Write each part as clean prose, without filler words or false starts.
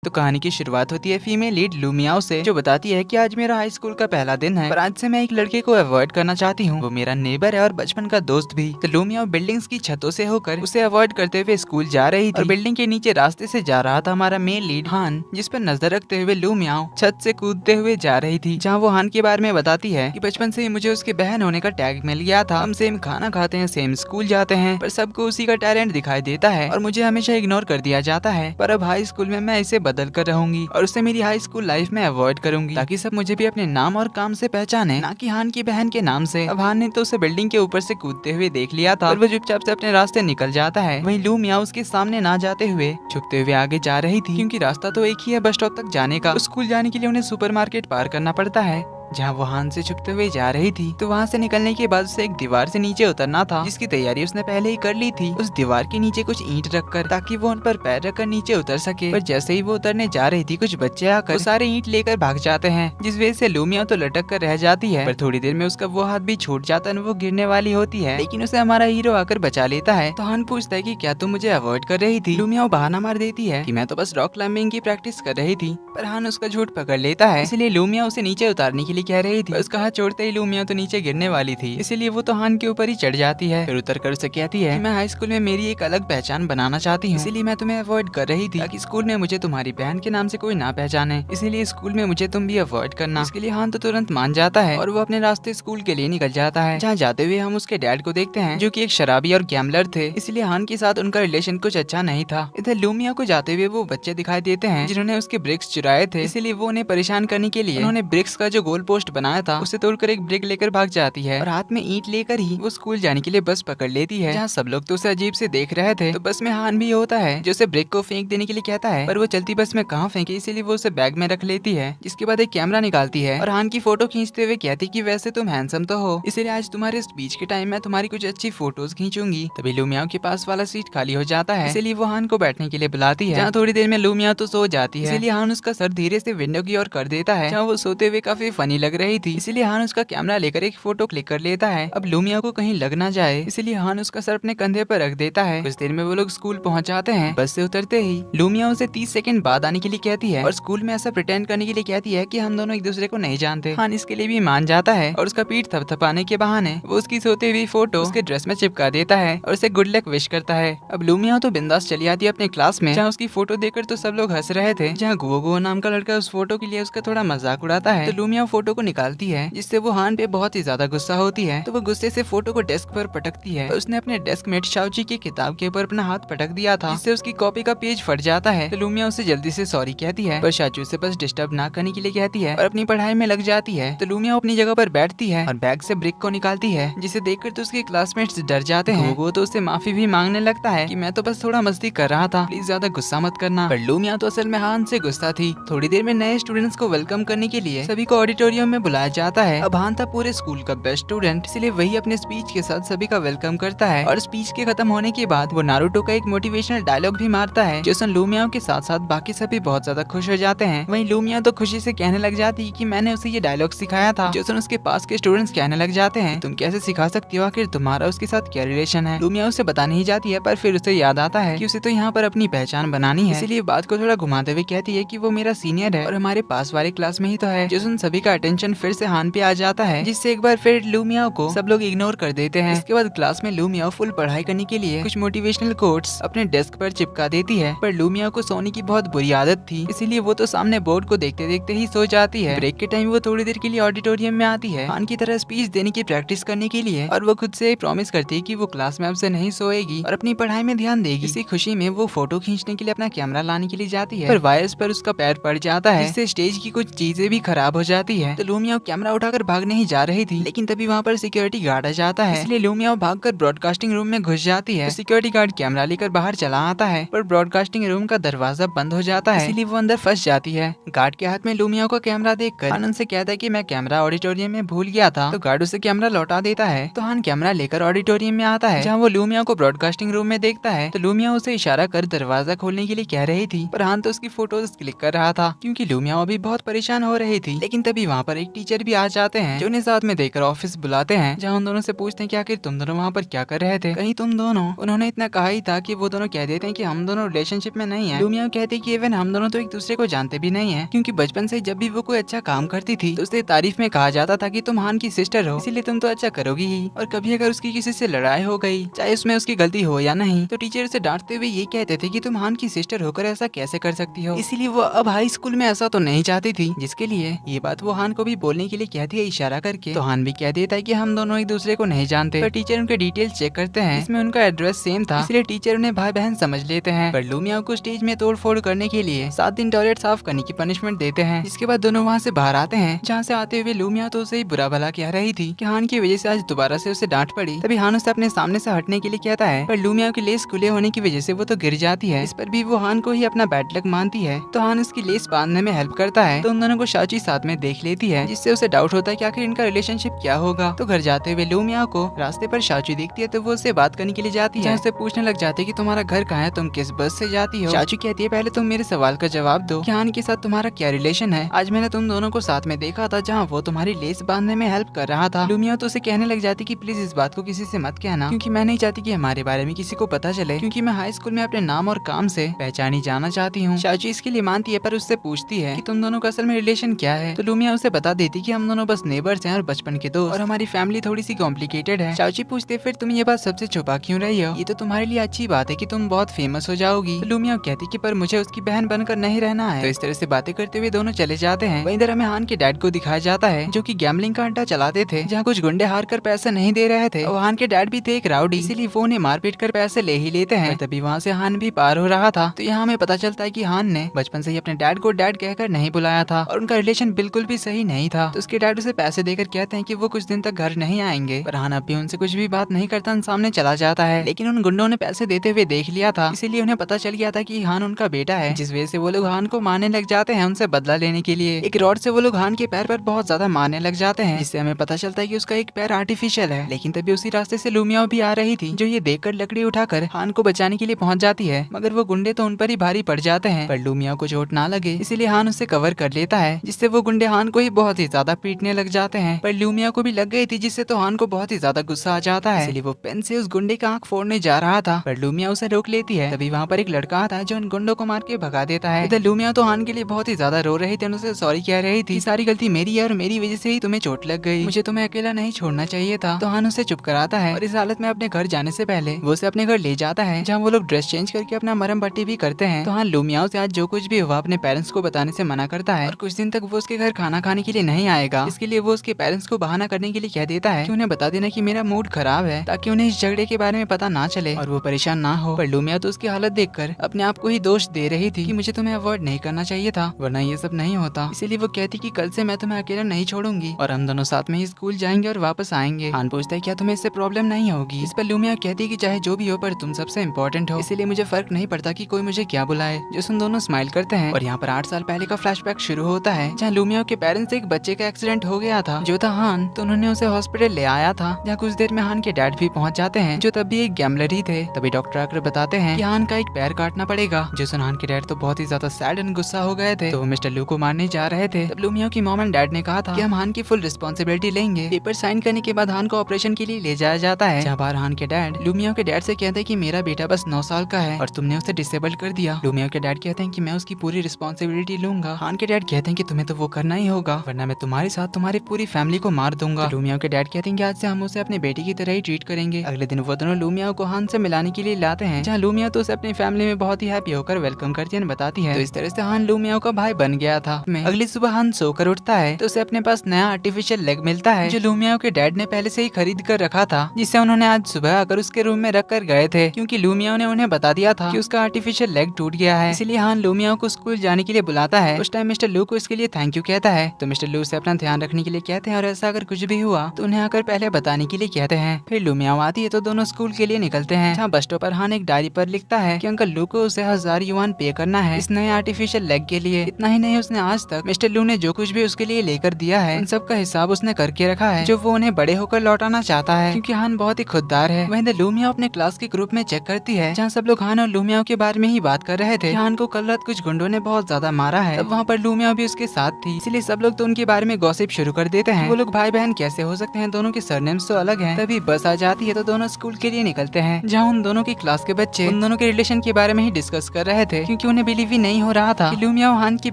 तो कहानी की शुरुआत होती है फीमेल लीड लूमियाओ से, जो बताती है कि आज मेरा हाई स्कूल का पहला दिन है, पर आज से मैं एक लड़के को अवॉइड करना चाहती हूँ। वो मेरा नेबर है और बचपन का दोस्त भी। तो लूमियाओ बिल्डिंग्स की छतों से होकर उसे अवॉइड करते हुए स्कूल जा रही थी और बिल्डिंग के नीचे रास्ते से जा रहा था हमारा मेन लीड हान, जिस पर नजर रखते हुए लूमियाओ छत से कूदते हुए जा रही थी। जहाँ वो हान के बारे में बताती है कि बचपन से ही मुझे उसके बहन होने का टैग मिल गया था, हम सेम खाना खाते हैं, सेम स्कूल जाते हैं, पर सबको उसी का टैलेंट दिखाई देता है और मुझे हमेशा इग्नोर कर दिया जाता है। पर अब हाई स्कूल में मैं इसे बदल कर रहूंगी और उसे मेरी हाई स्कूल लाइफ में अवॉइड करूंगी, ताकि सब मुझे भी अपने नाम और काम से पहचाने, ना कि हान की बहन के नाम से। अब हान ने तो उसे बिल्डिंग के ऊपर से कूदते हुए देख लिया था और वो चुपचाप से अपने रास्ते निकल जाता है। वहीं लू मियाओ उसके सामने ना जाते हुए छुपते हुए आगे जा रही थी, क्योंकि रास्ता तो एक ही है बस स्टॉप तक जाने का। स्कूल जाने के लिए उन्हें सुपरमार्केट पार करना पड़ता है, जहाँ वो हान से छुपते हुए जा रही थी। तो वहाँ से निकलने के बाद उसे एक दीवार से नीचे उतरना था, जिसकी तैयारी उसने पहले ही कर ली थी। उस दीवार के नीचे कुछ ईंट रखकर, ताकि वो उन पर पैर रखकर नीचे उतर सके। पर जैसे ही वो उतरने जा रही थी, कुछ बच्चे आकर वो सारे ईंट लेकर भाग जाते हैं, जिस वजह से लूमिया तो लटक कर रह जाती है। पर थोड़ी देर में उसका वो हाथ भी छूट जाता है, वो गिरने वाली होती है, लेकिन उसे हमारा हीरो आकर बचा लेता है। तो हान पूछता है कि क्या तुम मुझे अवॉइड कर रही थी? लूमिया बहाना मार देती है कि मैं तो बस रॉक क्लाइंबिंग की प्रैक्टिस कर रही थी, पर हान उसका झूठ पकड़ लेता है। इसलिए लूमिया उसे नीचे उतारने के लिए कह रही थी। हाथ छोड़ते ही लूमिया तो नीचे गिरने वाली थी, इसीलिए वो तो हान के ऊपर ही चढ़ जाती है। फिर उतर कर उसे कहती है कि मैं हाई स्कूल में मेरी एक अलग पहचान बनाना चाहती हूँ, इसीलिए मैं तुम्हें अवॉइड कर रही थी, ताकि स्कूल में मुझे तुम्हारी बहन के नाम से कोई ना पहचाने, इसीलिए स्कूल में मुझे तुम भी अवॉइड करना। इसके लिए हान तो तुरंत मान जाता है और वो अपने रास्ते स्कूल के लिए निकल जाता है। जहाँ जाते हुए हम उसके डैड को देखते हैं, जो की एक शराबी और गैम्बलर थे, इसलिए हान के साथ उनका रिलेशन कुछ अच्छा नहीं था। इधर लूमिया को जाते हुए वो बच्चे दिखाई देते हैं जिन्होंने उसके ब्रिक्स चुराए थे, इसीलिए वो उन्हें परेशान करने के लिए उन्होंने ब्रिक्स का जो गोल पोस्ट बनाया था उसे तोड़कर एक ब्रिक लेकर भाग जाती है और हाथ में ईंट लेकर ही वो स्कूल जाने के लिए बस पकड़ लेती है। जहाँ सब लोग तो उसे अजीब से देख रहे थे, तो बस में हान भी होता है जो उसे ब्रेक को फेंक देने के लिए कहता है, पर वो चलती बस में कहाँ फेंके, इसीलिए वो उसे बैग में रख लेती है। जिसके बाद एक कैमरा निकालती है और हान की फोटो खींचते हुए कहती कि वैसे तुम हैंडसम तो हो, इसीलिए आज तुम्हारे स्पीच के टाइम में तुम्हारी कुछ अच्छी फोटोज खींचूंगी। तभी लूमियाओ के पास वाला सीट खाली हो जाता है, इसीलिए वो हान को बैठने के लिए बुलाती है। जहाँ थोड़ी देर में लूमियाओ तो सो जाती है, इसीलिए हान उसका सर धीरे से विंडो की ओर कर देता है। जहाँ वो सोते हुए काफी फनी लग रही थी, इसीलिए हान उसका कैमरा लेकर एक फोटो क्लिक कर लेता है। अब लूमिया को कहीं लग ना जाए, इसलिए हान उसका सर अपने कंधे पर रख देता है। कुछ देर में वो लोग स्कूल पहुंच जाते हैं। बस से उतरते ही लूमिया उसे 30 सेकंड बाद आने के लिए कहती है और स्कूल में ऐसा प्रिटेंड करने के लिए कहती है कि हम दोनों एक दूसरे को नहीं जानते। हान इसके लिए भी मान जाता है और उसका पीठ थपथपाने के बहाने वो उसकी सोती हुई फोटो उसके ड्रेस में चिपका देता है और उसे गुड लक विश करता है। अब लूमिया तो बिंदास चली आती है अपने क्लास में, जहाँ उसकी फोटो देखकर तो सब लोग हंस रहे थे। जहाँ गुओ नाम का लड़का उस फोटो के लिए उसका थोड़ा मजाक उड़ाता है, तो लूमिया फोटो को निकालती है, जिससे वो हान पे बहुत ही ज्यादा गुस्सा होती है। तो वो गुस्से से फोटो को डेस्क पर पटकती है। उसने अपने डेस्क मेट शाओची की किताब के ऊपर अपना हाथ पटक दिया था, जिससे उसकी कॉपी का पेज फट जाता है। तो लूमिया उसे जल्दी से सॉरी कहती है, पर शाचू से बस डिस्टर्ब ना करने के लिए कहती है और अपनी पढ़ाई में लग जाती है। तो लूमिया अपनी जगह पर बैठती है और बैग से ब्रिक को निकालती है, जिसे देखकर तो उसके क्लासमेट्स डर जाते हैं। वो तो उससे माफी भी मांगने लगता है कि मैं तो बस थोड़ा मस्ती कर रहा था, प्लीज ज्यादा गुस्सा मत करना। पर लूमिया तो असल में हान से गुस्सा थी। थोड़ी देर में नए स्टूडेंट्स को वेलकम करने के लिए सभी को ऑडिटोरियम में बुलाया जाता है। अब हान था पूरे स्कूल का बेस्ट स्टूडेंट, इसलिए वही अपने स्पीच के साथ सभी का वेलकम करता है और स्पीच के खत्म होने के बाद वो नारुतो का एक मोटिवेशनल डायलॉग भी मारता है, जो सुन लूमिया के साथ साथ बाकी सभी बहुत ज्यादा खुश हो जाते हैं। वहीं लूमिया तो खुशी से कहने लग जाती कि मैंने उसे ये डायलॉग सिखाया था, जो सुन उसके पास के स्टूडेंट्स कहने लग जाते हैं तुम कैसे सिखा सकती हो, आखिर तुम्हारा उसके साथ क्या रिलेशन है। लूमिया उसे बताने ही जाती है, पर फिर उसे याद आता है कि उसे तो यहाँ पर अपनी पहचान बनानी है, इसीलिए बात को थोड़ा घुमाते हुए कहती है कि वो मेरा सीनियर है और हमारे पास वाले क्लास में ही तो है। जो सुन सभी का अटेंशन फिर से हान पे आ जाता है, जिससे एक बार फिर लूमिया को सब लोग इग्नोर कर देते हैं। इसके बाद क्लास में लूमिया फुल पढ़ाई करने के लिए कुछ मोटिवेशनल कोट्स अपने डेस्क पर चिपका देती है, पर लूमिया को सोने की बहुत बुरी आदत थी, इसीलिए वो तो सामने बोर्ड को देखते देखते ही सो जाती है। ब्रेक के टाइम वो थोड़ी देर के लिए ऑडिटोरियम में आती है हान की तरह स्पीच देने की प्रैक्टिस करने के लिए, और वो खुद से प्रॉमिस करती है कि वो क्लास में अब से नहीं सोएगी और अपनी पढ़ाई में ध्यान देगी। इसी खुशी में वो फोटो खींचने के लिए अपना कैमरा लाने के लिए जाती है, पर वायर्स पर उसका पैर पड़ जाता है, जिससे स्टेज की कुछ चीजें भी खराब हो जाती है। तो लूमिया कैमरा उठाकर भागने ही जा रही थी, लेकिन तभी वहाँ पर सिक्योरिटी गार्ड आ जाता है, इसलिए लूमिया भागकर ब्रॉडकास्टिंग रूम में घुस जाती है। सिक्योरिटी गार्ड कैमरा लेकर बाहर चला आता है, पर ब्रॉडकास्टिंग रूम का दरवाजा बंद हो जाता है, इसीलिए वो अंदर फंस जाती है। गार्ड के हाथ में लूमिया को कैमरा देखकर आनंद से कहता है कि मैं कैमरा ऑडिटोरियम में भूल गया था, तो गार्ड उसे कैमरा लौटा देता है। तो हान कैमरा लेकर ऑडिटोरियम में आता है, जहाँ वो लूमिया को ब्रॉडकास्टिंग रूम में देखता है। तो लूमिया उसे इशारा कर दरवाजा खोलने के लिए कह रही थी, पर हान तो उसकी फोटोज क्लिक कर रहा था, क्योंकि लूमिया अभी बहुत परेशान हो रही थी। लेकिन तभी वहाँ पर एक टीचर भी आ जाते हैं जो उन्हें साथ में देखकर ऑफिस बुलाते हैं, जहाँ उन दोनों से पूछते हैं कि आखिर तुम दोनों वहाँ पर क्या कर रहे थे, कहीं तुम दोनों। उन्होंने इतना कहा ही था कि वो दोनों कह देते हैं कि हम दोनों रिलेशनशिप में नहीं है। लूमिया कहते हैं कि इवन हम दोनों तो एक दूसरे को जानते भी नहीं है, क्योंकि बचपन से जब भी वो कोई अच्छा काम करती थी तो उससे तारीफ में कहा जाता था कि तुम हान की सिस्टर हो, इसीलिए तुम तो अच्छा करोगी ही। और कभी अगर उसकी किसी से लड़ाई हो गई, चाहे उसमें उसकी गलती हो या नहीं, तो टीचर उसे डांटते हुए ये कहते थे कि तुम हान की सिस्टर होकर ऐसा कैसे कर सकती हो। इसीलिए वो अब हाई स्कूल में ऐसा तो नहीं चाहती थी, जिसके लिए ये बात वो हान को भी बोलने के लिए कहती है इशारा करके। तो हान भी कह देता है कि हम दोनों एक दूसरे को नहीं जानते। पर टीचर उनके डिटेल्स चेक करते हैं, इसमें उनका एड्रेस सेम था, इसलिए टीचर उन्हें भाई बहन समझ लेते हैं। पर लूमिया को स्टेज में तोड़ फोड़ करने के लिए 7 दिन टॉयलेट साफ करने की पनिशमेंट देते हैं। इसके बाद दोनों वहाँ से बाहर आते हैं, जहाँ से आते हुए लूमिया तो उसे ही बुरा भला कह रही थी कि हान की वजह से आज दोबारा से उसे डांट पड़ी। तभी हान उसे अपने सामने से हटने के लिए कहता है, पर लूमिया की लेस खुले होने की वजह से वो तो गिर जाती है। इस पर भी वो हान को ही अपना बैड लक मानती है, तो हान उसकी लेस बांधने में हेल्प करता है। तो उन दोनों को शाची साथ में देख लेती है, जिससे उसे डाउट होता है कि आखिर इनका रिलेशनशिप क्या होगा। तो घर जाते हुए लूमिया को रास्ते पर शाचू दिखती है, तो वो उससे बात करने के लिए जाती है। उससे पूछने लग जाते हैं कि तुम्हारा घर कहाँ है, तुम किस बस से जाती हो। शाचू कहती है, पहले तुम मेरे सवाल का जवाब दो कि हान के साथ तुम्हारा क्या रिलेशन है। आज मैंने तुम दोनों को साथ में देखा था, जहाँ वो तुम्हारी लेस बांधने में हेल्प कर रहा था। लूमिया तो उसे कहने लग जाती कि प्लीज इस बात को किसी से मत कहना, क्योंकि मैं नहीं चाहती कि हमारे बारे में किसी को पता चले, क्योंकि मैं हाई स्कूल में अपने नाम और काम से पहचानी जाना चाहती हूँ। शाचू इसके लिए मानती है, पर उससे पूछती है कि तुम दोनों का असल में रिलेशन क्या है। तो लूमिया उसे बता देती कि हम दोनों बस नेबर्स हैं और बचपन के दोस्त, और हमारी फैमिली थोड़ी सी कॉम्प्लिकेटेड है। शाचू पूछते, फिर तुम ये बात सबसे छुपा क्यों रही हो, ये तो तुम्हारे लिए अच्छी बात है कि तुम बहुत फेमस हो जाओगी। तो लूमिया कहती कि पर मुझे उसकी बहन बनकर नहीं रहना है। तो इस तरह से बातें करते हुए दोनों चले जाते हैं। वहीं इधर हमें हान के डैड को दिखाया जाता है, जो कि गैम्बलिंग का अड्डा चलाते थे, जहाँ कुछ गुंडे हार कर पैसे नहीं दे रहे थे। और हान के डैड भी थे एक राउडी, इसीलिए वो उन्हें मारपीट कर पैसे ले ही लेते हैं। तभी वहाँ से हान भी पार हो रहा था। तो यहाँ हमें पता चलता है कि हान ने बचपन से ही अपने डैड को डैड कहकर नहीं बुलाया था, और उनका रिलेशन बिल्कुल भी सही नहीं था। तो उसके डैड उसे पैसे देकर कहते हैं कि वो कुछ दिन तक घर नहीं आएंगे, पर हान अब भी उनसे कुछ भी बात नहीं करता, सामने चला जाता है। लेकिन उन गुंडों ने पैसे देते हुए देख लिया था, इसीलिए उन्हें पता चल गया था कि हान उनका बेटा है, जिस वजह से वो लोग हान को मारने लग जाते हैं उनसे बदला लेने के लिए। एक रॉड से वो लोग हान के पैर पर बहुत ज्यादा मारने लग जाते हैं, जिससे हमें पता चलता है कि उसका एक पैर आर्टिफिशियल है। लेकिन तभी उसी रास्ते से लूमिया भी आ रही थी, जो ये देखकर लकड़ी उठाकर हान को बचाने के लिए पहुंच जाती है। मगर वो गुंडे तो उन पर ही भारी पड़ जाते हैं, पर लूमिया को चोट ना लगे इसीलिए हान उसे कवर कर लेता है, जिससे वो गुंडे हान को ही बहुत ही ज्यादा पीटने लग जाते हैं। पर लूमिया को भी लग गई थी, जिससे तो हान को बहुत ही ज्यादा गुस्सा आ जाता है, इसलिए वो पेन से उस गुंडे का आंख फोड़ने जा रहा था, पर लूमिया उसे रोक लेती है। तभी वहाँ पर एक लड़का आता है जो उन गुंडों को मार के भगा देता है। इधर लूमिया तो हान के लिए बहुत ही ज्यादा रो रही थी, उनसे सॉरी कह रही थी, सारी गलती मेरी है और मेरी वजह से ही तुम्हें चोट लग गई, मुझे तुम्हें अकेला नहीं छोड़ना चाहिए था। तो हान उसे चुप कराता है, और इस हालत में अपने घर जाने से पहले वो उसे अपने घर ले जाता है, जहाँ वो लोग ड्रेस चेंज करके अपना मरम पट्टी भी करते हैं। तो हान लूमिया से आज जो कुछ भी हुआ अपने पेरेंट्स को बताने से मना करता है, और कुछ दिन तक वो उसके घर खाना खाने के लिए नहीं आएगा। इसके लिए वो उसके पेरेंट्स को बहाना करने के लिए कह देता है कि उन्हें बता देना कि मेरा मूड खराब है, ताकि उन्हें इस झगड़े के बारे में पता ना चले और वो परेशान ना हो। पर लूमिया तो उसकी हालत देखकर अपने आप को ही दोष दे रही थी कि मुझे तुम्हें अवॉइड नहीं करना चाहिए था, वरना ये सब नहीं होता। इसीलिए वो कहती कि कल से मैं तुम्हें अकेला नहीं छोड़ूंगी और हम दोनों साथ में ही स्कूल जाएंगे और वापस आएंगे। हान पूछता है क्या तुम्हें इससे प्रॉब्लम नहीं होगी। इस पर लूमिया कहती है कि चाहे जो भी हो, पर तुम सबसे इम्पोर्टेंट हो, इसीलिए मुझे फर्क नहीं पड़ता कि कोई मुझे क्या बुलाए। जो सुन दोनों स्माइल करते हैं, और यहाँ पर 8 साल पहले का फ्लैशबैक शुरू होता है, जहाँ लूमिया के पेरेंट्स से एक बच्चे का एक्सीडेंट हो गया था, जो था हान। तो उन्होंने उसे हॉस्पिटल ले आया था, जहाँ कुछ देर में हान के डैड भी पहुंच जाते हैं, जो तब भी एक गैम्बलर ही थे। तभी डॉक्टर आकर बताते हैं कि हान का एक पैर काटना पड़ेगा। जो सुन हान के डैड तो बहुत ही ज्यादा सैड एंड गुस्सा हो गए थे, तो वो मिस्टर लू को मारने जा रहे थे। तब लूमिया की मॉम एंड डैड ने कहा था कि हम हान की फुल रिस्पॉन्सिबिलिटी लेंगे। पेपर साइन करने के बाद हान को ऑपरेशन के लिए ले जाया जाता है, जहाँ बाहर हान के डैड लूमिया के डैड से कहते हैं कि मेरा बेटा बस 9 साल का है और तुमने उसे डिसेबल कर दिया। लूमिया के डैड कहते हैं कि मैं उसकी पूरी रिस्पॉन्सिबिलिटी लूंगा। हान के डैड कहते हैं कि तुम्हें तो वो करना ही होगा, वरना मैं तुम्हारे साथ तुम्हारी पूरी फैमिली को मार दूंगा। तो लूमिया के डैड कहते हैं कि आज से हम उसे अपने बेटी की तरह ही ट्रीट करेंगे। अगले दिन वो दोनों लूमिया को हान से मिलाने के लिए लाते हैं, जहाँ लूमिया तो उसे अपनी फैमिली में बहुत ही हैप्पी होकर वेलकम करती है, बताती है। तो इस तरह से हान लूमिया का भाई बन गया था। अगली सुबह हान सोकर उठता है, तो उसे अपने पास नया आर्टिफिशियल लेग मिलता है, जो लूमिया के डैड ने पहले से ही खरीद कर रखा था, जिसे उन्होंने आज सुबह आकर उसके रूम में रख कर गए थे, क्योंकि लूमिया ने उन्हें बता दिया था कि उसका आर्टिफिशियल लेग टूट गया है। इसलिए हान लूमिया को स्कूल जाने के लिए बुलाता है। उस टाइम मिस्टर लू को इसके लिए थैंक यू कहता है। तो मिस्टर लू से अपना ध्यान रखने के लिए कहते हैं, और ऐसा अगर कुछ भी हुआ तो उन्हें आकर पहले बताने के लिए कहते हैं। फिर लूमिया आती है, तो दोनों स्कूल के लिए निकलते हैं, जहाँ बस स्टॉप पर हान एक डायरी पर लिखता है कि अंकल लू को उसे 1000 युआन पे करना है इस नए आर्टिफिशियल लेग के लिए। इतना ही नहीं, उसने आज तक मिस्टर लू ने जो कुछ भी उसके लिए लेकर दिया है, उन सब का हिसाब उसने करके रखा है, जो वो उन्हें बड़े होकर लौटाना चाहता है, क्योंकि हान बहुत ही खुददार है। वहीं लूमिया अपने क्लास के ग्रुप में चेक करती है, जहाँ सब लोग हान और लूमिया के बारे में ही बात कर रहे थे। हान को कल रात कुछ गुंडों ने बहुत ज्यादा मारा है, तब वहाँ पर लूमिया भी उसके साथ थी, इसलिए सब लोग तो उनके बारे में गॉसिप शुरू कर देते हैं। वो लोग भाई बहन कैसे हो सकते हैं, दोनों के सरनेम्स तो अलग हैं। तभी बस आ जाती है तो दोनों स्कूल के लिए निकलते हैं, जहाँ उन दोनों की क्लास के बच्चे उन दोनों के रिलेशन के बारे में ही डिस्कस कर रहे थे, क्योंकि उन्हें बिलीव ही नहीं हो रहा था कि लूमियाओ हान की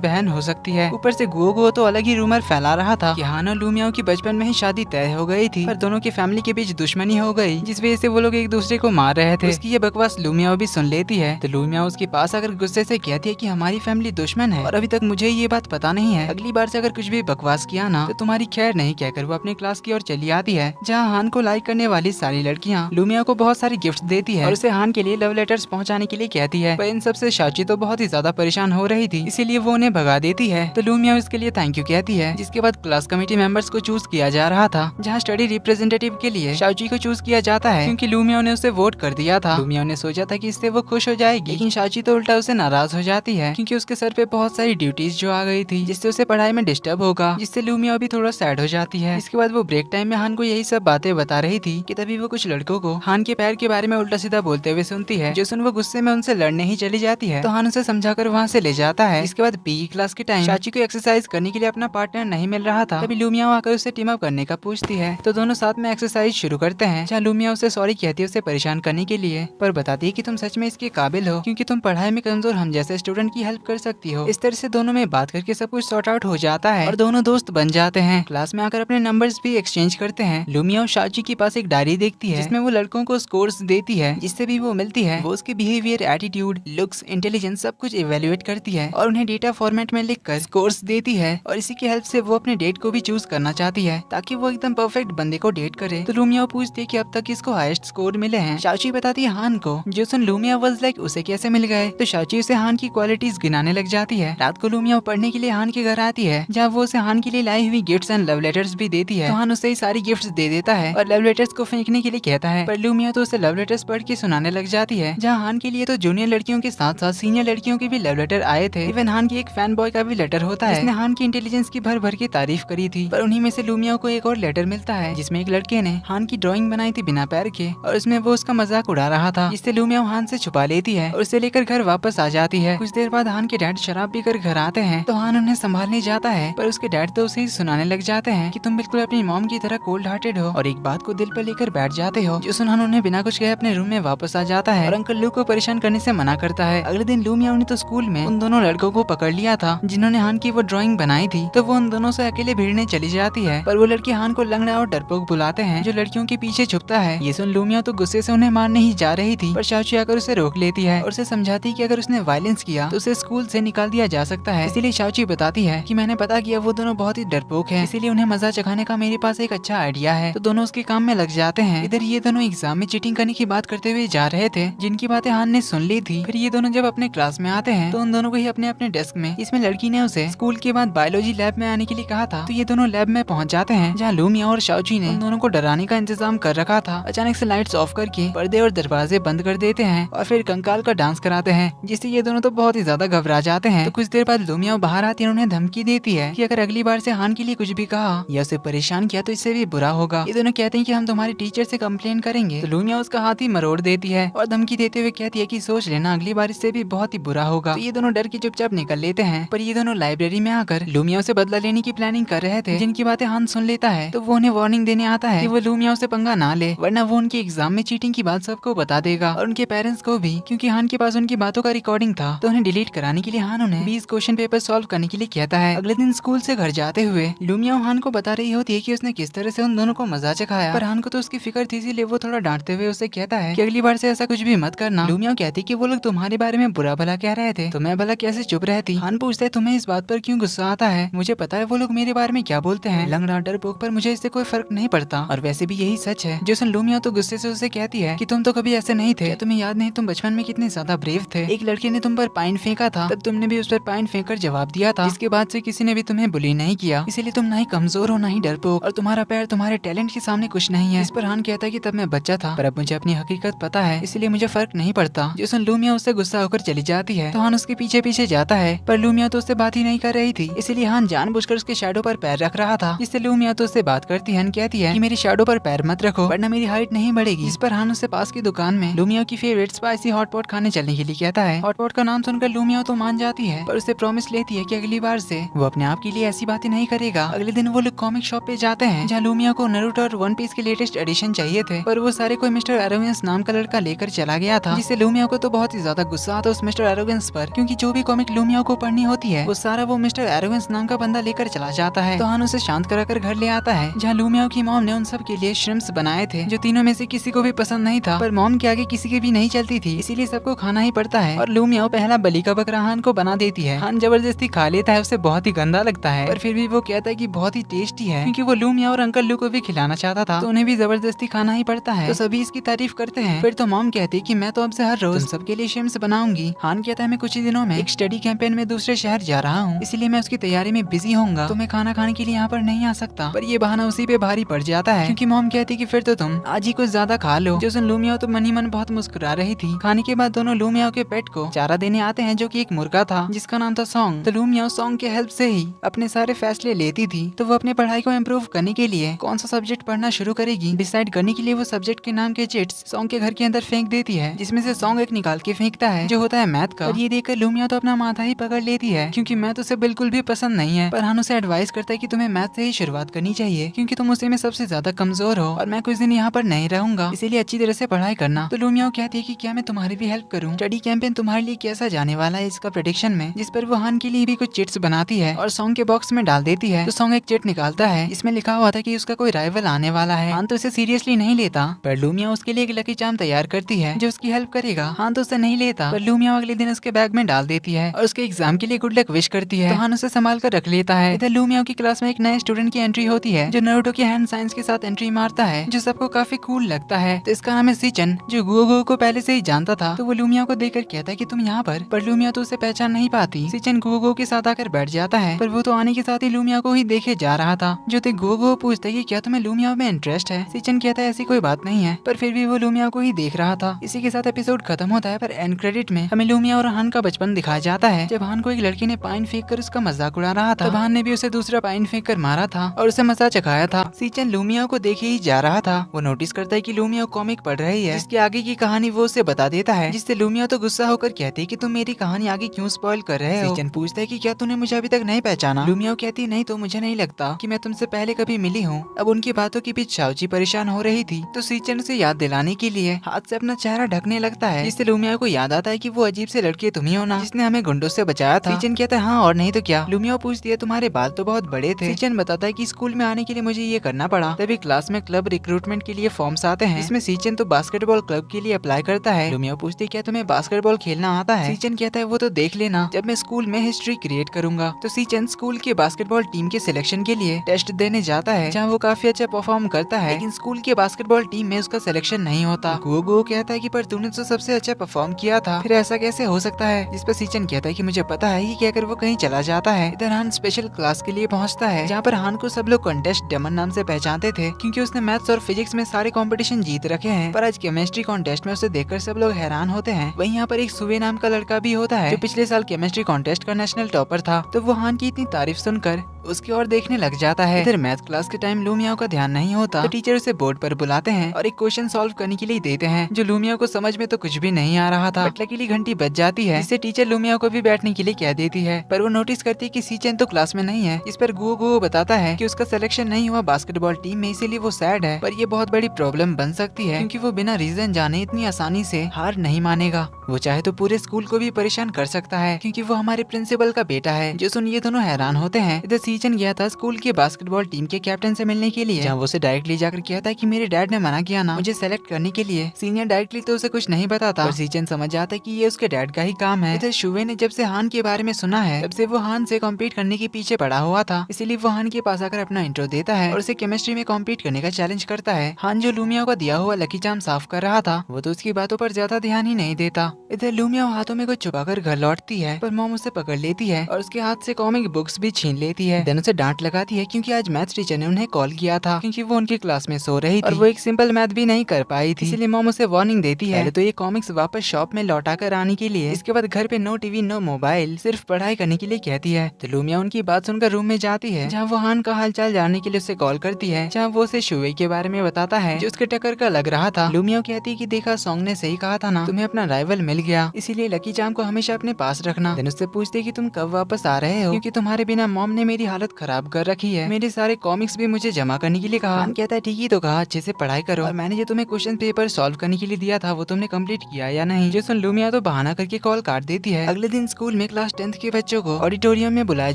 बहन हो सकती है। ऊपर से गुओ तो अलग ही रूमर फैला रहा था कि हान और लूमियाओ की बचपन में ही शादी तय हो गई थी, पर दोनों की फैमिली के बीच दुश्मनी हो गई, जिस वजह से वो लोग एक दूसरे को मार रहे थे। उसकी ये बकवास लूमियाओ भी सुन लेती है, तो लूमियाओ उसके पास आकर गुस्से से कहती है कि हमारी फैमिली दुश्मन है और अभी तक मुझे ये बात पता नहीं है। अगली बार से अगर कुछ भी बकवास किया ना तो तुम्हारी खैर नहीं कहकर वो अपने क्लास की ओर चली आती है, जहाँ हान को लाइक करने वाली सारी लड़कियाँ लूमियाओ को बहुत सारी गिफ्ट देती है और उसे हान के लिए लव लेटर्स पहुँचाने के लिए कहती है। पर इन सबसे शाची तो बहुत ही ज्यादा परेशान हो रही थी, इसीलिए वो उन्हें भगा देती है। तो लूमियाओ इसके लिए थैंक यू कहती है। जिसके बाद क्लास कमेटी मेंबर्स को चूज किया जा रहा था, जहाँ स्टडी रिप्रेजेंटेटिव के लिए शाची को चूज किया जाता है, क्योंकि लूमियाओ ने उसे वोट कर दिया था। लूमियाओ ने सोचा था कि इससे वो खुश हो जाएगी, लेकिन शाची तो उल्टा उसे नाराज हो जाती है, क्योंकि उसके सर पे बहुत सारी ड्यूटीज जो आ गई थी, जिससे उसे पढ़ाई में डिस्टर्ब होगा, जिससे लूमियाओ भी थोड़ा सैड हो जाती है। इसके बाद वो ब्रेक टाइम में हान को यही सब बातें बता रही थी कि तभी वो कुछ लड़कों को हान के पैर के बारे में उल्टा सीधा बोलते हुए सुनती है, जो सुन वो गुस्से में उनसे लड़ने ही चली जाती है। तो हान उसे समझाकर वहाँ से ले जाता है। इसके बाद पीई क्लास के टाइम शाची को एक्सरसाइज करने के लिए अपना पार्टनर नहीं मिल रहा था, तभी लूमियाओ आकर उसे टीम अप करने का पूछती है। तो दोनों साथ में एक्सरसाइज शुरू करते हैं, जहाँ लूमियाओ उसे सॉरी कहती है उसे परेशान करने के लिए, पर बताती है कि तुम सच में इसके काबिल हो, क्योंकि तुम पढ़ाई में कमजोर हम जैसे स्टूडेंट की हेल्प कर सकती हो। इस तरह से दोनों में बात करके सब कुछ सॉर्ट आउट हो जाता है और दोनों दोस्त बन जाते हैं। क्लास में आकर अपने नंबर्स भी एक्सचेंज करते हैं। लूमियाओ शाची के पास एक डायरी देखती है, जिसमें वो लड़कों को स्कोर्स देती है, जिससे भी वो मिलती है वो उसके बिहेवियर, एटीट्यूड, लुक्स, इंटेलिजेंस सब कुछ इवेल्युएट करती है और उन्हें डेटा फॉर्मेट में लिखकर स्कोर्स देती है। और इसी की हेल्प से वो अपने डेट को भी चूज करना चाहती है, ताकि वो एकदम परफेक्ट बंदे को डेट करे। तो लूमियाओ पूछती है कि अब तक किसको हाईएस्ट स्कोर मिले हैं। शाची बताती है हान को, जो सुन लूमिया वाज लाइक उसे कैसे मिल गए। तो शाची उसे हान की क्वालिटीज गिनाने लग जाती है। रात को लूमियाओ पढ़ने के लिए हान के घर आती है, जहाँ वो उसे हान के लिए लाई हुई गिफ्ट्स एंड लव लेटर्स भी देती है। तो हान उसे सारी गिफ्ट्स दे देता है और लव लेटर्स को फेंकने के लिए कहता है, पर लूमिया तो उसे लव लेटर्स पढ़ के सुनाने लग जाती है, जहाँ हान के लिए तो जूनियर लड़कियों के साथ साथ सीनियर लड़कियों के भी लव लेटर आए थे। इवन हान की एक फैन बॉय का भी लेटर होता है, जिसने हान की इंटेलिजेंस की भर भर की तारीफ करी थी। पर उन्हीं में से लूमिया को एक और लेटर मिलता है, जिसमें एक लड़के ने हान की ड्राइंग बनाई थी बिना पैर के, और उसमें वो उसका मजाक उड़ा रहा था, जिससे लूमिया हान से छुपा लेती है और उसे लेकर घर वापस आ जाती है। कुछ देर बाद हान के डैड शराब पीकर घर आते हैं, तो हान उन्हें संभालने जाता है, पर उसके डैड तो उसे सुनाने लग जाते हैं कि तुम बिल्कुल अपनी मॉम की तरह कोल्ड हार्टेड हो और एक बात को दिल पर लेकर बैठ जाते हो। जो सुन हान उन्हें बिना कुछ कहे अपने रूम में वापस आ जाता है और अंकल लू को परेशान करने से मना करता है। अगले दिन लूमिया ने तो स्कूल में उन दोनों लड़कों को पकड़ लिया था, जिन्होंने हान की वो ड्राइंग बनाई थी। तो वो उन दोनों से अकेले भिड़ने चली जाती है, पर वो लड़के हान को लंगड़ा और डरपोक बुलाते हैं, जो लड़कियों के पीछे छुपता है। ये सुन लूमिया तो गुस्से से उन्हें मारने ही जा रही थी, पर शाची आकर उसे रोक लेती है और उसे समझाती कि अगर उसने वायलेंस किया तो उसे स्कूल से निकाल दिया जा सकता है। इसीलिए शाची बताती है कि मैंने पता किया वो दोनों बहुत ही डरपोक हैं, इसीलिए उन्हें मजा चखाने का मेरे पास एक अच्छा आइडिया है। तो दोनों उसके काम में लग जाते हैं। इधर ये दोनों एग्जाम में चीटिंग करने की बात करते हुए जा रहे थे, जिनकी बातें हान ने सुन ली थी। फिर ये दोनों जब अपने क्लास में आते हैं तो उन दोनों को ही अपने अपने डेस्क में, इसमें लड़की ने उसे स्कूल के बाद बायोलॉजी लैब में आने के लिए कहा था। तो ये दोनों लैब में पहुंच जाते हैं, जहाँ लूमिया और शाची ने उन दोनों को डराने का इंतजाम कर रखा था। अचानक से लाइट्स ऑफ करके पर्दे और दरवाजे बंद कर देते हैं और फिर कंकाल का डांस कराते हैं, जिससे ये दोनों तो बहुत ही ज्यादा घबरा जाते हैं। तो कुछ देर बाद लूमिया बाहर आती है, उन्हें धमकी देती है कि अगर अगली बार से हान के लिए कुछ भी कहा या उसे परेशान किया तो इससे भी बुरा होगा। ये दोनों कहते हैं कि हम तुम्हारे टीचर से कंप्लेन करेंगे। तो लूमिया उसका हाथ ही मरोड़ देती है और धमकी देते हुए कहती है कि सोच लेना अगली बार इससे भी बहुत ही बुरा होगा। तो ये दोनों डर के चुपचाप निकल लेते हैं। पर ये दोनों लाइब्रेरी में आकर लूमिया से बदला लेने की प्लानिंग कर रहे थे, जिनकी बातें हान सुन लेता है। तो वो उन्हें वार्निंग देने आता है कि वो लूमिया से पंगा ना ले, वरना वो उनके एग्जाम में चीटिंग की बात सबको बता देगा और उनके पेरेंट्स को भी, क्योंकि हान के पास उनकी बातों का रिकॉर्डिंग था। तो उन्हें डिलीट कराने के लिए हान उन्हें 20 क्वेश्चन पेपर सॉल्व करने के लिए कहता है। अगले दिन स्कूल से घर जाते हुए लूमिया हान को बता रही होती है कि उसने किस तरह से उन दोनों को मजा चखाया, पर हान को तो उसकी फिक्र थी, इसीलिए वो थोड़ा डांटते हुए उसे कहता है कि अगली बार से ऐसा कुछ भी मत करना। लूमिया कहती कि वो लोग तुम्हारे बारे में बुरा भला कह रहे थे, तो मैं भला कैसे चुप रहती। हान पूछता है तुम्हें इस बात पर क्यों गुस्सा आता है, मुझे पता है वो लोग मेरे बारे में क्या बोलते हैं, लंगड़ा डरपोक, पर मुझे इससे कोई फर्क नहीं पड़ता और वैसे भी यही सच है। जो सुन लूमिया तो गुस्से से उसे कहती है कि तुम तो कभी ऐसे नहीं थे, तुम्हें याद नहीं तुम बचपन में कितने ज्यादा ब्रेव थे। एक लड़के ने तुम पर पाइन फेंका था, तब तुमने भी उस पर पाइन फेंककर जवाब दिया था, जिसके बाद से किसी ने भी तुम्हें बुली नहीं किया, इसीलिए तुम ना ही कमजोर हो ना ही डरपोक, और तुम्हारा पैर तुम्हारे टैलेंट के सामने कुछ नहीं है। इस पर हान कहता है कि तब मैं बच्चा था, पर अब मुझे अपनी हकीकत पता है, इसलिए मुझे फर्क नहीं पड़ता। जो सुन लूमिया उससे गुस्सा होकर चली जाती है, तो हान उसके पीछे पीछे जाता है, पर लूमिया तो उससे बात ही नहीं कर रही थी, इसीलिए हान जानबूझकर उसके शैडो पर पैर रख रहा था, जिससे लूमिया तो उससे बात करती है, कहती है कि मेरी शैडो पर पैर मत रखो वरना मेरी हाइट नहीं बढ़ेगी। इस पर हान उससे पास की दुकान में लूमिया की फेवरेट स्पाइसी हॉटपॉट खाने चलने के लिए कहता है। हॉटपॉट का नाम सुनकर लूमिया तो मान जाती है, पर उससे प्रॉमिस लेती है कि अगली बार से वो अपने आप के लिए ऐसी बातें नहीं करेगा। अगले दिन वो लोग कॉमिक शॉप पे जाते हैं जहाँ लूमिया को नारुतो और वन पीस के लेटेस्ट एडिशन चाहिए थे, पर वो सारे कोई मिस्टर एरोगेंस नाम का लड़का लेकर चला गया था, जिससे लूमिया को तो बहुत ही ज्यादा गुस्सा आता उस मिस्टर एरोगेंस पर, क्योंकि जो भी कॉमिक लूमिया को पढ़नी होती है वो सारा वो मिस्टर एरोगेंस नाम का बंदा लेकर चला जाता है। तो हान उसे शांत कराकर घर ले आता है जहाँ लूमिया की मॉम ने उन सब के लिए श्रिम्प्स बनाए थे, जो तीनों में से किसी को भी पसंद नहीं था, पर मॉम के आगे किसी की भी नहीं चलती थी, इसीलिए सबको खाना ही पड़ता है। और लूमिया पहला बलि का बकरा हान को बना देती है। हान जबरदस्ती खा लेता है, उसे बहुत ही गंदा लगता है, पर फिर भी वो कहता है कि बहुत ही टेस्टी है, क्योंकि वो लूमिया और अंकल लू को भी खिलाना चाहता था, तो उन्हें भी जबरदस्ती खाना ही पड़ता है। तो सभी इसकी तारीफ करते हैं। फिर तो मॉम कहती है कि मैं तो अब से हर रोज तुम सबके लिए शिम्स बनाऊंगी। हान कहता है मैं कुछ ही दिनों में एक स्टडी कैंपेन में दूसरे शहर जा रहा हूँ, इसलिए मैं उसकी तैयारी में बिजी होऊंगा, तो मैं खाना खाने के लिए यहाँ पर नहीं आ सकता। पर ये बहाना उसी पे भारी पड़ जाता है, क्योंकि मॉम कहती है कि फिर तो तुम आज ही कुछ ज्यादा खा लो। जो सुन लूमिया तो मन ही मन बहुत मुस्कुरा रही थी। खाने के बाद दोनों लूमिया के पेट को चारा देने आते हैं, जो कि एक मुर्गा था जिसका नाम था सॉन्ग। तो लूमिया सॉन्ग के हेल्प से ही अपने सारे फैसले लेती थी। तो वो अपने पढ़ाई को इम्प्रूव करने के लिए कौन सा सब्जेक्ट पढ़ना शुरू करेगी डिसाइड करने के लिए वो सब्जेक्ट के नाम के चिट्स सॉन्ग के घर के अंदर फेंक देती है, जिसमें से सॉन्ग एक निकाल के फेंकता है जो होता है मैथ का। और ये देखकर लूमिया तो अपना माथा ही पकड़ लेती है, क्योंकि मैथ उसे बिल्कुल भी पसंद नहीं है। पर हान उसे एडवाइस करता है कि तुम्हें मैथ से ही शुरुआत करनी चाहिए, क्योंकि तुम उसी में सबसे ज्यादा कमजोर हो और मैं कुछ दिन यहाँ पर नहीं रहूंगा, इसीलिए अच्छी तरह से पढ़ाई करना। तो लूमिया कहती है कि क्या मैं तुम्हारी भी हेल्प करूँ? स्टडी कैंपेन तुम्हारे लिए कैसा जाने वाला है इसका प्रेडिक्शन में, जिस पर वो हान के लिए भी कुछ चिट्स बनाती है और सॉन्ग के बॉक्स में डाल देती है। तो सॉन्ग एक चिट निकालता है, इसमें लिखा हुआ था कि उसका कोई राइवल आने वाला है। हान तो इसे सीरियसली नहीं लेता, पर लूमिया उसके लिए एक लकी चार्म तैयार करती है जो उसकी हेल्प करेगा। हान तो उसे नहीं लेता, पर लूमिया अगले दिन उसके बैग में डाल देती है और उसके एग्जाम के लिए गुड लक विश करती है। तो हान उसे संभाल कर रख लेता है। इधर लूमिया की क्लास में एक नए स्टूडेंट की एंट्री होती है जो नारुतो के हैंड साइंस के साथ एंट्री मारता है, जो सबको काफी कूल लगता है। तो इसका नाम है सिचन, जो गुओगो को पहले से ही जानता था। तो वो लूमिया को देखकर कहता है कि तुम यहाँ पर लूमिया तो उसे पहचान नहीं पाती। सिचन गुओगो के साथ आकर बैठ जाता है, पर वो तो आने के साथ ही लूमिया को ही देखे जा रहा था। जो ते गुओगो पूछता है कि क्या तुम्हें लूमिया में इंटरेस्ट है? सिचन कहता है ऐसी कोई बात नहीं है, पर फिर भी वो लूमिया को ही देख रहा था। इसी के साथ एपिसोड खत्म होता है, पर एंड क्रेडिट में हमें लूमिया और हान का बचपन दिखाया जाता है। जब हान को एक लड़की ने पाइन फेंक कर उसका मजाक उड़ा रहा था, तब हान ने भी उसे दूसरा पाइन फेंक कर मारा था और उसे मजा चखाया था। सिचन लूमिया को देखे ही जा रहा था। वो नोटिस करता है कि लूमिया कॉमिक पढ़ रही है, जिसके आगे की कहानी वो उसे बता देता है, जिससे लूमिया तो गुस्सा होकर कहती है कि तुम मेरी कहानी आगे क्यों स्पॉइल कर रहे हो? सिचन पूछता है कि क्या तूने मुझे अभी तक नहीं पहचाना? लूमिया कहती है नहीं, तो मुझे नहीं लगता कि मैं तुमसे पहले कभी मिली हूँ। अब उनकी बातों के बीच शाओची परेशान हो रही थी, तो सिचन उसे याद दिलाने के लिए हाथ से अपना चेहरा ढकने लगता है, जिससे लूमिया को याद आता है कि वो अजीब से लड़के तुम ही हो ना, जिसने हमें गुंडों से बचाया था। सिचन कहता है हाँ और नहीं तो क्या। लूमिया पूछती है तुम्हारे बाल तो बहुत बड़े थे। सिचन बताता है कि स्कूल में आने के लिए मुझे ये करना पड़ा। तभी क्लास में क्लब रिक्रूटमेंट के लिए फॉर्म्स आते हैं, इसमें सिचन तो बास्केटबॉल क्लब के लिए अप्लाई करता है। लूमिया पूछती है क्या तुम्हें बास्केटबॉल खेलना आता है? सिचन कहता है वो तो देख लेना जब मैं स्कूल में हिस्ट्री क्रिएट करूंगा। तो सिचन स्कूल के बास्केटबॉल टीम के सिलेक्शन के लिए टेस्ट देने जाता है, जहाँ वो काफी अच्छा परफॉर्म करता है, लेकिन स्कूल के बास्केटबॉल टीम में उसका सिलेक्शन नहीं होता। गुओगो कहता है कि पर तूने तो सबसे अच्छा परफॉर्म किया था, फिर ऐसा कैसे हो सकता है? जिस पर सिचन कहता है कि मुझे पता है, ये कहकर वो कहीं चला जाता है। इधर हान स्पेशल क्लास के लिए पहुंचता है, जहाँ पर हान को सब लोग कॉन्टेस्ट डेमन नाम से पहचानते थे, क्योंकि उसने मैथ्स और फिजिक्स में सारे कंपटीशन जीत रखे हैं। पर आज केमिस्ट्री कॉन्टेस्ट में उसे देखकर सब लोग हैरान होते हैं। वहीं यहाँ पर एक सुवे नाम का लड़का भी होता है, जो पिछले साल केमिस्ट्री कॉन्टेस्ट का नेशनल टॉपर था। तो वो हान की इतनी तारीफ सुनकर उसकी ओर देखने लग जाता है। इधर मैथ क्लास के टाइम लूमिया का ध्यान नहीं होता, तो टीचर उसे बोर्ड पर बुलाते हैं और एक क्वेश्चन सॉल्व करने के लिए देते हैं, जो लूमिया को समझ में तो कुछ भी नहीं आ रहा था। बट लकीली घंटी बज जाती है, जिससे टीचर लूमिया को भी बैठने के लिए कह देती है। पर वो नोटिस करती है कि सिचन तो क्लास में नहीं है। इस पर गुओगो बताता है कि उसका सिलेक्शन नहीं हुआ बास्केटबॉल टीम में, इसीलिए वो सैड है। पर ये बहुत बड़ी प्रॉब्लम बन सकती है, क्योंकि वो बिना रीजन जाने इतनी आसानी से हार नहीं मानेगा। वो चाहे तो पूरे स्कूल को भी परेशान कर सकता है, क्योंकि वो हमारे प्रिंसिपल का बेटा है। जो सुन ये दोनों हैरान होते हैं। इधर सिचन गया था स्कूल के बास्केटबॉल टीम के कैप्टन से मिलने के लिए, जहाँ वो उसे डायरेक्टली जाकर कहता है कि मेरे डैड ने मना किया ना मुझे सेलेक्ट करने के लिए। सीनियर डायरेक्टली तो उसे कुछ नहीं बताता, पर सिचन समझ जाता है कि ये उसके डैड का ही काम है। इधर शुवे ने जब से हान के बारे में सुना है, तब से वो हान से कॉम्पीट करने के पीछे पड़ा हुआ था, इसीलिए वो हान के पास आकर अपना इंट्रो देता है और उसे केमिस्ट्री में कॉम्पीट करने का चैलेंज करता है। हान जो लूमिया को दिया हुआ लकी चार्म साफ कर रहा था, वो तो उसकी बातों पर ज्यादा ध्यान ही नहीं देता। इधर लूमिया हाथों में कुछ छुपाकर घर लौटती है, पर मॉम उसे पकड़ लेती है और उसके हाथ से कॉमिक बुक्स भी छीन लेती है। देन उसे डांट लगाती है, क्योंकि आज मैथ्स टीचर ने उन्हें कॉल किया था, क्योंकि वो उनकी क्लास में सो रही थी और वो एक सिंपल मैथ भी नहीं कर पाई थी। इसलिए मॉम उसे वार्निंग देती है, पहले तो ये कॉमिक्स वापस शॉप में लौटा कर आने के लिए, इसके बाद घर पे नो टीवी नो मोबाइल, सिर्फ पढ़ाई करने के लिए कहती है। तो लूमिया उनकी बात सुनकर रूम में जाती है, जहाँ वो हान का हालचाल जानने के लिए उसे कॉल करती है, जहाँ वो उसे शुवे के बारे में बताता है, जो उसके टक्कर का लग रहा था। लूमिया कहती है कि देखा सॉन्ग ने सही कहा था ना, तुम्हें अपना राइवल मिल गया, इसीलिए लकी चार्म को हमेशा अपने पास रखना। देन उससे पूछते कि तुम कब वापस आ रहे हो, क्योंकि तुम्हारे बिना मॉम ने मेरी हालत खराब कर रखी है। मेरे सारे कॉमिक्स भी मुझे जमा करने के लिए कहा। हान कहता है ठीक ही तो कहा, अच्छे से पढ़ाई करो, और मैंने जो तुम्हें क्वेश्चन पेपर सॉल्व करने के लिए दिया था वो तुमने कंप्लीट किया या नहीं। जो सुन लूमिया तो बहाना करके कॉल काट देती है। अगले दिन स्कूल में क्लास 10th के बच्चों को ऑडिटोरियम में बुलाया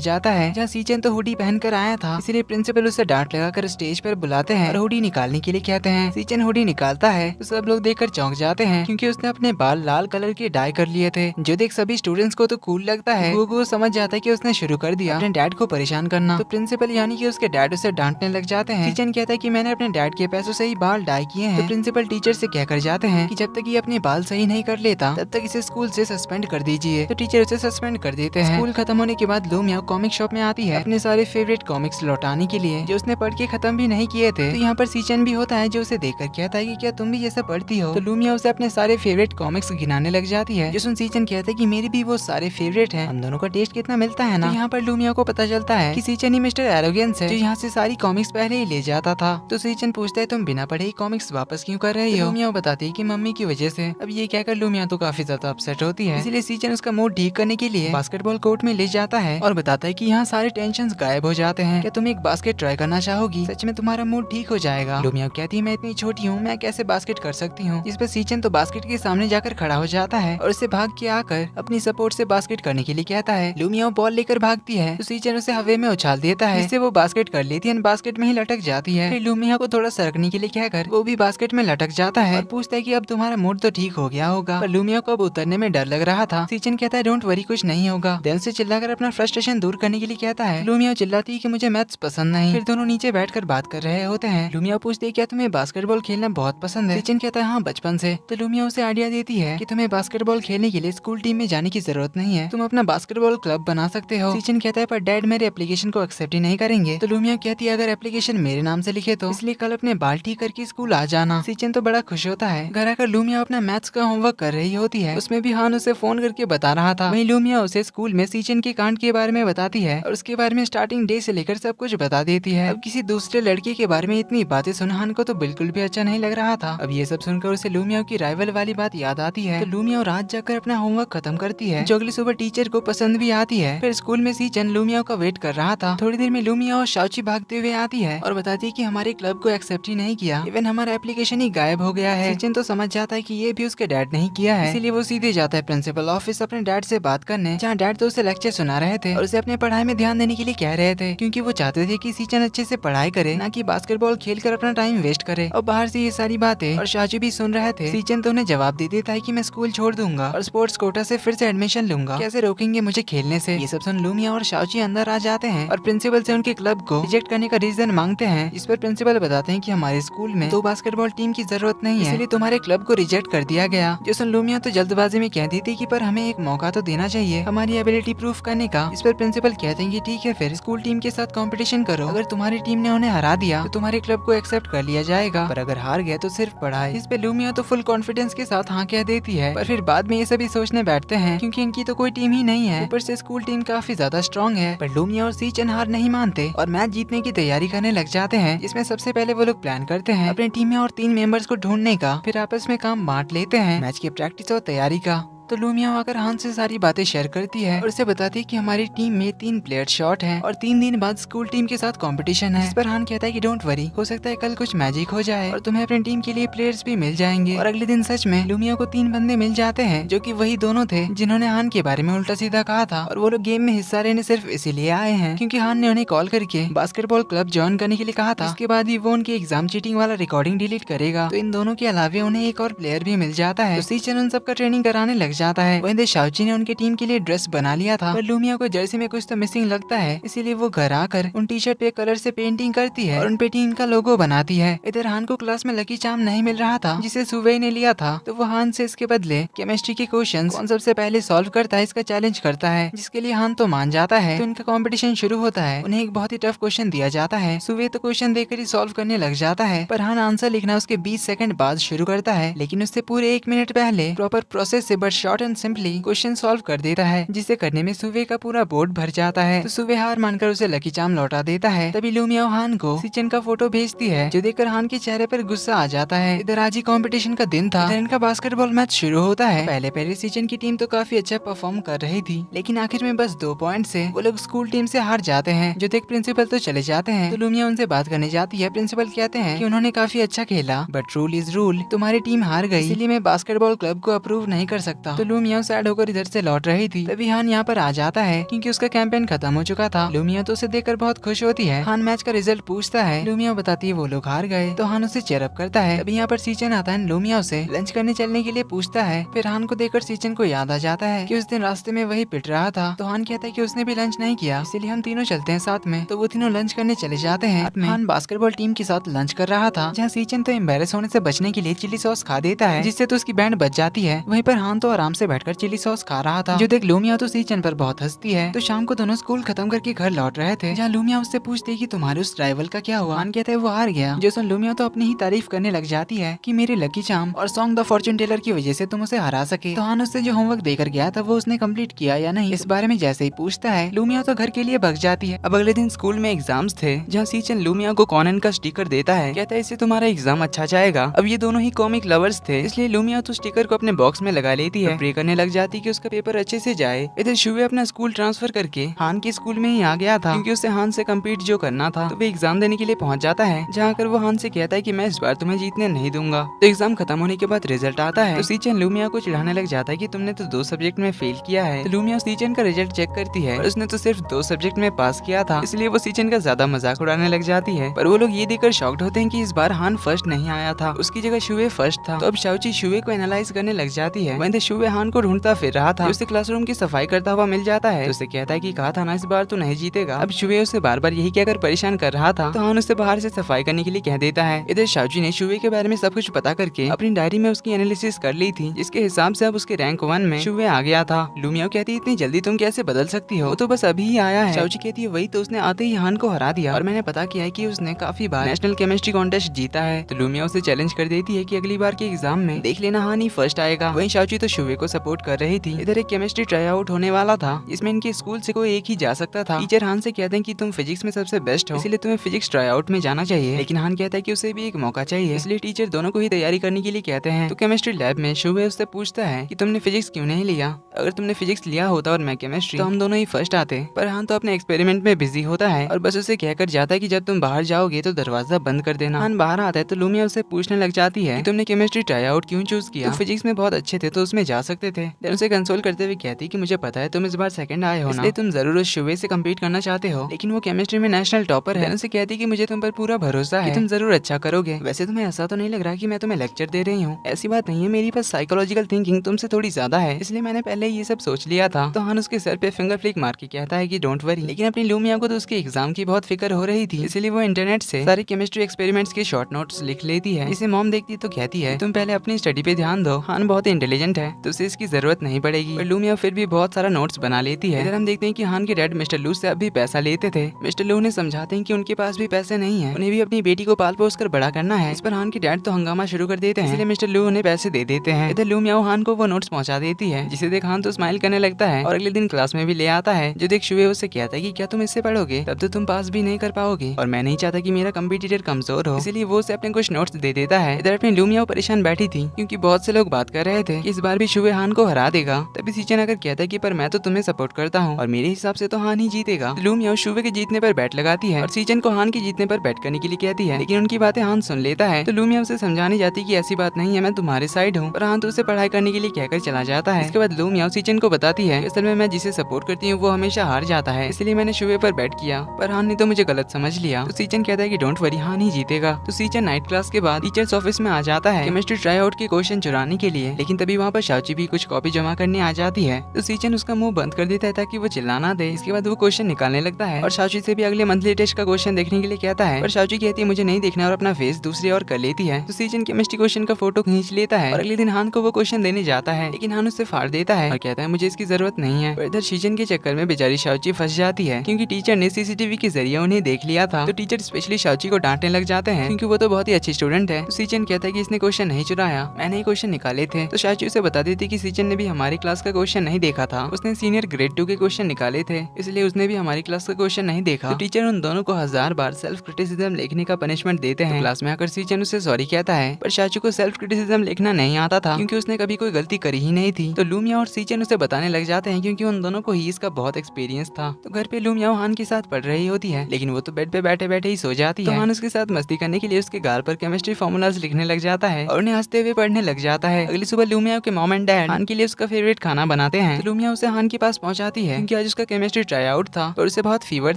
जाता है, जहाँ सीचन तो हुडी पहन कर आया था, इसलिए प्रिंसिपल उसे डांट लगाकर स्टेज पर बुलाते हैं और हुडी निकालने के लिए कहते हैं। सीचन हुडी निकालता है तो सब लोग देखकर चौंक जाते हैं, क्योंकि उसने अपने बाल लाल कलर के डाई कर लिए थे, जो देख सभी स्टूडेंट्स को तो कूल लगता है। वो समझ जाता है कि उसने शुरू कर दिया अपने डैड को परेशान करना, तो प्रिंसिपल यानी कि उसके डैड उसे डांटने लग जाते हैं। सीचन कहता है कि मैंने अपने डैड के पैसों से ही बाल डाई किए हैं। तो प्रिंसिपल टीचर से कहकर जाते हैं कि जब तक ये अपने बाल सही नहीं कर लेता तब तक इसे स्कूल से सस्पेंड कर दीजिए। तो टीचर उसे सस्पेंड कर देते हैं। स्कूल खत्म होने के बाद लूमिया कॉमिक शॉप में आती है अपने सारे फेवरेट कॉमिक्स लौटाने के लिए, जो उसने पढ़ के खत्म भी नहीं किए थे। तो यहाँ पर सीचन भी होता है, जो उसे देखकर कहता है कि क्या तुम भी ये सब पढ़ती हो। तो लूमिया उसे अपने सारे फेवरेट कॉमिक्स गिनाने लग जाती है, जिसमें सीचन कहता है कि मेरे भी वो सारे फेवरेट हैं, हम दोनों का टेस्ट कितना मिलता है ना। तो यहाँ पर लूमिया को पता चलता है कि सीचन ही मिस्टर एरोगेंस है, जो यहाँ से सारी कॉमिक्स पहले ही ले जाता था। तो सीचन पूछता है तुम बिना पढ़े ही कॉमिक्स वापस क्यों कर रही हो। लूमिया बताती है कि मम्मी की वजह से। अब ये कहकर लूमिया तो काफी ज्यादा अपसेट होती है, इसलिए सीचन उसका मूड ठीक करने के लिए बास्केटबॉल कोर्ट में ले जाता है और बताता है कि यहाँ सारे टेंशन गायब हो जाते हैं, क्या तुम एक बास्केट ट्राई करना चाहोगी, सच में तुम्हारा मूड ठीक हो जाएगा। लूमिया कहती है मैं इतनी छोटी हूँ, मैं कैसे बास्केट कर सकती हूँ। जिस पर सीचन तो बास्केट के सामने जाकर खड़ा हो जाता है और उसे भाग के आकर अपनी सपोर्ट से बास्केट करने के लिए कहता है। लूमिया बॉल लेकर भागती है तो सीचन उसे हवा में उछाल देता है, जिससे वो बास्केट कर लेती है, बास्केट में ही लटक जाती है। फिर लूमिया को थोड़ा सरकने के लिए कहकर वो भी बास्केट में लटक जाता है और पूछता है कि अब तुम्हारा मूड तो ठीक हो गया होगा। पर लूमिया को अब उतरने में डर लग रहा था। सीचन कहता है डोंट वरी, कुछ नहीं होगा। देन से चिल्लाकर अपना फ्रस्ट्रेशन दूर करने के लिए कहता है। लूमिया चिल्लाती है कि मुझे मैथ्स पसंद नहीं। फिर दोनों नीचे बैठकर बात कर रहे होते हैं। लूमिया पूछती है क्या तुम्हें बास्केटबॉल खेलना बहुत पसंद है। सीचन कहता है हाँ बचपन से। तो लूमिया उसे आइडिया देती है कि तुम्हें बास्केटबॉल खेलने के लिए स्कूल टीम में जाने की जरूरत नहीं है, तुम अपना बास्केटबॉल क्लब बना सकते हो। सीचन कहता है पर डैड मेरे एप्लीकेशन को एक्सेप्ट ही नहीं करेंगे। तो लूमिया कहती है अगर एप्लीकेशन मेरे नाम से लिखे तो, इसलिए कल अपने बाल ठीक करके स्कूल आ जाना। सीचन तो बड़ा खुश होता है। घर आकर लूमिया अपना मैथ्स का होमवर्क कर रही होती है, उसमें भी हान उसे फोन करके बता रहा था। वहीं लूमिया उसे स्कूल में सीचन के कांड के बारे में बताती है और उसके बारे में स्टार्टिंग डे से लेकर सब कुछ बता देती है। अब किसी दूसरे लड़के के बारे में इतनी बातें सुन हान को तो बिल्कुल भी अच्छा नहीं लग रहा था। अब ये सब सुनकर उसे लूमिया की राइवल वाली बात याद आती है। तो लूमिया रात जाकर अपना होमवर्क खत्म करती है, जो अगली सुबह टीचर को पसंद भी आती है। फिर स्कूल में सीचन लूमिया का वेट कर रहा था। थोड़ी देर में लूमिया और शाओची भागते हुए आती है और बताती है कि हमारे क्लब को एक्सेप्ट ही नहीं किया, इवन हमारा एप्लीकेशन ही गायब हो गया है। सीचन तो समझ जाता है कि ये भी उसके डैड नहीं किया है, इसीलिए वो सीधे जाता है प्रिंसिपल ऑफिस अपने डैड से बात करने, जहाँ डैड तो उसे लेक्चर सुना रहे थे और उसे अपने पढ़ाई में ध्यान देने के लिए कह रहे थे, क्योंकि वो चाहते थे कि सीचन अच्छे से पढ़ाई करे, ना कि बास्केटबॉल खेलकर अपना टाइम वेस्ट करे। और बाहर से ये सारी बातें और शाची भी सुन रहे थे। सीचन तो उन्हें जवाब दे देता है कि मैं स्कूल छोड़ दूंगा और स्पोर्ट्स कोटा से फिर से एडमिशन लूंगा, कैसे रोकेंगे मुझे खेलने से। ये सब सुन लूमिया और शाची अंदर आ जाते हैं और प्रिंसिपल से उनके क्लब को रिजेक्ट करने का रीजन मांगते हैं। इस पर प्रिंसिपल बताते हैं कि हमारे स्कूल में 2 बास्केटबॉल टीम की जरूरत नहीं है, इसलिए तुम्हारे क्लब को रिजेक्ट कर दिया गया। जो सुन लूमिया तो जल्दबाजी में कह देती कि पर हमें एक मौका तो देना चाहिए हमारी एबिलिटी प्रूफ करने का। इस पर प्रिंसिपल कहते हैं कि ठीक है फिर स्कूल टीम के साथ कंपटीशन करो, अगर तुम्हारी टीम ने उन्हें हरा दिया तो तुम्हारे क्लब को एक्सेप्ट कर लिया जाएगा, पर अगर हार गया तो सिर्फ पढ़ाई। इस पे लूमिया तो फुल कॉन्फिडेंस के साथ हाँ कह देती है, पर फिर बाद में ये सभी सोचने बैठते हैं क्योंकि इनकी तो कोई टीम ही नहीं है, ऊपर से स्कूल टीम काफी ज्यादा स्ट्रॉन्ग है। पर लूमिया और सीचन हार नहीं मानते और मैच जीतने की तैयारी करने लग जाते हैं, जिसमें सबसे पहले वो लोग प्लान करते हैं अपनी टीम में और 3 मेंबर्स को ढूंढने का, फिर आपस में काम बांट लेते हैं मैच की प्रैक्टिस और तैयारी का। तो लूमिया आकर हान से सारी बातें शेयर करती है और उसे बताती है कि हमारी टीम में 3 प्लेयर शॉर्ट हैं और 3 दिन बाद स्कूल टीम के साथ कंपटीशन है। इस पर हान कहता है कि डोंट वरी, हो सकता है कल कुछ मैजिक हो जाए और तुम्हें अपनी टीम के लिए प्लेयर्स भी मिल जाएंगे। और अगले दिन सच में लूमिया को 3 बंदे मिल जाते हैं, जो कि वही दोनों थे जिन्होंने हान के बारे में उल्टा सीधा कहा था, और वो लोग गेम में हिस्सा लेने सिर्फ इसीलिए आए हैं क्योंकि हान ने उन्हें कॉल करके बास्केटबॉल क्लब ज्वाइन करने के लिए कहा था। इसके बाद ही वो उनके एग्जाम चीटिंग वाला रिकॉर्डिंग डिलीट करेगा। तो इन दोनों के अलावा उन्हें एक और प्लेयर भी मिल जाता है। तो सीचन उन सबका ट्रेनिंग कराने लग जाता है। वहीं शाओची ने उनके टीम के लिए ड्रेस बना लिया था, पर लूमिया को जर्सी में कुछ तो मिसिंग लगता है, इसीलिए वो घर आकर उन टी शर्ट पे कलर से पेंटिंग करती है और उन पे टीम का लोगो बनाती है। इधर हान को क्लास में लकी चार्म नहीं मिल रहा था जिसे सुवेई ने लिया था, तो वो हान से इसके बदले केमिस्ट्री के क्वेश्चंस कौन सबसे पहले सॉल्व करता है इसका चैलेंज करता है, जिसके लिए हान तो मान जाता है। तो इनका कंपटीशन शुरू होता है। उन्हें एक बहुत ही टफ क्वेश्चन दिया जाता है। सुवेई तो क्वेश्चन देकर ही सॉल्व करने लग जाता है, पर हान आंसर लिखना उसके 20 सेकंड बाद शुरू करता है, लेकिन उससे पूरे 1 मिनट पहले प्रॉपर प्रोसेस से but short and simply question solve कर देता है, जिसे करने में सुवे का पूरा बोर्ड भर जाता है। तो सुवे हार मानकर उसे लकी चार्म लौटा देता है। तभी लूमियाओ हान को सीचन का फोटो भेजती है, जो देखकर हान के चेहरे पर गुस्सा आ जाता है। इधर आज ही कंपटीशन का दिन था। इनका बास्केटबॉल मैच शुरू होता है। पहले सीचन की टीम तो काफी अच्छा परफॉर्म कर रही थी, लेकिन आखिर में बस 2 पॉइंट से वो लोग स्कूल टीम से हार जाते हैं। जो देख प्रिंसिपल तो चले जाते हैं। तो लूमिया उनसे बात करने जाती है। प्रिंसिपल कहते हैं कि उन्होंने काफी अच्छा खेला, बट रूल इज रूल, तुम्हारी टीम हार गई, इसलिए मैं बास्केटबॉल क्लब को अप्रूव नहीं कर सकता। तो लूमिया सैड होकर इधर से लौट रही थी। तभी हान यहाँ पर आ जाता है, क्योंकि उसका कैंपेन खत्म हो चुका था। लूमिया तो उसे देखकर बहुत खुश होती है। हान मैच का रिजल्ट पूछता है। लूमिया बताती है वो लोग हार गए। तो हान उसे चेयरअप करता है। तभी यहाँ पर सीचन आता है। लूमिया उसे लंच करने चलने के लिए पूछता है। फिर हान को देखकर सीचन को याद आ जाता है कि उस दिन रास्ते में वही पिट रहा था। तो हान कहता है कि उसने भी लंच नहीं किया, इसीलिए हम तीनों चलते हैं साथ में। तो वो तीनों लंच करने चले जाते हैं। हान बास्केटबॉल टीम के साथ लंच कर रहा था, जहाँ सीचन तो एम्बेरस होने से बचने के लिए चिली सॉस खा देता है, जिससे तो उसकी बैंड बच जाती है। वहीं पर हान तो आराम से बैठकर चिली सॉस खा रहा था। जो देख लूमिया तो सीचन पर बहुत हंसती है। तो शाम को दोनों स्कूल खत्म करके घर लौट रहे थे, जहाँ लूमिया उससे पूछती है कि तुम्हारे उस राइवल का क्या हुआ। हान कहते हैं वो हार गया। जो सुन लूमिया तो अपनी ही तारीफ करने लग जाती है कि मेरे लकी चार्म और सॉन्ग द फॉर्चून टेलर की वजह से तुम उसे हरा सके। तो हान उससे जो होमवर्क देकर गया था वो उसने कंप्लीट किया या नहीं, इस बारे में जैसे ही पूछता है, लूमिया तो घर के लिए भग जाती है। अब अगले दिन स्कूल में एग्जाम्स थे, जहाँ सीचन लूमिया को कॉनन का स्टिकर देता है। कहता है इससे तुम्हारा एग्जाम अच्छा जाएगा। अब ये दोनों ही कॉमिक लवर्स थे, इसलिए लूमिया तो स्टिकर को अपने बॉक्स में लगा लेती है। प्रे करने लग जाती है कि उसका पेपर अच्छे से जाए। इधर शुवे अपना स्कूल ट्रांसफर करके हान के स्कूल में ही आ गया था, क्योंकि उसे हान से कम्पीट जो करना था। तो वो एग्जाम देने के लिए पहुंच जाता है, जहाँ कर वो हान से कहता है कि मैं इस बार तुम्हें जीतने नहीं दूंगा। तो एग्जाम खत्म होने के बाद रिजल्ट आता है। तो सीचन लूमिया को चिढ़ाने लग जाता है कि तुमने तो 2 सब्जेक्ट में फेल किया है। तो लूमिया सीचन का रिजल्ट चेक करती है, और उसने तो सिर्फ 2 सब्जेक्ट में पास किया था, इसलिए वो सीचन का ज्यादा मजाक उड़ाने लग जाती है। पर वो लोग ये देखकर शॉक्ड होते हैं कि इस बार हान फर्स्ट नहीं आया था, उसकी जगह शुवे फर्स्ट था। तो अब शाओची शुवे को एनालाइज करने लग जाती है। वहीं शुवे हान को ढूंढता फिर रहा था। उसे क्लासरूम की सफाई करता हुआ मिल जाता है। तो उसे कहता है कि कहा था ना इस बार तू नहीं जीतेगा। अब शुवे उसे बार बार यही कहकर परेशान कर रहा था। तो हान उसे बाहर से सफाई करने के लिए कह देता है। इधर शाओची ने शुवे के बारे में सब कुछ पता करके अपनी डायरी में उसकी एनालिसिस कर ली थी, जिसके हिसाब से अब उसके रैंक 1 में शुवे आ गया था। लूमिया कहती है इतनी जल्दी तुम कैसे बदल सकती हो, वो तो बस अभी ही आया है। शाओची कहती है वही तो, उसने आते ही हान को हरा दिया, और मैंने पता किया है कि उसने काफी बार नेशनल केमिस्ट्री कॉन्टेस्ट जीता है। तो लूमिया उसे चैलेंज कर देती है कि अगली बार के एग्जाम में देख लेना हान ही फर्स्ट आएगा। वहीं शाओची तो शुवे को सपोर्ट कर रही थी। इधर एक केमिस्ट्री ट्राई आउट होने वाला था, जिसमें इनके स्कूल से कोई एक ही जा सकता था। टीचर हान से कहते हैं कि तुम फिजिक्स में सबसे बेस्ट हो, इसलिए तुम्हें फिजिक्स ट्राई आउट में जाना चाहिए। लेकिन हान कहता है कि उसे भी एक मौका चाहिए, इसलिए टीचर दोनों को ही तैयारी करने के लिए कहते हैं। तो केमिस्ट्री लैब में शुवे उससे पूछता है कि तुमने फिजिक्स क्यों नहीं लिया, अगर तुमने फिजिक्स लिया होता और मैं केमिस्ट्री, तो हम दोनों ही फर्स्ट आते। पर हान तो अपने एक्सपेरिमेंट में बिजी होता है, और बस उसे कहकर जाता है कि जब तुम बाहर जाओगे तो दरवाजा बंद कर देना। हान बाहर आता है तो लूमिया उसे पूछने लग जाती है कि तुमने केमिस्ट्री ट्राई आउट क्यों चूज किया, तो फिजिक्स में बहुत अच्छे थे तो उसमें जा सकते थे। देन उसे कंसोल करते हुए कहती कि मुझे पता है तुम इस बार सेकंड आए हो ना, इसलिए तुम जरूर उस शुवे से कम्पीट करना चाहते हो, लेकिन वो केमिस्ट्री में नेशनल टॉपर है। देन उसे कहती कि मुझे तुम पर पूरा भरोसा है कि तुम जरूर अच्छा करोगे। वैसे तुम्हें ऐसा तो नहीं लग रहा कि मैं तुम्हें लेक्चर दे रही हूँ, ऐसी बात नहीं है, मेरी पास साइकोलॉजिकल थिंकिंग तुमसे थोड़ी ज्यादा है, इसलिए मैंने पहले ये सब सोच लिया था। तो हान उसके सर पे फिंगर फ्लिक मार के कहता है कि डोंट वरी। लेकिन अपनी लूमिया को तो उसके एग्जाम की बहुत फिक्र हो रही थी, इसलिए वो इंटरनेट से सारे केमिस्ट्री एक्सपेरिमेंट्स के शॉर्ट नोट्स लिख लेती है। इसे मॉम देखती तो कहती है तुम पहले अपनी स्टडी पे ध्यान दो, हान बहुत इंटेलिजेंट है तो उसे इसकी जरूरत नहीं पड़ेगी। पर लूमिया फिर भी बहुत सारा नोट्स बना लेती है। इधर हम देखते हैं कि हान के डैड मिस्टर लू से अभी पैसा लेते थे। मिस्टर लू ने समझाते हैं कि उनके पास भी पैसे नहीं है, उन्हें भी अपनी बेटी को पाल पोस कर बड़ा करना है। इस पर हान के डैड तो हंगामा शुरू कर देते हैं, इसलिए मिस्टर लू उन्हें पैसे दे देते हैं। इधर लूमिया हान को वो नोट्स पहुंचा देती है, जिसे देख हान तो स्माइल करने लगता है, और अगले दिन क्लास में भी ले आता है। जो देख शुवे उससे कहता है कि क्या तुम इससे पढ़ोगे, तब तो तुम पास भी नहीं कर पाओगे, और मैं नहीं चाहता कि मेरा कंपटीटर कमजोर हो, इसीलिए वो उसे अपने कुछ नोट्स दे देता है। इधर अपनी लूमिया परेशान बैठी थी, क्योंकि बहुत से लोग बात कर रहे थे कि इस बार भी शुवे हान को हरा देगा। तभी सीचन आकर कहता है कि पर मैं तो तुम्हें सपोर्ट करता हूँ, और मेरे हिसाब से तो हान ही जीतेगा। लूमिया शुवे के जीतने पर बैट लगाती है, और सीचन को हान के जीतने पर बैट करने के लिए कहती है, लेकिन उनकी बातें हान सुन लेता है। तो लूमिया उसे समझाने जाती कि ऐसी बात नहीं है, मैं तुम्हारे साइड हूँ, पर हान तो उसे पढ़ाई करने के लिए कहकर चला जाता है। इसके बाद लूमिया सीचन को बताती है असल में मैं जिसे सपोर्ट करती हूँ वो हमेशा हार जाता है, इसलिए मैंने शुवे पर बैट किया, पर हान ने तो मुझे गलत समझ लिया। तो सीचन कहता है कि डोंट वरी, हान ही जीतेगा। तो सीचन नाइट क्लास के बाद टीचर्स ऑफिस में आ जाता है केमिस्ट्री ट्राई आउट के क्वेश्चन चुराने के लिए, लेकिन तभी वहाँ पर शाओची भी कुछ कॉपी जमा करने आ जाती है। तो सीचन उसका मुंह बंद कर देता है ताकि वो चिल्लाना दे। इसके बाद वो क्वेश्चन निकालने लगता है, और शाओची से भी अगले मंथली टेस्ट का क्वेश्चन देखने के लिए कहता है, पर शाओची कहती है मुझे नहीं देखना, और अपना फेस दूसरी ओर कर लेती है। तो सीचन केमिस्ट्री क्वेश्चन का फोटो खींच लेता है, और अगले दिन हान को वो क्वेश्चन देने जाता है, लेकिन हान उससे फाड़ देता है और कहता है मुझे इसकी जरूरत नहीं है। पर इधर सीचन के चक्कर में बेचारी शाओची फंस जाती है, क्योंकि टीचर ने सीसीटीवी के जरिए उन्हें देख लिया था। तो टीचर स्पेशली शाओची को डांटने लग जाते हैं, क्योंकि वो तो बहुत ही अच्छी स्टूडेंट है। तो सीचन कहता है कि इसने क्वेश्चन नहीं चुराया, मैंने ही क्वेश्चन निकाले थे। तो शाओची उसे बताती थी कि सीचन ने भी हमारी क्लास का क्वेश्चन नहीं देखा था। उसने सीनियर ग्रेड 2 के क्वेश्चन निकाले थे, इसलिए उसने भी हमारी क्लास का क्वेश्चन नहीं देखा। तो टीचर उन दोनों को 1000 बार सेल्फ क्रिटिसिज्म लिखने का पनिशमेंट देते हैं। तो क्लास में आकर सीचन उसे सॉरी कहता है, पर शाचू को सेल्फ क्रिटिसिज्म लिखना नहीं आता था क्योंकि उसने कभी कोई गलती करी ही नहीं थी। तो लूमिया और सीचन उसे बताने लग जाते हैं क्योंकि उन दोनों को ही इसका बहुत एक्सपीरियंस था। तो घर पे लूमिया हान के साथ पढ़ रही होती है, लेकिन वो तो बेड पे बैठे बैठे ही सो जाती है। तो हान उसके साथ मस्ती करने के लिए उसके गाल पर केमिस्ट्री फॉर्मूलाज लिखने लग जाता है और उन्हें हंसते हुए पढ़ने लग जाता है। अगली सुबह लूमिया के मॉम एंड डैड हान के लिए उसका फेवरेट खाना बनाते हैं। तो लूमिया उसे हान के पास पहुंचाती है क्योंकि आज उसका केमिस्ट्री ट्राई आउट था और उसे बहुत फीवर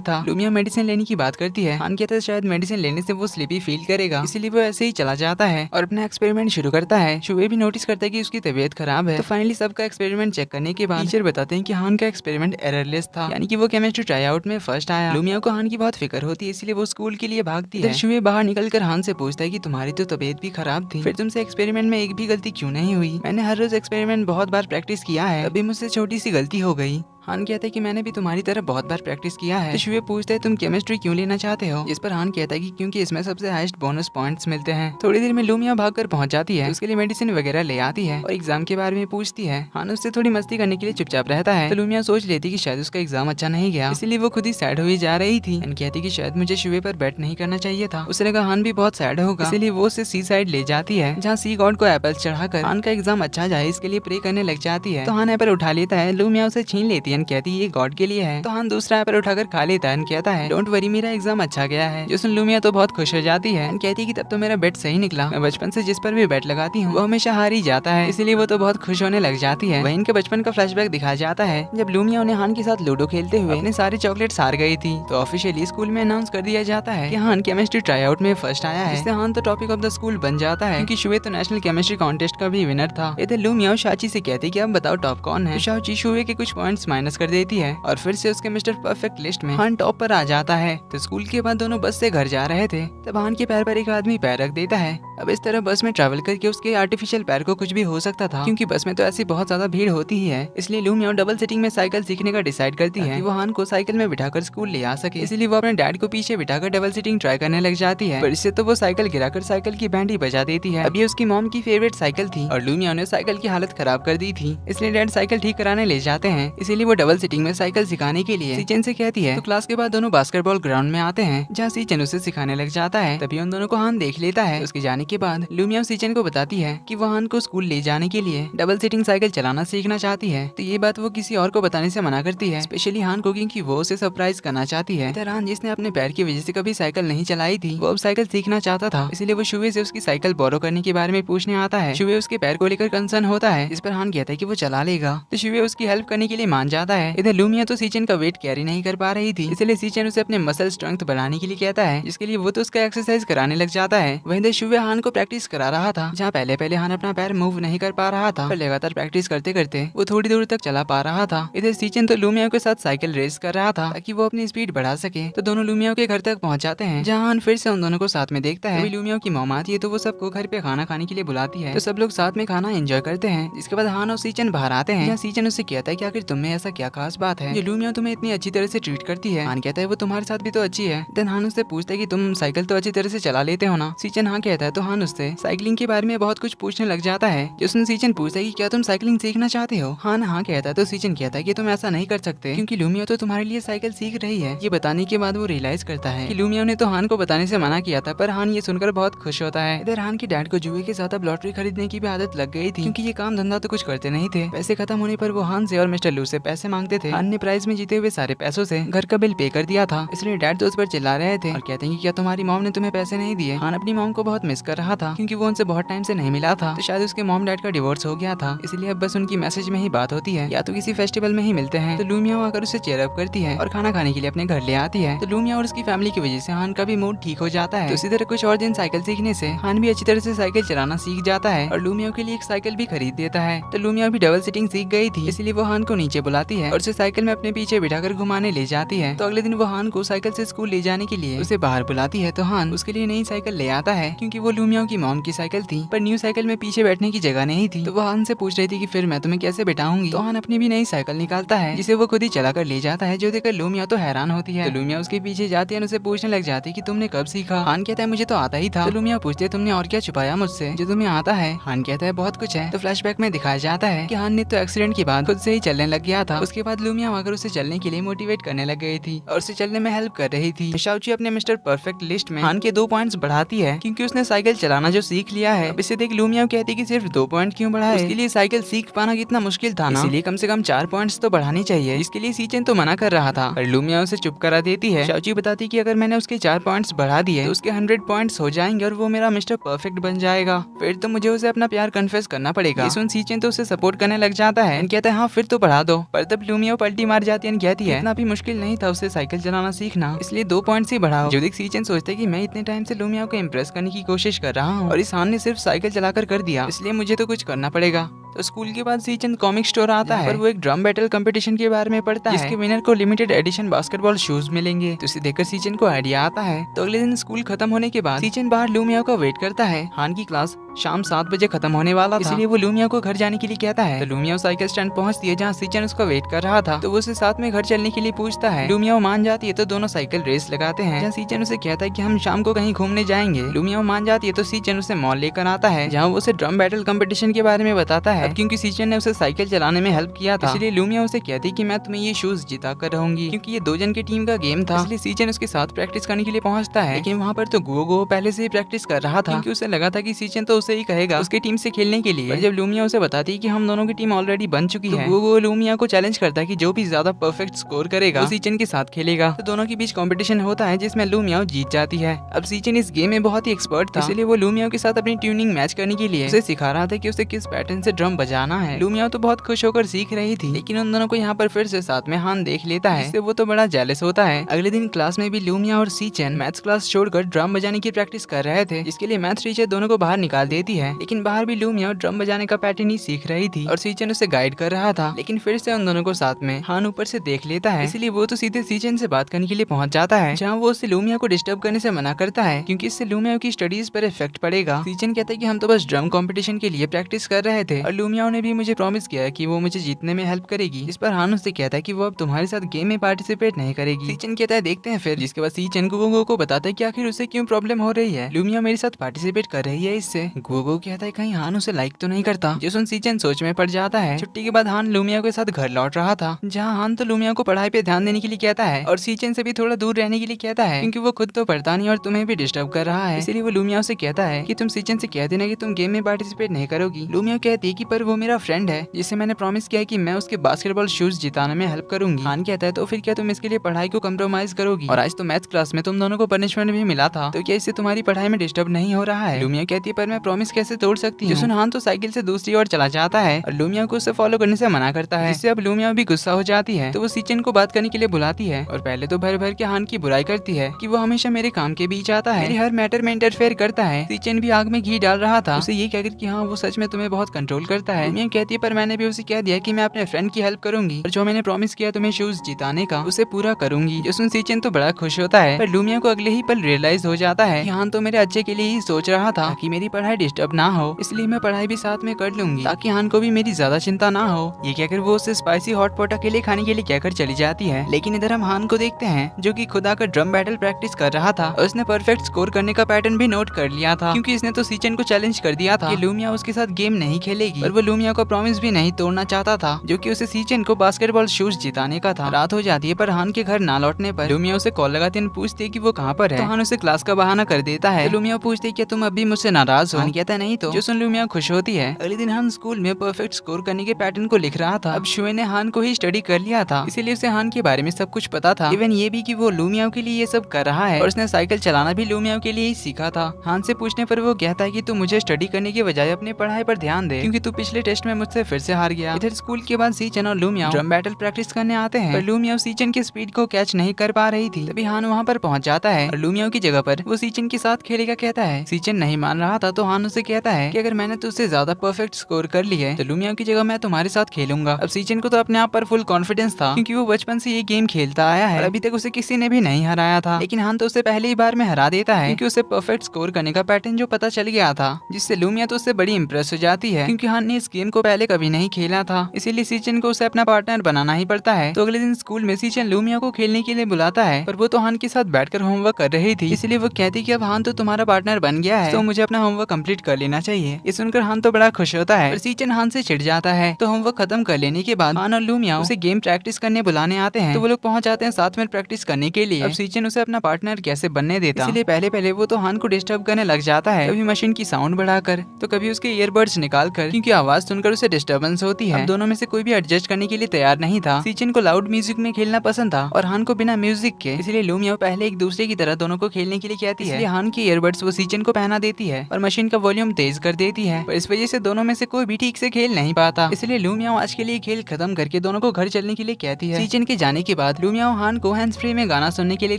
था। लूमिया मेडिसिन लेने की बात करती है। हान कहता है शायद मेडिसिन लेने से वो स्लीपी फील करेगा, इसीलिए वो ऐसे ही चला जाता है और अपना एक्सपेरिमेंट शुरू करता है। शुवे भी नोटिस करता है कि उसकी तबीयत खराब है। तो फाइनली सबका एक्सपेरिमेंट चेक करने के बाद टीचर बताते हैं कि हान का एक्सपेरिमेंट एररलेस था, यानी कि वो केमिस्ट्री ट्राई आउट में फर्स्ट आया। लूमिया को हान की बहुत फिक्र होती है, इसलिए वो स्कूल के लिए भागती है। शुवे बाहर निकलकर हान से पूछता है कि तुम्हारी तो तबीयत भी खराब थी, फिर तुमसे एक्सपेरिमेंट में एक भी गलती क्यों नहीं हुई? मैंने हर रोज एक्सपेरिमेंट बहुत बार प्रैक्टिस किया है, तभी मुझसे छोटी सी गलती हो गई। हान कहता है कि मैंने भी तुम्हारी तरह बहुत बार प्रैक्टिस किया है। तो शुवे पूछता है तुम केमिस्ट्री क्यों लेना चाहते हो? जिस पर हान कहता है कि क्योंकि इसमें सबसे हाईएस्ट बोनस पॉइंट्स मिलते हैं। थोड़ी देर में लूमिया भागकर पहुंच जाती है, उसके लिए मेडिसिन वगैरह ले आती है और एग्जाम के बारे में पूछती है। हान उससे थोड़ी मस्ती करने के लिए चुपचाप रहता है। तो लूमिया सोच लेती कि शायद उसका एग्जाम अच्छा नहीं गया, इसलिए वो खुद ही सैड हुई जा रही थी। कहती कि शायद मुझे शुवे पर बेट नहीं करना चाहिए था। उसने कहा हान भी बहुत सैड होगा, इसलिए वो उसे सी साइड ले जाती है जहाँ सी गॉड को एप्पल चढ़ाकर हान का एग्जाम अच्छा जाए इसके लिए प्रे करने लग जाती है। तो हान एप्पल उठा लेता है, लूमिया उसे छीन लेती है, कहती ये गॉड के लिए है। तो हान दूसरा एप्पल उठाकर खा लेता है, कहता है डोंट वरी मेरा एग्जाम अच्छा गया है। जो सुन लूमिया तो बहुत खुश हो जाती है, कहती है कि तब तो मेरा बेट सही निकला। मैं बचपन से जिस पर भी बेट लगाती हूँ वो हमेशा हार ही जाता है, इसलिए वो तो बहुत खुश होने लग जाती है। वहीं इनके बचपन का फ्लैशबैक दिखाया जाता है जब लूमिया उन्हें हान के साथ लूडो खेलते हुए अपने सारे चॉकलेट्स हार गई थी। तो ऑफिशियली स्कूल में अनाउंस कर दिया जाता है कि हान केमिस्ट्री ट्राई आउट में फर्स्ट आया है, जिससे हान तो टॉपिक ऑफ द स्कूल बन जाता है क्योंकि शुवे तो नेशनल केमिस्ट्री कॉन्टेस्ट का भी विनर था। इधर लूमिया शाची से कहती कि अब बताओ टॉप कौन है। शाची शुवे के कुछ पॉइंट्स माइनस कर देती है और फिर से उसके मिस्टर परफेक्ट लिस्ट में हान टॉप पर आ जाता है। तो स्कूल के बाद दोनों बस से घर जा रहे थे, तब हान के पैर पर एक आदमी पैर रख देता है। अब इस तरह बस में ट्रैवल करके उसके आर्टिफिशियल पैर को कुछ भी हो सकता था, क्योंकि बस में तो ऐसी बहुत ज्यादा भीड़ होती ही है। इसलिए लूमिया डबल सीटिंग में साइकिल सीखने का डिसाइड करती है कि वो हान को साइकिल में बिठाकर स्कूल ले आ सके। इसलिए वो अपने डैड को पीछे बिठाकर डबल सीटिंग ट्राई करने लग जाती है, पर इससे तो वो साइकिल गिराकर साइकिल की बैंड ही बजा देती है। अब ये उसकी मॉम की फेवरेट साइकिल थी और लूमिया ने साइकिल की हालत खराब कर दी थी, इसलिए डैड साइकिल ठीक कराने ले जाते हैं। इसीलिए वो डबल सीटिंग में साइकिल सिखाने के लिए सीचन से कहती है। तो क्लास के बाद दोनों बास्केटबॉल ग्राउंड में आते हैं जहाँ सीचन उसे सिखाने लग जाता है। तभी उन दोनों को हान देख लेता है। उसके जाने के बाद लूमिया सीचन को बताती है कि वो हान को स्कूल ले जाने के लिए डबल सीटिंग साइकिल चलाना सीखना चाहती है। तो ये बात वो किसी और को बताने से मना करती है, स्पेशली हान को, क्योंकि वो उसे सरप्राइज करना चाहती है। इधर हान जिसने अपने पैर की वजह से कभी साइकिल नहीं चलाई थी, वो अब साइकिल सीखना चाहता था, इसलिए वो शुवे से उसकी साइकिल बोरो करने के बारे में पूछने आता है। शुवे उसके पैर को लेकर कंसर्न होता है, इस पर हान कहता है कि वो चला लेगा। तो शुवे उसकी हेल्प करने के लिए मान जाता है। इधर लूमिया तो सीचन का वेट कैरी नहीं कर पा रही थी, इसलिए सीचन उसे अपने मसल स्ट्रेंथ बढ़ाने के लिए कहता है, जिसके लिए वो तो उसका एक्सरसाइज कराने लग जाता है। वहीं शुवे हान को प्रैक्टिस करा रहा था, जहाँ पहले पहले हान अपना पैर मूव नहीं कर पा रहा था, पर लगातार प्रैक्टिस करते करते वो थोड़ी दूर तक चला पा रहा था। इधर सीचन तो लूमिया के साथ साइकिल रेस कर रहा था ताकि वो अपनी स्पीड बढ़ा सके। तो दोनों लूमिया के घर तक पहुंच जाते हैं, जहाँ हान फिर से उन दोनों को साथ में देखता है। लूमिया की मॉम आती है तो वो सबको घर पे खाना खाने के लिए बुलाती है, तो सब लोग साथ में खाना एंजॉय करते हैं। जिसके बाद हान और सीचन बाहर आते हैं, जहाँ सीचन उससे कहता है कि आखिर तुम में ऐसा क्या खास बात है जो लूमिया तुम्हें इतनी अच्छी तरह से ट्रीट करती है। हान कहता है वो तुम्हारे साथ भी तो अच्छी है। देन हान उससे पूछता है कि तुम साइकिल तो अच्छी तरह से चला लेते हो ना। सीचन हाँ कहता है, तो हान उससे साइकिलिंग के बारे में बहुत कुछ पूछने लग जाता है। जिसमें सीचन पूछता है कि क्या तुम साइकिलिंग सीखना चाहते हो। हान हाँ कहता है, तो सीचन कहता है कि तुम ऐसा नहीं कर सकते क्योंकि लूमिया तो तुम्हारे लिए साइकिल सीख रही है। ये बताने के बाद वो रियलाइज करता है कि लूमिया ने तो हान को बताने से मना किया था, पर हान ये सुनकर बहुत खुश होता है। इधर हान के डैड को जुए के साथ अब लॉटरी खरीदने की भी आदत लग गई थी, क्योंकि ये काम धंधा तो कुछ करते नहीं थे। पैसे खत्म होने पर वो हान से और मिस्टर लू से पैसे मांगते थे। हान ने प्राइज में जीते हुए सारे पैसों से घर का बिल पे कर दिया था, इसलिए डैड तो उस पर चिल्ला रहे थे और कहते हैं कि क्या तुम्हारी मॉम ने तुम्हें पैसे नहीं दिए। हान अपनी मॉम को बहुत मिस कर रहा था, क्योंकि वो उनसे बहुत टाइम से नहीं मिला था। तो शायद उसके मॉम डैड का डिवोर्स हो गया था, इसलिए अब बस उनकी मैसेज में ही बात होती है या तो किसी फेस्टिवल में ही मिलते हैं। तो लूमिया आकर उसे चेयर अप करती है और खाना खाने के लिए अपने घर ले आती है। तो लूमिया और उसकी फैमिली की वजह से हान का भी मूड ठीक हो जाता है। तो इसी तरह कुछ और दिन साइकिल सीखने से हान भी अच्छी तरह से साइकिल चलाना सीख जाता है और लूमिया के लिए एक साइकिल भी खरीद देता है। तो लूमिया भी डबल सीटिंग सीख गई थी, इसलिए वो हान को नीचे बुलाती बुलाती है और उसे साइकिल में अपने पीछे बिठाकर घुमाने ले जाती है। तो अगले दिन वो हान को साइकिल से स्कूल ले जाने के लिए उसे बाहर बुलाती है। तो हान उसके लिए नई साइकिल ले आता है क्योंकि वो लूमियाओ की मॉम की साइकिल थी, पर न्यू साइकिल में पीछे बैठने की जगह नहीं थी। तो वो हान से पूछ रही थी कि फिर मैं तुम्हें कैसे बैठाऊंगी। तो हान अपनी भी नई साइकिल निकालता है जिसे वो खुद ही चला कर ले जाता है, जो देखकर लूमियाओ तो हैरान होती है। तो लूमियाओ उसके पीछे जाती है और उसे पूछने लग जाती है कि तुमने कब सीखा। हान कहता है मुझे तो आता ही था। तो लूमियाओ पूछते तुमने और क्या छुपाया मुझसे जो तुम्हें आता है। हान कहता है बहुत कुछ है। तो फ्लैशबैक में दिखाया जाता है कि हान ने तो एक्सीडेंट के बाद खुद से ही चलने लग गया था। उसके बाद लूमियाओ आकर उसे चलने के लिए मोटिवेट करने लग गई थी और उसे चलने में हेल्प कर रही थी। शाओची अपने मिस्टर परफेक्ट लिस्ट में हान के 2 पॉइंट्स बढ़ाती है क्योंकि उसने साइकिल चलाना जो सीख लिया है। अब इसे देख लूमियाओ कहती है कि सिर्फ 2 पॉइंट क्यों बढ़ाए, उसके लिए साइकिल सीख पाना कितना मुश्किल था ना, इसलिए कम से कम 4 पॉइंट्स तो बढ़ानी चाहिए। इसके लिए सीचेन तो मना कर रहा था पर लूमियाओ उसे चुप करा देती है। शाओची बताती कि अगर मैंने उसके 4 पॉइंट्स बढ़ा दिए तो उसके 100 पॉइंट्स हो जाएंगे और वो मेरा मिस्टर परफेक्ट बन जाएगा। फिर तो मुझे उसे अपना प्यार कन्फेस करना पड़ेगा। सुन सीचेन तो उसे सपोर्ट करने लग जाता है, कहता है हाँ फिर तो बढ़ा दो। पर तब लूमियाओ पलटी मार जाती है, कहती है इतना भी मुश्किल नहीं था उसे साइकिल चलाना सीखना, इसलिए 2 पॉइंट्स ही बढ़ाओ। जो देख सीचेन सोचता है कि मैं इतने टाइम से लूमियाओ को इम्प्रेस करने की कोशिश कर रहा हूँ और इस हान ने सिर्फ साइकिल चलाकर कर दिया, इसलिए मुझे तो कुछ करना पड़ेगा। तो स्कूल के बाद सीचन कॉमिक स्टोर आता है और वो एक ड्रम बैटल कंपटीशन के बारे में पढ़ता है जिसके विनर को लिमिटेड एडिशन बास्केटबॉल शूज मिलेंगे। तो इसे देखकर सीचन को आइडिया आता है। तो अगले दिन स्कूल खत्म होने के बाद सीचन बाहर लूमियाओ का वेट करता है। हान की क्लास शाम 7 बजे खत्म होने वाला था, इसलिए वो लूमियाओ को घर जाने के लिए कहता है। तो लूमियाओ साइकिल स्टैंड पहुंचती है जहाँ सीचन उसका वेट कर रहा था। तो वो उसे साथ में घर चलने के लिए पूछता है। लूमियाओ मान जाती है तो दोनों साइकिल रेस लगाते हैं जहाँ सीचन उसे कहता है कि हम शाम को कहीं घूमने जाएंगे। लूमियाओ मान जाती है तो सीचन उसे मॉल लेकर आता है जहाँ वो उसे ड्रम बैटल कंपटीशन के बारे में बताता है। अब क्योंकि सीचन ने उसे साइकिल चलाने में हेल्प किया था इसलिए लूमियाओ उसे कहती कि मैं तुम्हें ये शूज जिता कर रहूंगी, क्योंकि ये 2 जन की टीम का गेम था। इसलिए सीचन उसके साथ प्रैक्टिस करने के लिए पहुंचता है, लेकिन वहाँ पर तो गुओगुओ पहले से ही प्रैक्टिस कर रहा था क्योंकि उसे लगा था कि सीचन तो उसे ही कहेगा उसकी टीम से खेलने के लिए। जब लूमिया उसे बताती है कि हम दोनों की टीम ऑलरेडी बन चुकी है, वो लूमिया को चैलेंज करता है कि जो भी ज्यादा परफेक्ट स्कोर करेगा वो सीचन के साथ खेलेगा। तो दोनों के बीच कंपटीशन होता है जिसमें लूमिया जीत जाती है। अब सीचन इस गेम में बहुत ही एक्सपर्ट था, इसलिए वो लूमिया के साथ अपनी ट्यूनिंग मैच करने के लिए उसे सिखा रहा था कि उसे किस पैटर्न से ड्रम बजाना है। लूमिया तो बहुत खुश होकर सीख रही थी, लेकिन उन दोनों को यहाँ पर फिर से साथ में हान देख लेता है, इससे वो तो बड़ा जेलस होता है। अगले दिन क्लास में भी लूमिया और सीचन मैथ्स क्लास छोड़कर ड्रम बजाने की प्रैक्टिस कर रहे थे, जिसके लिए मैथ्स टीचर दोनों को बाहर निकाल देती है। लेकिन बाहर भी लूमिया ड्रम बजाने का पैटर्न ही सीख रही थी और सीचन उसे गाइड कर रहा था। लेकिन फिर से उन दोनों को साथ में हान ऊपर से देख लेता है, इसलिए वो तो सीधे सीचन से बात करने के लिए पहुंच जाता है, जहाँ वो उससे लूमिया को डिस्टर्ब करने से मना करता है क्योंकि इससे लूमिया की स्टडीज पर इफेक्ट पड़ेगा। सीचन कहता है कि हम तो बस ड्रम कंपटीशन के लिए प्रैक्टिस कर रहे थे और लूमिया ने भी मुझे प्रॉमिस किया कि वो मुझे जीतने में हेल्प करेगी। इस पर हान उससे कहता है कि वो अब तुम्हारे साथ गेम में पार्टिसिपेट नहीं करेगी। सीचन कहता है देखते हैं फिर, जिसके बाद सीचन गुगो को बताता है कि आखिर उसे क्यों प्रॉब्लम हो रही है, लूमिया मेरे साथ पार्टिसिपेट कर रही है इससे। गुगो कहता है कहीं हान उसे लाइक तो नहीं करता, जो सुन सीचन सोच में पड़ जाता है। छुट्टी के बाद हान लूमिया के साथ घर लौट रहा था, जहाँ हान तो लूमिया को पढ़ाई पे ध्यान देने के लिए कहता है और सीचन से भी थोड़ा दूर रहने के लिए कहता है क्योंकि वो खुद तो पढ़ता नहीं और तुम्हें भी डिस्टर्ब कर रहा है। इसलिए वो लूमिया से कहता है कि तुम सीचन से कह देना कि तुम गेम में पार्टिसिपेट नहीं करोगी। लूमिया कहती है कि पर वो मेरा फ्रेंड है जिसे मैंने प्रॉमिस किया है कि मैं उसके बास्केटबॉल शूज जिताने में हेल्प करूंगी। हान कहता है तो फिर क्या तुम इसके लिए पढ़ाई को कम्प्रोमाइज करोगी, और आज तो मैथ्स क्लास में तुम दोनों को पनिशमेंट भी मिला था, तो क्या इससे तुम्हारी पढ़ाई में डिस्टर्ब नहीं हो रहा है। लूमिया कहती है पर मैं प्रॉमिस कैसे तोड़ सकती हूँ। हान तो साइकिल से दूसरी ओर चला जाता है और लूमिया को उसे फॉलो करने से मना करता है, जिससे अब लूमिया भी गुस्सा हो जाती है। तो वो सीचन को बात करने के लिए बुलाती है और पहले तो भर भर के हान की बुराई करती है कि वो हमेशा मेरे काम के बीच आता है, मेरे हर मैटर में इंटरफेयर करता है। सीचन भी आग में घी डाल रहा था उसे ये कहकर कि हाँ वो सच में तुम्हें बहुत कंट्रोल करता है। लूमिया कहती है पर मैंने भी उसे कह दिया कि मैं अपने फ्रेंड की हेल्प करूंगी और जो मैंने प्रॉमिस किया तुम्हें शूज जिताने का उसे पूरा करूंगी। जो सुन सीचन तो बड़ा खुश होता है, पर लूमिया को अगले ही पल रियलाइज हो जाता है कि हान तो मेरे अच्छे के लिए ही सोच रहा था कि मेरी पढ़ाई डिस्टर्ब ना हो, इसलिए मैं पढ़ाई भी साथ में कर लूंगी ताकि हान को भी मेरी ज्यादा चिंता ना हो। ये कहकर वो उसे स्पाइसी हॉट पॉट अकेले खाने के लिए कहकर चली जाती है। लेकिन इधर हम हान को देखते हैं जो कि खुद आकर ड्रम बैटल प्रैक्टिस कर रहा था और उसने परफेक्ट स्कोर करने का पैटर्न भी नोट कर लिया था, क्योंकि इसने तो सीचन को चैलेंज कर दिया था कि लूमिया उसके साथ गेम नहीं खेलेगी, पर वो लूमिया को प्रॉमिस भी नहीं तोड़ना चाहता था जो कि उसे सीचन को बास्केटबॉल शूज जिताने का था। रात हो जाती है पर हान के घर ना लौटने पर लूमिया उसे कॉल लगाती है, पूछती है कि वो कहाँ पर है। तो हान उसे क्लास का बहाना कर देता है। तो लूमिया पूछती है कि तुम अभी मुझसे नाराज हो। हान कहता है नहीं तो। जो सुन लूमिया खुश होती है। अगले दिन हान स्कूल में परफेक्ट स्कोर करने के पैटर्न को लिख रहा था। अब शुए ने हान को ही स्टडी कर लिया था, इसीलिए उसे हान के बारे में सब कुछ पता था, इवन ये भी कि वो लूमिया के लिए ये सब कर रहा है और उसने साइकिल चलाना भी लूमिया के लिए ही सीखा था। हान से पूछने पर वो कहता है कि तू मुझे स्टडी करने के बजाय अपने पढ़ाई पर ध्यान दे, क्योंकि तू पिछले टेस्ट में मुझसे फिर से हार गया। इधर स्कूल के बाद सीचन और लूमियाओ ड्रम बैटल प्रैक्टिस करने आते हैं, पर लूमियाओ सीचन की स्पीड को कैच नहीं कर पा रही थी। तभी हान वहाँ पर पहुँच जाता है और लूमियाओ की जगह पर वो सीचन के साथ खेलेगा कहता है। सीचन नहीं मान रहा था तो हान उसे कहता है कि अगर मैंने तुझसे ज्यादा परफेक्ट स्कोर कर ली है तो लूमियाओ की जगह मैं तुम्हारे साथ खेलूंगा। अब सीचन को तो अपने आप पर फुल कॉन्फिडेंस था क्योंकि वो बचपन से ये गेम खेलता आया है और अभी तक उसे किसी ने भी नहीं हराया था, लेकिन हान तो उसे पहले ही बार में हरा देता है क्योंकि उसे परफेक्ट स्कोर करने का पैटर्न जो पता चल गया था, जिससे लूमिया तो उससे बड़ी इंप्रेस हो जाती है क्योंकि हान ने इस गेम को पहले कभी नहीं खेला था, इसीलिए सीचन को उसे अपना पार्टनर बनाना ही पड़ता है। तो अगले दिन स्कूल में सीचन लूमिया को खेलने के लिए बुलाता है, पर वो तो हान के साथ बैठकर होमवर्क कर रही थी, इसलिए वो कहती कि अब हान तो तुम्हारा पार्टनर बन गया है तो मुझे अपना होमवर्क कंप्लीट कर लेना चाहिए। ये सुनकर हान तो बड़ा खुश होता है, पर सीचन हान से चिढ़ जाता है। तो होमवर्क खत्म कर लेने के बाद हान और लूमिया उसे गेम प्रैक्टिस करने बुलाने आते हैं, तो वो लोग पहुंच जाते हैं साथ में प्रैक्टिस करने के लिए। अब सीचन उसे अपना पार्टनर कैसे बनने देता, इसलिए पहले वो तो हान को डिस्टर्ब करने लग जाता है, कभी मशीन की साउंड बढ़ाकर तो कभी उसके ईयरबड्स निकाल कर, क्योंकि आवाज सुनकर उसे डिस्टर्बेंस होती है। अब दोनों में से कोई भी एडजस्ट करने के लिए तैयार नहीं था। सीचन को लाउड म्यूजिक में खेलना पसंद था और हान को बिना म्यूजिक के, इसलिए लूमिया पहले एक दूसरे की तरह दोनों को खेलने के लिए कहती है। हान के ईयरबड्स वो सीचन को पहना देती है और मशीन का वॉल्यूम तेज कर देती है, पर इस वजह से दोनों में से कोई भी ठीक से खेल नहीं पाता, इसलिए लूमिया आज के लिए खेल खत्म करके दोनों को घर चलने के लिए कहती है। सीचन के जाने के बाद लूमिया हान को हैंड्स फ्री में गाना सुनने के लिए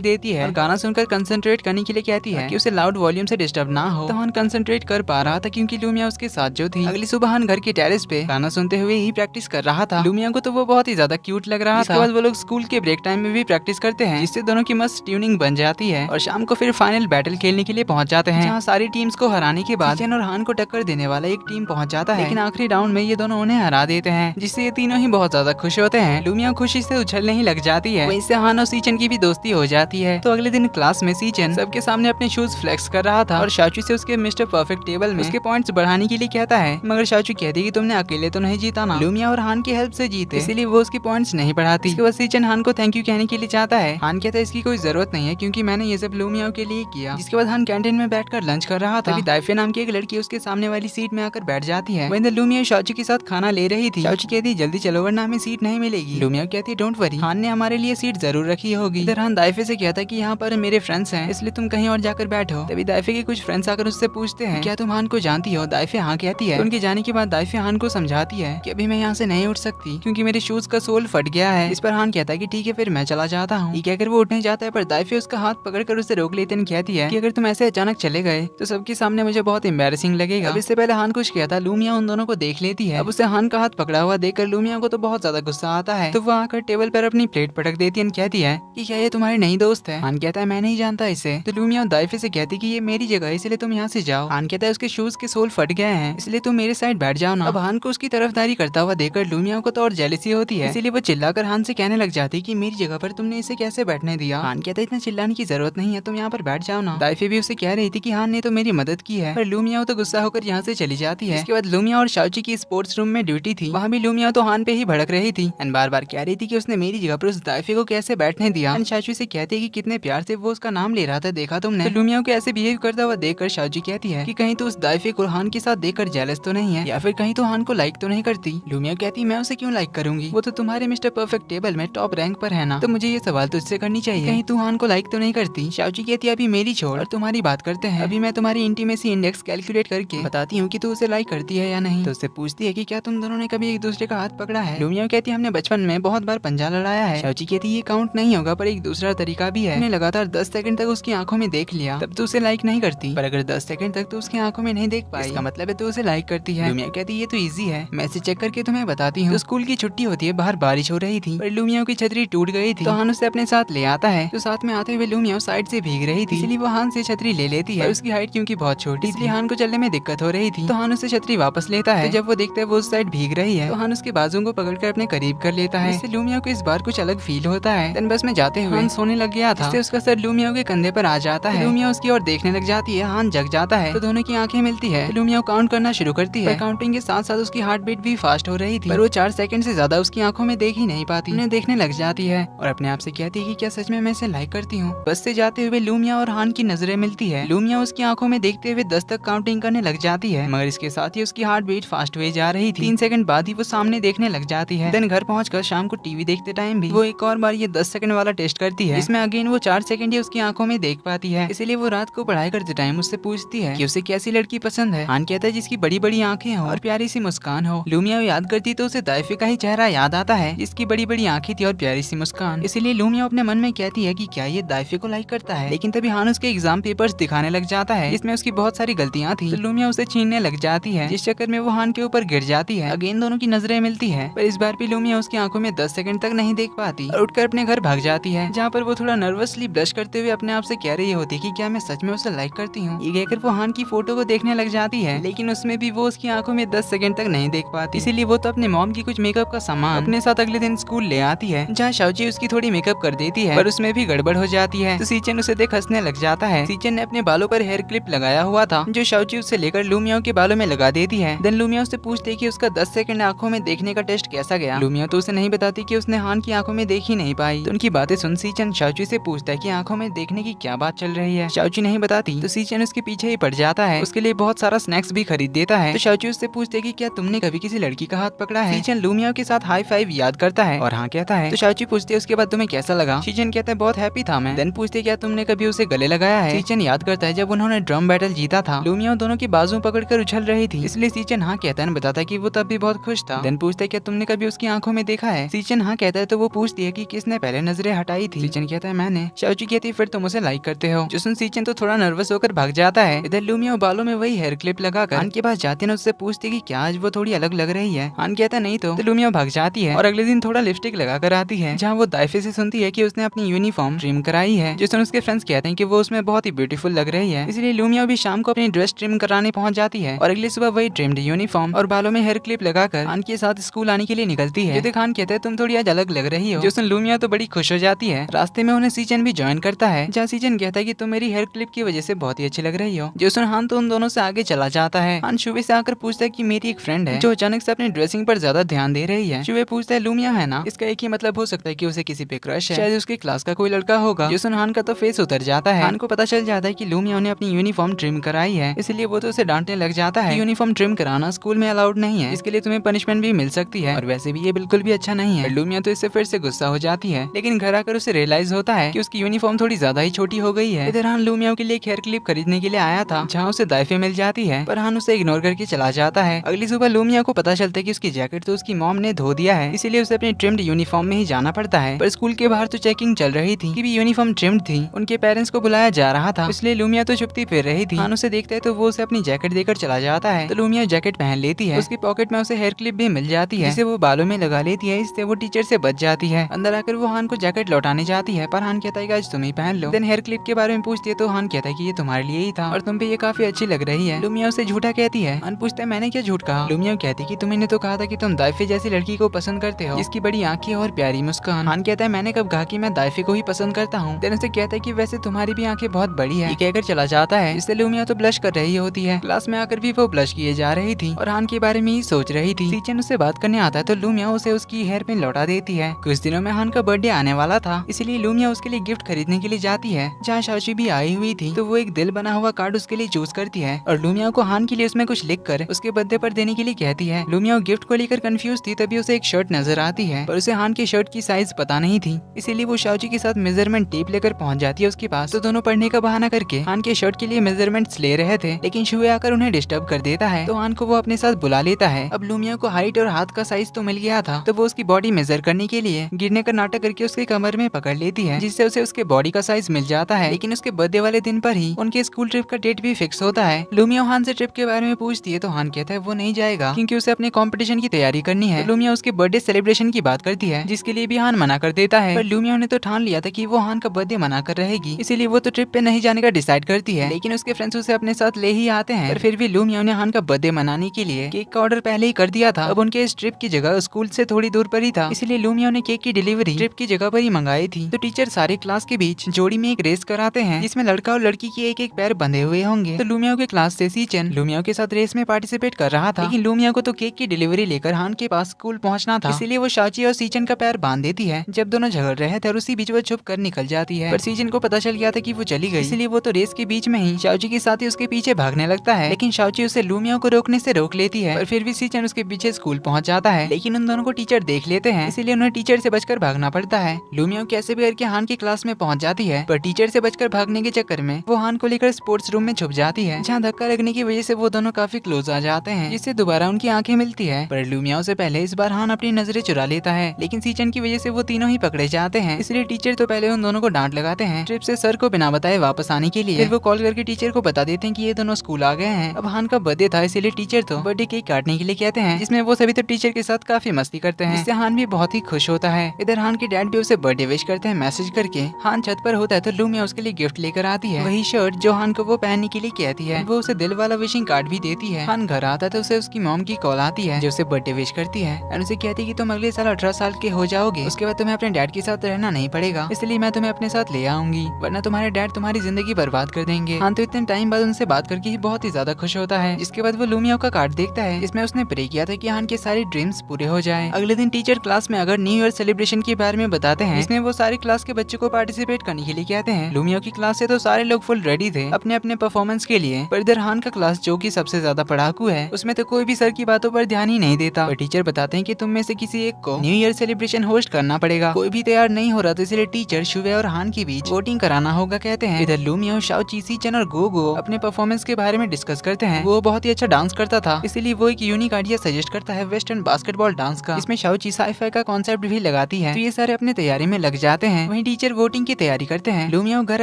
देती है और गाना सुनकर कंसंट्रेट करने के लिए कहती है कि उसे लाउड वॉल्यूम से डिस्टर्ब ना हो। तो हान कंसंट्रेट कर पा रहा था क्योंकि लूमिया उसके साथ जो थी। अगली सुबह हान घर के टेरेस पे गाना सुनते हुए ही प्रैक्टिस कर रहा था। लूमिया को तो वो बहुत ही ज्यादा क्यूट लग रहा था। इसके बाद वो लोग स्कूल के ब्रेक टाइम में भी प्रैक्टिस करते हैं, जिससे दोनों की मस्त ट्यूनिंग बन जाती है और शाम को फिर फाइनल बैटल खेलने के लिए पहुंच जाते हैं, जहां सारी टीम्स को हराने के बाद सीचन और हान को टक्कर देने वाला एक टीम पहुंच जाता है, लेकिन आखिरी राउंड में ये दोनों उन्हें हरा देते हैं, जिससे ये तीनों ही बहुत ज्यादा खुश होते हैं। लूमिया खुशी से उछलने ही लग जाती है, वहीं से हान और सीचन की भी दोस्ती हो जाती है। तो अगले दिन क्लास में सीचन सबके सामने अपने शूज फ्लेक्स कर रहा था और शाचू से उसके मिस्टर परफेक्ट टेबल में उसके पॉइंट्स बढ़ाने के लिए कहता है, मगर शाचू कहती है कि तुमने अकेले तो नहीं जीता ना, लूमिया और हान की हेल्प से जीते, इसीलिए वो उसके पॉइंट्स नहीं बढ़ाती। इसके बाद सीचन हान को थैंक यू कहने के लिए चाहता है। हान कहता है इसकी कोई जरूरत नहीं है क्योंकि मैंने ये सब लूमिया के लिए किया। जिसके बाद हान कैंटीन में बैठकर लंच कर रहा था, तभी दाइफे नाम की एक लड़की उसके सामने वाली सीट में आकर बैठ जाती है। वहीं लूमिया शाचू के साथ खाना ले रही थी। शाचू कहती है जल्दी चलो वरना हमें सीट नहीं मिलेगी। लूमिया कहती है डोंट वरी, हान ने हमारे लिए सीट जरूर रखी होगी। इधर हान दाइफे से कहता है कि यहाँ पर मेरे फ्रेंड्स हैं, इसलिए तुम कहीं और जाकर बैठो। तभी दाइफे के कुछ फ्रेंड्स आकर उससे पूछते हैं क्या तुम हान को जानती हो। दाइफे हाँ कहती है। तो उनके जाने के बाद दाइफे हान को समझाती है कि अभी मैं यहाँ से नहीं उठ सकती क्योंकि मेरे शूज का सोल फट गया है। इस पर हान कहता है कि ठीक है फिर मैं चला जाता हूँ। ये कहकर वो उठने जाता है, पर दाइफे उसका हाथ पकड़कर उसे रोक लेते कहती है कि अगर तुम ऐसे अचानक चले गए तो सबके सामने मुझे बहुत एम्बैरेसिंग लगेगा। अब इससे पहले हान कुछ कहता, लूमिया उन दोनों को देख लेती है। अब उसे हान का हाथ पकड़ा हुआ देखकर लूमिया को तो बहुत ज्यादा गुस्सा आता है, तो वो आकर टेबल पर अपनी प्लेट पटक देती है, कहती है कि क्या ये तुम्हारी नई दोस्त है। हान कहता है मैं नहीं जानता इसे। तो लूमिया दाइफे से कहती कि ये मेरी जगह है इसलिए तुम यहाँ से जाओ। हान कहता है उसके शूज के सोल फट गए हैं इसलिए तुम मेरे साइड बैठ जाओ ना। अब हान को उसकी तरफदारी करता हुआ देखकर लूमिया को तो और जेलसी होती है, इसीलिए वो चिल्लाकर हान से कहने लग जाती कि मेरी जगह पर तुमने इसे कैसे बैठने दिया। हान कहता है इतना चिल्लाने की जरूरत नहीं है, तुम यहाँ पर बैठ जाओ ना। दाइफे भी उसे कह रही थी कि हान ने तो मेरी मदद की है, पर लूमिया तो गुस्सा होकर यहाँ से चली जाती है। इसके बाद लूमिया और शाओची की स्पोर्ट्स रूम में ड्यूटी थी, वहाँ भी लूमिया तो हान पे ही भड़क रही थी एंड बार बार कह रही थी कि उसने मेरी जगह पर उस दाइफे को कैसे बैठने दिया। एंड शाओची से कहती है कि कितने प्यार से वो उसका नाम ले रहा था, देखा तुमने। तो लूमिया को ऐसे बिहेव करता हुआ देखकर शाओची कहती है कि कहीं तो उस दाइफे को हान के साथ देखकर जेलस तो नहीं है, या फिर कहीं तो हान को लाइक तो नहीं करती। लूमिया कहती मैं उसे क्यों लाइक करूंगी, वो तो तुम्हारे मिस्टर परफेक्ट टेबल में टॉप रैंक पर है ना, तो मुझे ये सवाल तुझसे करनी चाहिए, कहीं तू हान को लाइक तो नहीं करती। शाओची कहती है अभी मेरी छोड़ और तुम्हारी बात करते हैं, अभी मैं तुम्हारी इंटीमेसी इंडेक्स कैलकुलेट करके बताती हूँ कि तू उसे लाइक करती है या नहीं। तो उससे पूछती है कि क्या तुम दोनों ने कभी एक दूसरे का हाथ पकड़ा है। लूमिया कहती है हमने बचपन में बहुत बार पंजा लड़ाया है। शाओची कहती है ये काउंट नहीं होगा, पर एक दूसरा तरीका भी है, हमने लगातार 10 सेकंड तक उसकी आंखों में देख लिया तब तो उसे लाइक नहीं करती, पर अगर 10 सेकंड तक तो उसकी आंखों में नहीं देख पाई इसका मतलब है तो उसे लाइक करती है। लूमिया कहती है ये तो इजी है, मैं इसे चेक करके तुम्हें बताती हूँ। तो स्कूल की छुट्टी होती है, बाहर बारिश हो रही थी, पर लूमिया की छतरी टूट गई थी, तो हान उसे अपने साथ ले आता है। तो साथ में आते हुए लूमिया साइड से भीग रही थी, इसलिए वो हान से छतरी ले लेती है। उसकी हाइट क्योंकि बहुत छोटी इसलिए हान को चलने में दिक्कत हो रही थी, तो हान उसे छतरी वापस लेता है। तो जब वो देखता है वो उस साइड भीग रही है, तो हान उसके बाजू को पकड़कर अपने करीब कर लेता है। इससे लूमिया को इस बार कुछ अलग फील होता है। देन बस में जाते हुए हान सोने लग गया था, जिससे उसका सर लूमिया के कंधे पर आ जाता है। लूमिया उसकी ओर देखने लग जाती है, हान जग जाता है, तो दोनों की आंखें मिलती है। लूमिया काउंट करना शुरू करती है, काउंटिंग के साथ साथ उसकी हार्ट बीट भी फास्ट हो रही थी, पर वो 4 सेकंड से ज्यादा उसकी आंखों में देख ही नहीं पाती, उन्हें देखने लग जाती है और अपने आप से कहती है कि क्या सच में मैं इसे लाइक करती हूँ। बस से जाते हुए लूमिया और हान की नजरें मिलती है। लूमिया उसकी आंखों में देखते हुए 10 तक काउंटिंग करने लग जाती है, मगर इसके साथ ही उसकी हार्ट बीट फास्ट हुई जा रही थी। 3 सेकंड बाद ही वो सामने देखने लग जाती है। देन घर पहुंचकर शाम को टीवी देखते टाइम भी वो एक और बार ये 10 सेकंड वाला टेस्ट करती है, इसमें अगेन वो 4 सेकंड ही उसकी आंखों में देख पाती है। इसलिए वो रात को पढ़ाई करते टाइम उससे पूछती है कि उसे कैसी लड़की पसंद है। हान कहता है जिसकी बड़ी बड़ी आंखें हो हो और प्यारी सी मुस्कान हो। लूमिया याद करती तो उसे दाइफे का ही चेहरा याद आता है, जिसकी बड़ी बड़ी आंखें थी और प्यारी सी मुस्कान। इसीलिए लूमिया अपने मन में कहती है कि क्या ये दाइफे को लाइक करता है। लेकिन तभी हान उसके एग्जाम पेपर्स दिखाने लग जाता है, जिसमें उसकी बहुत सारी गलतियां थी। तो लूमिया उसे छीनने लग जाती है, जिस चक्कर में वो हान के ऊपर गिर जाती है। अगेन दोनों की नजरें मिलती है, पर इस बार भी लूमिया उसकी आंखों में 10 सेकंड तक नहीं देख पाती और उठकर अपने घर भाग जाती है, जहाँ पर वो थोड़ा नर्वसली ब्लश करते हुए अपने आप से कह रही होती कि क्या मैं सच में उसे लाइक करती हूँ। ये कहकर वो हान की फोटो को देखने लग जाती है, लेकिन उसमें भी वो उसकी आंखों में 10 सेकंड तक नहीं देख पाती। इसीलिए वो तो अपने मॉम की कुछ मेकअप का सामान अपने साथ अगले दिन स्कूल ले आती है, जहाँ शाओची उसकी थोड़ी मेकअप कर देती है, पर उसमें भी गड़बड़ हो जाती है। तो सीचन उसे देख हंसने लग जाता है। सीचन ने अपने बालों पर हेयर क्लिप लगाया हुआ था, जो शाओची उससे लेकर लूमिया के बालों में लगा देती है। देन लूमिया उससे पूछती है कि उसका 10 सेकंड आंखों में देखने का टेस्ट कैसा गया। लूमिया तो उसे नहीं बताती कि उसने हान की आंखों में देख ही नहीं पाई। तो उनकी बातें सुन सीचन शाओची से पूछता है कि आंखों में देखने की क्या बात चल रही है। शाओची नहीं बताती तो सीचन उसके पीछे ही पड़ जाता है, उसके लिए बहुत सारा स्नैक्स भी खरीद देता है। तो शाओची उससे पूछते है कि क्या तुमने कभी किसी लड़की का हाथ पकड़ा है। सीचन लूमिया के साथ हाई फाइव याद करता है और हाँ कहता है। तो शाओची पूछती है उसके बाद तुम्हें कैसा लगा। सीचन कहता है बहुत हैप्पी था मैं। देन पूछते क्या तुमने कभी उसे गले लगाया है। सीचन याद करता है जब उन्होंने ड्रम बैटल जीता था। लूमिया दोनों की बाजू पकड़कर उछल रही थी, इसलिए सीचन हाँ कहता है, बताता है कि वो तब भी बहुत खुश था। देन पूछता है क्या तुमने कभी उसकी आंखों में देखा है। सीचन हाँ कहता है। तो वो पूछती है कि किसने पहले नजरें हटाई थी। सीचन कहता है मैंने। शाओची कहती है फिर तुम उसे लाइक करते हो। जो सुन सीचन तो थोड़ा नर्वस होकर भाग जाता है। इधर लूमिया बालों में वही हेयर क्लिप लगाकर हान के पास जाती है, उससे पूछती है कि क्या आज वो थोड़ी अलग लग रही है। हान कहता नहीं तो लूमिया भाग जाती है और अगले दिन थोड़ा लिपस्टिक लगा कर आती है, जहाँ वो दाइफे से सुनती है कि उसने अपनी यूनिफॉर्म ट्रिम कराई है। जिस सुन उसके फ्रेंड्स कहते हैं कि वो उसमें बहुत ही ब्यूटीफुल लग रही है, इसलिए लूमिया भी शाम को अपनी ड्रेस ट्रिम कराने पहुंच जाती है और अगली सुबह वही ट्रिम्ड यूनिफॉर्म और बालों में हेयर क्लिप लगाकर हान के साथ स्कूल आने के लिए निकलती है। जो खान कहते हैं तुम थोड़ी आज अलग लग रही हो। जो सुन लूमिया तो बड़ी खुश हो जाती है। रास्ते में उन्हें सीचन भी ज्वाइन करता है, जहाँ सीचन कहता है कि तुम मेरी हेयर क्लिप की वजह से बहुत ही अच्छी लग रही हो। जो सुन हान तो उन दोनों से आगे चला जाता है। हान शुवे से आकर पूछता है कि मेरी एक फ्रेंड है जो अचानक से अपनी ड्रेसिंग पर ज्यादा ध्यान दे रही है। शुवे पूछता है लूमिया है ना। इसका एक ही मतलब हो सकता है कि उसे किसी पे क्रश है, शायद उसके क्लास का कोई लड़का होगा। जो सुन हान का तो फेस उतर जाता है। हान को पता चल जाता है कि लूमिया ने अपनी यूनिफॉर्म ट्रिम कराई है, इसलिए वो तो उसे डांटने लग जाता है। यूनिफॉर्म ट्रिम कराना स्कूल में अलाउड नहीं है, इसके लिए तुम्हें पनिशमेंट भी मिल सकती है और वैसे भी ये बिल्कुल भी अच्छा नहीं है। लूमिया तो इससे फिर से गुस्सा हो जाती है, लेकिन घर आकर उसे रियलाइज होता है कि उसकी यूनिफॉर्म थोड़ी ज्यादा ही छोटी हो गई है। इधर हान लूमिया के लिए एक हेयर क्लिप खरीदने के लिए आया था, जहाँ उसे दाइफे मिल जाती है, पर हान उसे इग्नोर करके चला जाता है। अगली सुबह लूमिया को पता चलता है कि उसकी जैकेट तो उसकी मॉम ने धो दिया है, इसीलिए उसे अपनी ट्रिम्ड यूनिफॉर्म में ही जाना पड़ता है। पर स्कूल के बाहर तो चेकिंग चल रही थी कि भी यूनिफॉर्म ट्रिम्ड थी, उनके पेरेंट्स को बुलाया जा रहा था, इसलिए लूमिया तो चुपती फिर रही थी। हान उसे देखता है तो वो उसे अपनी जैकेट देकर चला जाता है। तो लूमिया जैकेट पहन लेती है, उसकी पॉकेट में उसे हेयर क्लिप भी मिल जाती है, जिसे वो बालों में लगा लेती है, इससे वो टीचर से बच जाती है। अंदर आकर वो हान को जैकेट लौटाने जाती है, पर हान कहता है कि आज तुम ही पहन लो। देन हेयर क्लिप के बारे में पूछती है तो हान कहता है कि ये तुम्हारे लिए ही था और तुम पे ये काफी अच्छी लग रही है। लूमिया उसे झूठा कहती है। हान पूछता है मैंने क्या झूठ कहा। लूमिया कहती है कि तुमने तो कहा था कि तुम दाइफे जैसी लड़की को पसंद करते हो, जिसकी बड़ी आंखें और प्यारी मुस्कान। हान कहता है मैंने कब कहा कि मैं दाइफे को ही पसंद करता हूँ। देन उसे कहता है कि वैसे तुम्हारी भी आंखें बहुत बड़ी है। ये कहकर चला जाता है, इससे लूमिया तो ब्लश कर रही होती है। क्लास में आकर भी वो ब्लश किए जा रही थी और हान के बारे में ही सोच रही थी। सीचन उससे बात करने आता है तो लूमिया उसे उसकी हेयर पिन लौटा देती है। कुछ दिनों में हान का बर्थडे आने वाला था, इसलिए लूमिया उसके लिए गिफ्ट खरीदने के लिए जाती है, जहाँ शाओची भी आई हुई थी। तो वो एक दिल बना हुआ कार्ड उसके लिए चूज करती है और लूमिया को हान के लिए उसमें कुछ लिख कर उसके बर्थडे पर देने के लिए कहती है। लूमिया गिफ्ट को लेकर कंफ्यूज थी, तभी उसे एक शर्ट नजर आती है, पर उसे हान की शर्ट की साइज पता नहीं थी, इसीलिए वो शाओची के साथ मेजरमेंट टेप लेकर पहुंच जाती है उसके पास। तो दोनों पढ़ने का बहाना करके हान के शर्ट के लिए मेजरमेंट्स ले रहे थे, लेकिन शुए आकर उन्हें डिस्टर्ब कर देता है। तो हान को वो अपने साथ बुला लेता है। अब लूमिया को हाइट और हाथ का साइज तो मिल गया था, तो वो उसकी बॉडी मेजर करने के लिए गिरने का नाटक करके उसके कमर में पकड़ लेती है, जिससे उसे उसके बॉडी का साइज मिल जाता है। लेकिन उसके बर्थडे वाले दिन पर ही उनके स्कूल ट्रिप का डेट भी फिक्स होता है। लूमिया हान से ट्रिप के बारे में पूछती है तो हान कहता है वो नहीं जाएगा क्योंकि उसे अपने कंपटीशन की तैयारी करनी है। तो लूमिया उसके बर्थडे सेलिब्रेशन की बात करती है, जिसके लिए भी हान मना कर देता है, पर लूमिया ने तो ठान लिया था कि वो हान का बर्थडे मना कर रहेगी, इसीलिए वो तो ट्रिप पे नहीं जाने का डिसाइड करती है। लेकिन उसके फ्रेंड्स उसे अपने साथ ले ही आते हैं, पर फिर भी लूमिया ने हान का बर्थडे मनाने के लिए केक का ऑर्डर पहले ही कर दिया था। अब उनके इस ट्रिप की जगह स्कूल से थोड़ी दूर पर ही था, इसलिए लूमिया ने केक की डिलीवरी ट्रिप की जगह पर ही मंगाई थी। तो टीचर सारे क्लास के बीच जोड़ी में एक रेस कराते हैं, जिसमें लड़का और लड़की के एक एक पैर बंधे हुए होंगे। तो लूमिया के क्लास से सीचन लूमिया के साथ रेस में पार्टिसिपेट कर रहा था, लेकिन लूमिया को तो केक की डिलीवरी लेकर हान के पास स्कूल पहुंचना था, इसीलिए वो शाची और सीचन का पैर बांध देती है। जब दोनों झगड़ रहे थे और उसी बीच वो छुप कर निकल जाती है, पर सीचन को पता चल गया था कि वो चली गई, इसलिए वो तो रेस के बीच में ही शाओची के साथ ही उसके पीछे भागने लगता है। लेकिन शाओची उसे लूमिया को रोकने से रोक लेती है, पर फिर भी सीचन उसके पीछे स्कूल पहुंच जाता है। लेकिन उन दोनों को टीचर देख लेते हैं, इसीलिए उन्हें टीचर से बचकर भागना पड़ता है। लूमिया कैसे भी करके हान की क्लास में पहुंच जाती है, पर टीचर से बचकर भागने के चक्कर में वो हान को लेकर स्पोर्ट्स रूम में छुप जाती है, जहाँ धक्का लगने की वजह से वो दोनों काफी क्लोज आ जाते आते हैं जिससे दोबारा उनकी आंखें मिलती है। पर लूमियाओ से पहले इस बार हान अपनी नजरें चुरा लेता है, लेकिन सीचन की वजह से वो तीनों ही पकड़े जाते हैं। इसलिए टीचर तो पहले उन दोनों को डांट लगाते हैं ट्रिप से सर को बिना बताए वापस आने के लिए। फिर वो कॉल करके टीचर को बता देते हैं कि ये दोनों स्कूल आ गए हैं। अब हान का बर्थडे था, इसीलिए टीचर तो बर्थडे केक काटने के लिए कहते हैं, जिसमें वो सभी तो टीचर के साथ काफी मस्ती करते हैं, जिससे हान भी बहुत ही खुश होता है। इधर हान के डैड भी उसे बर्थडे विश करते हैं मैसेज करके। हान छत पर होता है तो लूमिया उसके लिए गिफ्ट लेकर आती है, वही शर्ट जो हान को वो पहनने के लिए कहती है। वो उसे दिल वाला विशिंग कार्ड भी देती है। हान घर आता है तो उसे उसकी मॉम की कॉल आती है जो उसे बर्थडे विश करती है और उसे कहती है कि तुम अगले साल 18 साल के हो जाओगे, उसके बाद तुम्हें अपने डैड के साथ रहना नहीं पड़ेगा, इसलिए मैं तुम्हें अपने साथ ले आऊंगी, वरना तुम्हारे डैड तुम्हारी जिंदगी बर्बाद कर देंगे। हान तो इतने टाइम बाद उनसे बात करके ही बहुत ही ज्यादा खुश होता है। जिसके बाद वो लूमिया का कार्ड देखता है जिसमें उसने प्रे किया था कि हान के सारे ड्रीम्स पूरे हो जाए। अगले दिन टीचर क्लास में अगर न्यू ईयर सेलिब्रेशन के बारे में बताते हैं, जिसमें वो सारी क्लास के बच्चों को पार्टिसिपेट करने के लिए कहते हैं। लूमिया की क्लास से तो सारे लोग फुल रेडी थे अपने अपने परफॉर्मेंस के लिए, पर इधर हान का क्लास जो कि सबसे ज्यादा पढ़ाकू है, उसमें तो कोई भी सर की बातों पर ध्यान ही नहीं देता। पर टीचर बताते हैं कि तुम में से किसी एक को न्यू ईयर सेलिब्रेशन होस्ट करना पड़ेगा। कोई भी तैयार नहीं हो रहा था, इसलिए टीचर शुवे और हान के बीच वोटिंग कराना होगा कहते हैं। इधर लूमिया, शाओची, सीचन और गोगो अपने परफॉर्मेंस के बारे में डिस्कस करते हैं। वो बहुत ही अच्छा डांस करता था, इसीलिए वो एक यूनिक आइडिया सजेस्ट करता है वेस्टर्न बास्केटबॉल डांस का, इसमें शाओची साई-फाई का कॉन्सेप्ट भी लगाती है। तो ये सारे अपने तैयारी में लग जाते हैं। वहीं टीचर वोटिंग की तैयारी करते हैं। लूमिया घर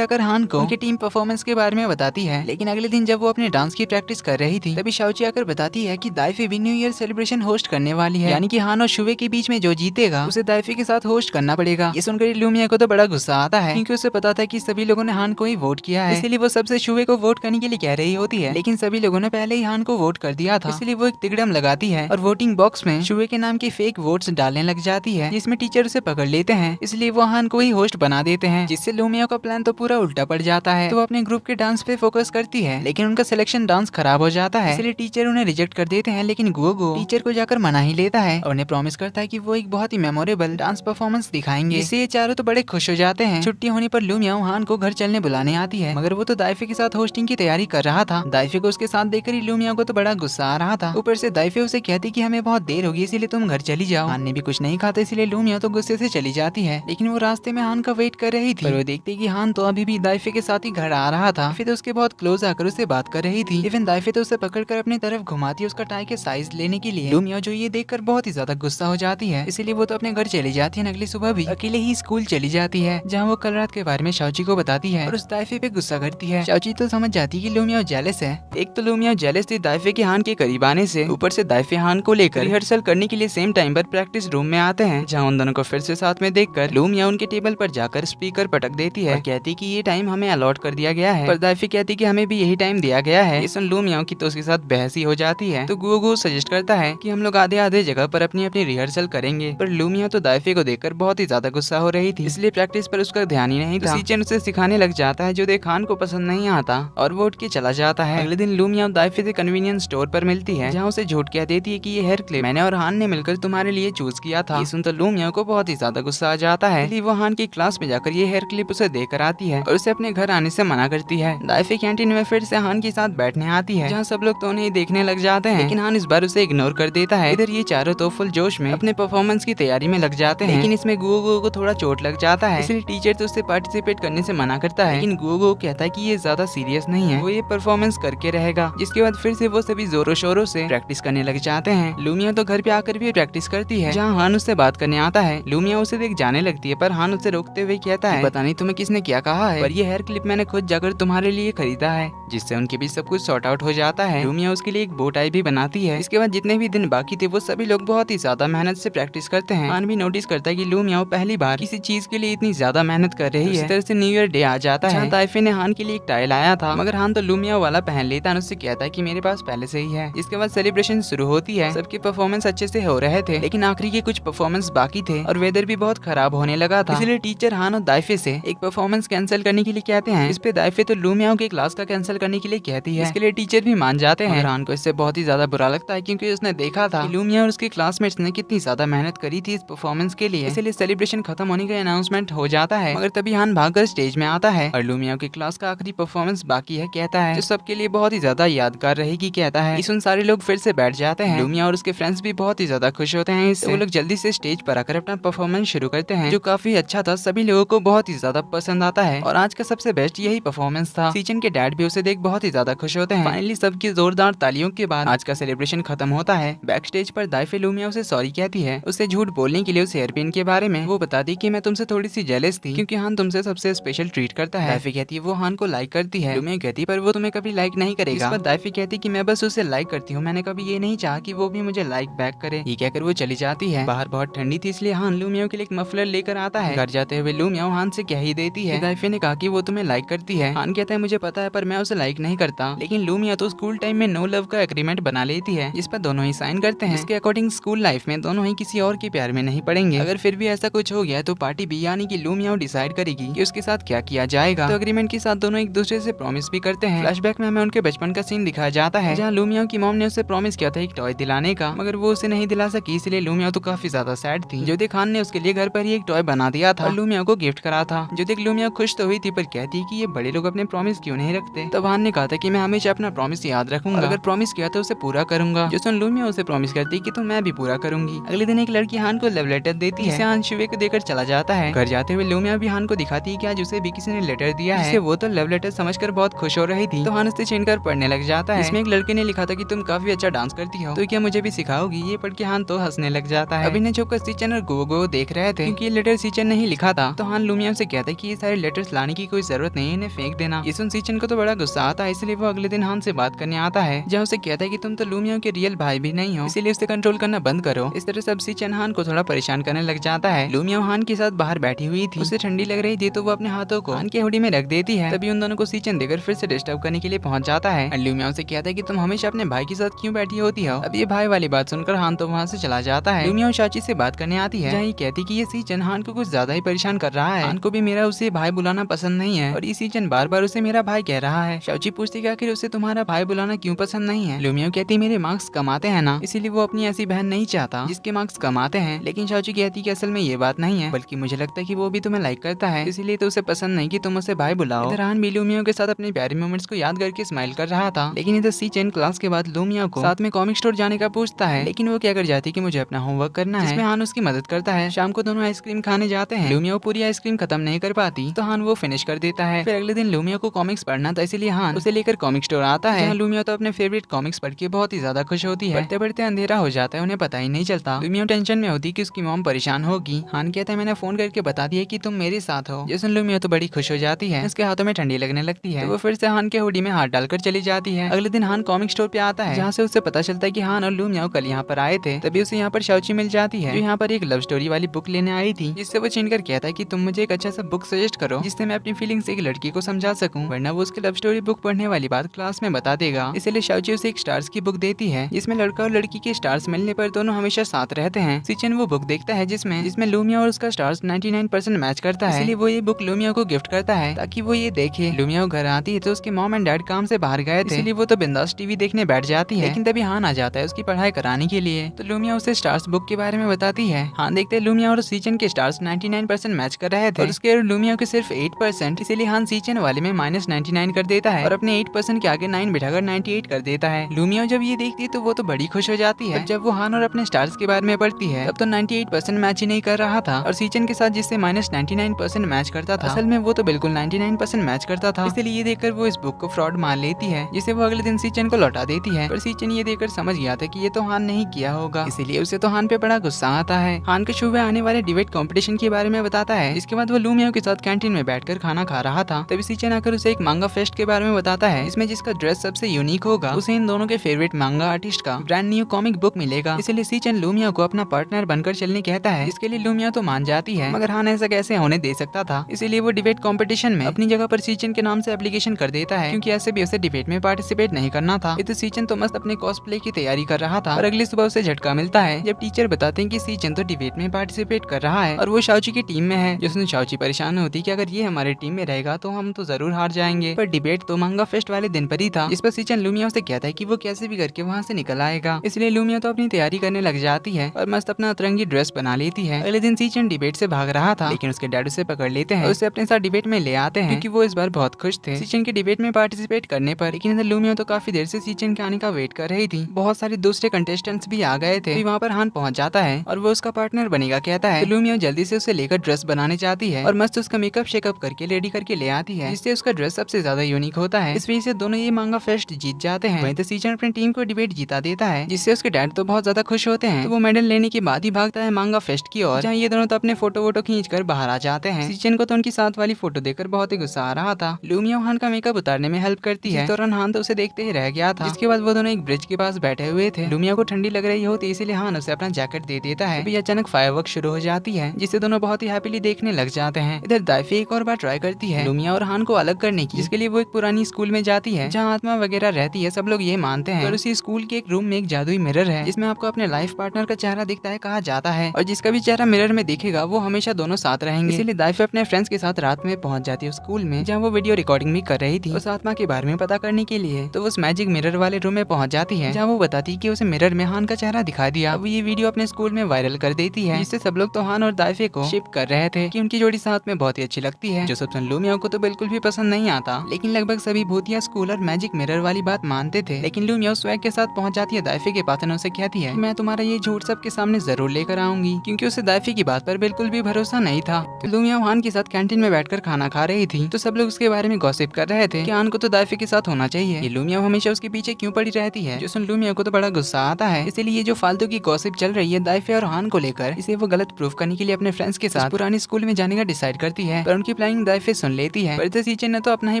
आकर हान को उनकी टीम परफॉर्मेंस के बारे में बताती है, लेकिन अगले दिन जब वो अपने डांस की प्रैक्टिस कर रही थी तभी शाओची आकर बताती है कि दाइफे भी न्यू ईयर सेलिब्रेशन होस्ट करने वाली है, यानी कि हान और शुवे के बीच में जो जीतेगा उसे दाइफे के साथ होस्ट करना पड़ेगा। ये सुनकर लूमिया को तो बड़ा गुस्सा आता है, क्योंकि उसे पता था कि सभी लोगों ने हान को ही वोट किया है, इसलिए वो सबसे शुवे को वोट करने के लिए कह रही होती है, लेकिन सभी लोगों ने पहले ही हान को वोट कर दिया था, इसलिए वो एक तिगड़म लगाती है और वोटिंग बॉक्स में शुवे के नाम के फेक वोट्स डालने लग जाती है, जिसमें टीचर उसे पकड़ लेते हैं, इसलिए वो हान को ही होस्ट बना देते हैं, जिससे लूमिया का प्लान तो पूरा उल्टा पड़ जाता है। तो वो अपने ग्रुप के डांस पे फोकस करती है, लेकिन उनका सिलेक्शन डांस खराब हो जाता है, इसलिए टीचर उन्हें रिजेक्ट कर देते हैं। लेकिन गोगो टीचर को जाकर मना ही लेता है और उन्हें प्रॉमिस करता है कि वो एक बहुत ही मेमोरेबल डांस परफॉर्मेंस दिखाएंगे, इससे ये चारों तो बड़े खुश हो जाते हैं। छुट्टी होने पर लूमिया हान को घर चलने बुलाने आती है, मगर वो तो दाइफे के साथ होस्टिंग की तैयारी कर रहा था। दाइफे को उसके साथ देखकर ही लूमिया को तो बड़ा गुस्सा आ रहा था। ऊपर से दाइफे उसे कहती कि हमें बहुत देर होगी, इसीलिए तुम घर चली जाओ। हान ने भी कुछ नहीं खाता, इसलिए लूमिया तो गुस्से से चली जाती है, लेकिन वो रास्ते में हान का वेट कर रही थी। पर वो देखती कि हान तो अभी भी दाइफे के साथ ही घर आ रहा था। फिर उसके बहुत क्लोज आकर उसे बात कर रही थी। इवन दाइफे तो उसे पकड़कर अपनी तरफ घुमाती है उसका टाई के साइज लेने के लिए। लूमिया जो ये देखकर बहुत ही ज्यादा गुस्सा हो जाती है, इसीलिए वो तो अपने घर चली जाती है। अगली सुबह भी अकेले ही स्कूल चली जाती है, जहाँ वो कल रात के बारे में शाओची को बताती है और उस दाइफे पे गुस्सा करती है। शाओची तो समझ जाती है कि लूमिया जेलस है। एक तो लूमिया जेलस थी दाइफे के हान के करीब आने से, ऊपर से दाइफे हान को लेकर रिहर्सल करने के लिए सेम टाइम पर प्रैक्टिस रूम में आते हैं, जहाँ उन दोनों को फिर से साथ में देखकर लूमिया उनके टेबल पर जाकर स्पीकर पटक देती है और कहती कि ये टाइम हमें अलॉट कर दिया गया है। पर दाइफे कहती कि हमें भी यही टाइम दिया गया है। ये सुन लूमिया की तो उसके साथ बहस ही हो जाती है। तो गोगो सजेस्ट करता है कि हम लोग आधे आधे जगह पर अपनी अपनी रिहर्सल करेंगे, पर लूमिया तो दाइफे को देखकर बहुत ही ज्यादा गुस्सा हो रही थी, इसलिए प्रैक्टिस पर उसका ध्यान ही नहीं था। सीचन उसे सिखाने लग जाता है जो देख खान को पसंद नहीं आता और वो उठ के चला जाता है। अगले दिन लूमिया दाइफे से कन्वीनियंस स्टोर पर मिलती है, जहाँ उसे झूठ कह देती है कि ये हेयर क्लिप मैंने और हान ने मिलकर तुम्हारे लिए चूज किया था। ये सुन तो लूमिया को बहुत ही ज्यादा गुस्सा आ जाता है, इसलिए वो हान की क्लास में जाकर ये हेयर क्लिप उसे देकर आती है और उसे अपने घर आने से मना करती है। दाइफे कैंटीन में फिर से हान के साथ बैठने आती है, जहाँ सब लोग तो उन्हें देखने लग जाते हैं, लेकिन हान इस बार उसे इग्नोर कर देता है। इधर ये चारों तो फुल जोश में अपने परफॉर्मेंस की तैयारी में लग जाते हैं, लेकिन इसमें गोगो को थोड़ा चोट लग जाता है, इसलिए टीचर तो उससे पार्टिसिपेट करने से मना करता है। लेकिन गोगो कहता है कि ये ज्यादा सीरियस नहीं है, वो ये परफॉर्मेंस करके रहेगा। जिसके बाद फिर से वो सभी जोरों शोरों से प्रैक्टिस करने लग जाते हैं। लूमिया तो घर पे आकर भी प्रैक्टिस करती है, जहाँ हान उससे बात करने आता है। लूमिया उसे देख जाने लगती है, पर हान उसे रोकते हुए कहता है पता नहीं तुम्हें किसने क्या कहा है, पर ये हेयर क्लिप मैंने खुद जाकर तुम्हारे लिए खरीदा है, जिससे उनके बीच सब कुछ सॉर्ट आउट हो जाता है। लूमिया उसके लिए एक बो टाई भी बनाती है। इसके बाद जितने भी दिन बाकी थे वो सभी लोग बहुत ही ज्यादा मेहनत से प्रैक्टिस करते हैं। हान भी नोटिस करता है कि लूमिया पहली बार किसी चीज के लिए इतनी ज्यादा मेहनत कर रही है। इस तरह से न्यू ईयर डे आ जाता है, दाइफे ने हान के लिए एक टाई लाया था, मगर हान तो लूमिया वाला पहन लेता है, उससे कहता है कि मेरे पास पहले से ही है। इसके बाद सेलिब्रेशन शुरू होती है। सबके परफॉर्मेंस अच्छे से हो रहे थे, लेकिन आखिरी के कुछ परफॉर्मेंस बाकी थे और वेदर भी बहुत खराब होने लगा था, इसलिए टीचर हान और दाइफे से एक परफॉर्मेंस कैंसिल करने के लिए कहते हैं। इस पे दाइफे तो लूमिया के क्लास का कैंसिल करने के लिए कहती है। इसके लिए टीचर भी मान जाते हैं। हान को इससे बहुत ही ज्यादा बुरा लगता है, क्योंकि उसने देखा था कि लूमिया और उसके क्लासमेट्स ने कितनी ज्यादा मेहनत करी थी इस परफॉर्मेंस के लिए। इसलिए सेलिब्रेशन खत्म होने का अनाउंसमेंट हो जाता है, मगर तभी हान भागकर स्टेज में आता है और लूमिया की क्लास का आखिरी परफॉर्मेंस बाकी है कहता है, जो सबके लिए बहुत ही ज्यादा यादगार रहेगी कहता है। इस उन सारे लोग फिर से बैठ जाते हैं। लूमिया और उसके फ्रेंड्स भी बहुत ही ज्यादा खुश होते हैं। इससे वो लोग जल्दी से स्टेज पर आकर अपना परफॉर्मेंस शुरू करते हैं, जो काफी अच्छा था, सभी लोगों को बहुत ही ज्यादा पसंद आता है और आज का सबसे बेस्ट यही परफॉर्मेंस था। सीचन के डैड भी उसे देख बहुत ही ज्यादा खुश होते हैं। फाइनली सबकी जोरदार ताली खुशहालियों के बाद आज का सेलिब्रेशन खत्म होता है। बैक स्टेज पर दाइफे लूमिया उसे सॉरी कहती है, उससे झूठ बोलने के लिए उस हेयरपिन के बारे में। वो बताती कि मैं तुमसे थोड़ी सी जेलस थी क्योंकि हान तुमसे सबसे स्पेशल ट्रीट करता है। दाइफे कहती है वो हान को लाइक करती है। लूमिया कहती पर वो तुम्हें कभी लाइक नहीं करेगा। इस पर दाइफे कहती कि मैं बस उसे लाइक करती हूँ, मैंने कभी ये नहीं चाहा कि वो भी मुझे लाइक बैक करे। ये कहकर वो चली जाती है। बाहर बहुत ठंडी थी इसलिए हान लूमिया के लिए एक मफलर लेकर आता है। घर जाते हुए लूमिया हान से कह ही देती है दाइफे ने कहा कि वो तुम्हें लाइक करती है। हान कहता है मुझे पता है पर मैं उसे लाइक नहीं करता। लेकिन लूमिया तो स्कूल टाइम में नो लव का एग्रीमेंट बना लेती है जिस पर दोनों ही साइन करते हैं। इसके अकॉर्डिंग स्कूल लाइफ में दोनों ही किसी और के प्यार में नहीं पड़ेंगे। अगर फिर भी ऐसा कुछ हो गया तो पार्टी बी यानी कि लूमिया डिसाइड करेगी कि उसके साथ क्या किया जाएगा। तो एग्रीमेंट के साथ दोनों एक दूसरे से प्रॉमिस भी करते हैं। फ्लैशबैक में हमें उनके बचपन का सीन दिखाया जाता है जहाँ लूमिया की मॉम ने उसे प्रॉमिस किया था एक टॉय दिलाने का, मगर वो उसे नहीं दिला सकी, इसलिए लूमिया तो काफी ज्यादा सैड थी। ज्योति खान ने उसके लिए घर पर ही एक टॉय बना दिया था और लूमिया को गिफ्ट करा था। ज्योति लूमिया खुश तो हुई थी पर कहती कि ये बड़े लोग अपने प्रॉमिस क्यों नहीं रखते। तब हान ने कहा था कि मैं हमेशा अपना प्रॉमिस याद रखूंगा, अगर प्रॉमिस किया तो उसे पूरा करूंगा। जो सुन लूमिया उसे प्रॉमिस करती कि तो मैं भी पूरा करूंगी। अगले दिन एक लड़की हान को लव लेटर देती है, हान शिवे को देकर चला जाता है। घर जाते हुए लूमिया भी हान को दिखाती है कि आज उसे भी किसी ने लेटर दिया है। वो तो लव लेटर समझकर बहुत खुश हो रही थी, तो हान उससे छीनकर पढ़ने लग जाता है। इसमें एक लड़के ने लिखा था कि तुम काफी अच्छा डांस करती हो, तो क्या मुझे भी सिखाओगी। ये पढ़ के हान तो हंसने लग जाता है। अभी ने जो सीचन और गो देख रहे थे क्योंकि ये लेटर सीचन ने ही लिखा था, तो हान लूमिया से कहता है कि ये सारे लेटर्स लाने की कोई जरूरत नहीं है, इन्हें फेंक देना। ये सुन सीचन को तो बड़ा गुस्सा आता है, इसलिए वो अगले दिन हान से बात करने आता है जहाँ उसे कहता है कि तुम तो लूमिया के रियल भाई भी नहीं हो, इसीलिए उसे कंट्रोल करना बंद करो। इस तरह सब सीचन हान को थोड़ा परेशान करने लग जाता है। लूमिया हान के साथ बाहर बैठी हुई थी, उसे ठंडी लग रही थी तो वो अपने हाथों को हान के हुडी में रख देती है। तभी उन दोनों को सीचन देकर फिर से डिस्टर्ब करने के लिए पहुंच जाता है। लूमिया उसे कहता है कि तुम हमेशा अपने भाई के साथ क्यों बैठी होती हो। अब ये भाई वाली बात सुनकर हान तो वहाँ से चला जाता है। लूमिया शाची से बात करने आती है जहाँ ये कहती कि ये सीचन हान को कुछ ज्यादा ही परेशान कर रहा है। हान को भी मेरा उसे भाई बुलाना पसंद नहीं है और ये सीचन बार बार उसे मेरा भाई कह रहा है। शाची पूछती कि आखिर उसे तुम्हारा भाई बुलाना क्यों पसंद नहीं है। लूमिया कहती मेरे मार्क्स कम आते हैं ना, इसीलिए वो अपनी ऐसी बहन नहीं चाहता जिसके मार्क्स कम आते हैं। लेकिन शाची कहती कि असल में ये बात नहीं है, बल्कि मुझे लगता है कि वो भी तुम्हें लाइक करता है, इसीलिए तो उसे पसंद नहीं कि तुम उसे भाई बुलाओ। इधर हान भी लूमिया के साथ अपने प्यारे मोमेंट्स को याद करके स्माइल कर रहा था। लेकिन इधर सीचन क्लास के बाद लूमिया को साथ में कॉमिक स्टोर जाने का पूछता है, लेकिन वो क्या कर जाती कि मुझे अपना होमवर्क करना है, जिसमें हान उसकी मदद करता है। शाम को दोनों आइसक्रीम खाने जाते हैं। लूमिया पूरी आइसक्रीम खत्म नहीं कर पाती तो हान वो फिनिश कर देता है। फिर अगले दिन लूमिया को कॉमिक्स पढ़ना था, इसीलिए हान उसे लेकर कॉमिक स्टोर आता है जहाँ लूमिया तो अपने फेवरेट कॉमिक्स पढ़ के बहुत ही ज्यादा खुश होती है। पढ़ते पढ़ते अंधेरा हो जाता है, उन्हें पता ही नहीं चलता। लूमिया टेंशन में होती कि उसकी मॉम परेशान होगी। हान कहता है मैंने फोन करके बता दिया कि तुम मेरे साथ हो। जैसे लूमिया तो बड़ी खुश हो जाती है, उसके हाथों में ठंडी लगने लगती है, तो वो फिर से हान के हुडी में हाथ डालकर चली जाती है। अगले दिन हान कॉमिक स्टोर पे आता है जहाँ से उसे पता चलता है कि हान और लूमिया कल यहाँ पर आए थे। तभी उसे यहाँ पर शाओची मिल जाती है जो यहाँ पर एक लव स्टोरी वाली बुक लेने आई थी, जिससे वो छीनकर कहता है कि तुम मुझे एक अच्छा सा बुक सजेस्ट करो जिससे मैं अपनी फीलिंग्स एक लड़की को समझा सकूं, वरना वो उसके लव स्टोरी बुक पढ़ने वाली बात क्लास में बता देगा। इसलिए शाओची उसे एक स्टार्स की बुक देती है जिसमें लड़का और लड़की के स्टार्स मिलने पर दोनों हमेशा साथ रहते हैं। सीचन वो बुक देखता है जिसमें लूमिया और उसका स्टार्स 99% मैच करता है, इसलिए वो ये बुक लूमिया को गिफ्ट करता है ताकि वो ये देखे। लूमिया घर आती है तो उसके मॉम एंड डैड काम से बाहर गए थे, इसलिए वो तो बिंदास टीवी देखने बैठ जाती है। लेकिन तभी हान आ जाता है उसकी पढ़ाई कराने के लिए, तो लूमिया उसे स्टार्स बुक के बारे में बताती है। हान देखते लूमिया और सीचन के स्टार्स 99% मैच कर रहे थे और उसके लूमिया के सिर्फ 8%, इसीलिए हान सीचन वाले में -99 कर देता है और अपने 8% के आगे 9 बिठाकर 98 कर देता है। लूमिया जब ये देखती है तो वो तो बड़ी खुश हो जाती है। जब वो हान और अपने स्टार्स के बारे में पढ़ती है तब तो 98% मैच ही नहीं कर रहा था और सीचन के साथ जिससे -99% मैच करता था, असल में वो तो बिल्कुल 99% मैच करता था। इसलिए ये देखकर वो इस बुक को फ्रॉड मान लेती है, जिसे वो अगले दिन सीचन को लौटा देती है। पर सीचन ये देखकर समझ गया था कि ये तो हान नहीं किया होगा, इसीलिए उसे तो हान पे बड़ा गुस्सा आता है। हान के सुबह आने वाले डिबेट कंपटीशन के बारे में बताता है। इसके बाद वो लूमिया के साथ कैंटीन में बैठकर खाना खा रहा था, तभी सीचन आकर उसे एक मांगा फेस्ट के बारे में बताता है, इसमें जिसका ड्रेस सबसे यूनिक होगा उसे इन दोनों के फेवरेट मांगा आर्टिस्ट का ब्रांड न्यू कॉमिक बुक मिलेगा। इसलिए सीचन लूमिया को अपना पार्टनर बनकर चलने कहता है, इसके लिए लूमिया तो मान जाती है, मगर हान ऐसा कैसे होने दे सकता था। इसीलिए वो डिबेट कंपटीशन में अपनी जगह पर सीचन के नाम से एप्लीकेशन कर देता है, क्योंकि ऐसे भी उसे डिबेट में पार्टिसिपेट नहीं करना था। तो सीचन तो मस्त अपने कॉस्प्ले की तैयारी कर रहा था और अगली सुबह उसे झटका मिलता है जब टीचर बताते हैं कि सीचन तो डिबेट में पार्टिसिपेट कर रहा है और वो शाओची की टीम में है। जिसमें शाओची परेशान होती कि अगर ये हमारे टीम में रहेगा तो हम तो जरूर हार जाएंगे। पर डिबेट तो मांगा फेस्ट वाले दिन पर ही था, जिस पर सीचन लूमिया से कहता है कि वो कैसे भी करके वहाँ से निकल आएगा। इसलिए लूमिया तो अपनी तैयारी करने लग जाती है और मस्त अपना अतरंगी ड्रेस बना लेती है। अगले दिन सीचन डिबेट से भाग रहा था, लेकिन उसके डैड उसे पकड़ लेते हैं और उसे अपने साथ डिबेट में ले आते हैं, क्योंकि वो इस बार बहुत खुश थे सीचन के डिबेट में पार्टिसिपेट करने पर। लेकिन इधर लूमिया तो काफी देर से सीचन के आने का वेट कर रही थी। बहुत सारे दूसरे कंटेस्टेंट्स भी आ गए थे। वहाँ पर हान पहुंच जाता है और वो उसका पार्टनर बनेगा कहता है। तो लूमिया जल्दी से उसे लेकर ड्रेस बनाने जाती है और मस्त उसका मेकअप शेकअप करके रेडी करके ले आती है, जिससे उसका ड्रेस सबसे ज्यादा यूनिक होता है। इस वजह से दोनों ये मांगा फेस्ट जीत जाते हैं। वहीं तो सीजन अपनी टीम को डिबेट जीता देता है, जिससे उसके डैड तो बहुत ज्यादा खुश होते हैं। तो वो मेडल लेने के बाद ही भागता है मांगा फेस्ट की ओर, जहाँ ये दोनों तो अपने फोटो वोटो खींच कर बाहर आ जाते हैं। सीजन को तो उनकी साथ वाली फोटो देखकर बहुत ही गुस्सा आ रहा था। लूमिया हान का मेकअप उतारने में हेल्प करती है। तो हान तो उसे देखते ही रह गया था। जिसके बाद वो दोनों एक ब्रिज के पास बैठे हुए थे। लूमिया को ठंडी लग रही होती, इसीलिए हान उसे अपना जैकेट दे देता है। अभी अचानक फायरवर्क शुरू हो जाती है, जिससे दोनों बहुत ही हैप्पीली देखने लग जाते हैं। इधर दाइफे एक और बार ट्राई करती है लूमिया और हान को अलग करने की, जिसके लिए वो एक पुरानी स्कूल में जाती है जहाँ आत्मा वगैरह रहती है, सब लोग ये मानते हैं। और उसी स्कूल के एक रूम में एक जादुई मिरर है, जिसमें आपको अपने लाइफ पार्टनर का चेहरा दिखता है कहा जाता है, और जिसका भी चेहरा मिरर में दिखेगा वो हमेशा दोनों साथ रहेंगे। इसीलिए दाइफे अपने फ्रेंड्स के साथ रात में पहुंच जाती है स्कूल में, जहाँ वो वीडियो रिकॉर्डिंग भी कर रही थी उस आत्मा के बारे में पता करने के लिए। तो उस मैजिक मिरर वाले रूम में पहुंच जाती है, जहाँ वो बताती है कि उसे मिरर में हान का चेहरा दिखा दिया। अब ये वीडियो अपने स्कूल में वायरल कर देती है, जिससे सब लोग तो हान और दाइफे को शिप कर रहे थे कि उनकी जोड़ी साथ में बहुत ही अच्छी लगती है, जो सब लूमिया को तो बिल्कुल भी पसंद नहीं आता। लेकिन लगभग सभी भूतिया स्कूल और मैजिक मिरर वाली बात मानते थे। लेकिन लूमिया उस स्वैग के साथ पहुंच जाती है दाइफे के पास, उसे कहती है मैं तुम्हारा ये झूठ सबके सामने जरूर लेकर आऊंगी, क्योंकि उसे दाइफे की बात पर बिल्कुल भी भरोसा नहीं था। तो लूमिया हान के साथ कैंटीन में बैठकर खाना खा रही थी, तो सब लोग उसके बारे में गॉसिप कर रहे थे कि हान को तो दाइफे के साथ होना चाहिए, ये लूमिया हमेशा उसके पीछे क्यों पड़ी रहती है। जो सुन लूमिया को तो बड़ा गुस्सा आता है, इसलिए जो फालतू की गॉसिप चल रही है दाइफे और हान को लेकर, इसे वो गलत प्रूफ करने के लिए अपने फ्रेंड्स के साथ पुरानी स्कूल में जाने का डिसाइड करती है। पर उनकी प्लानिंग दाइफे सुन लेती है। पर सीचन ने तो अपना ही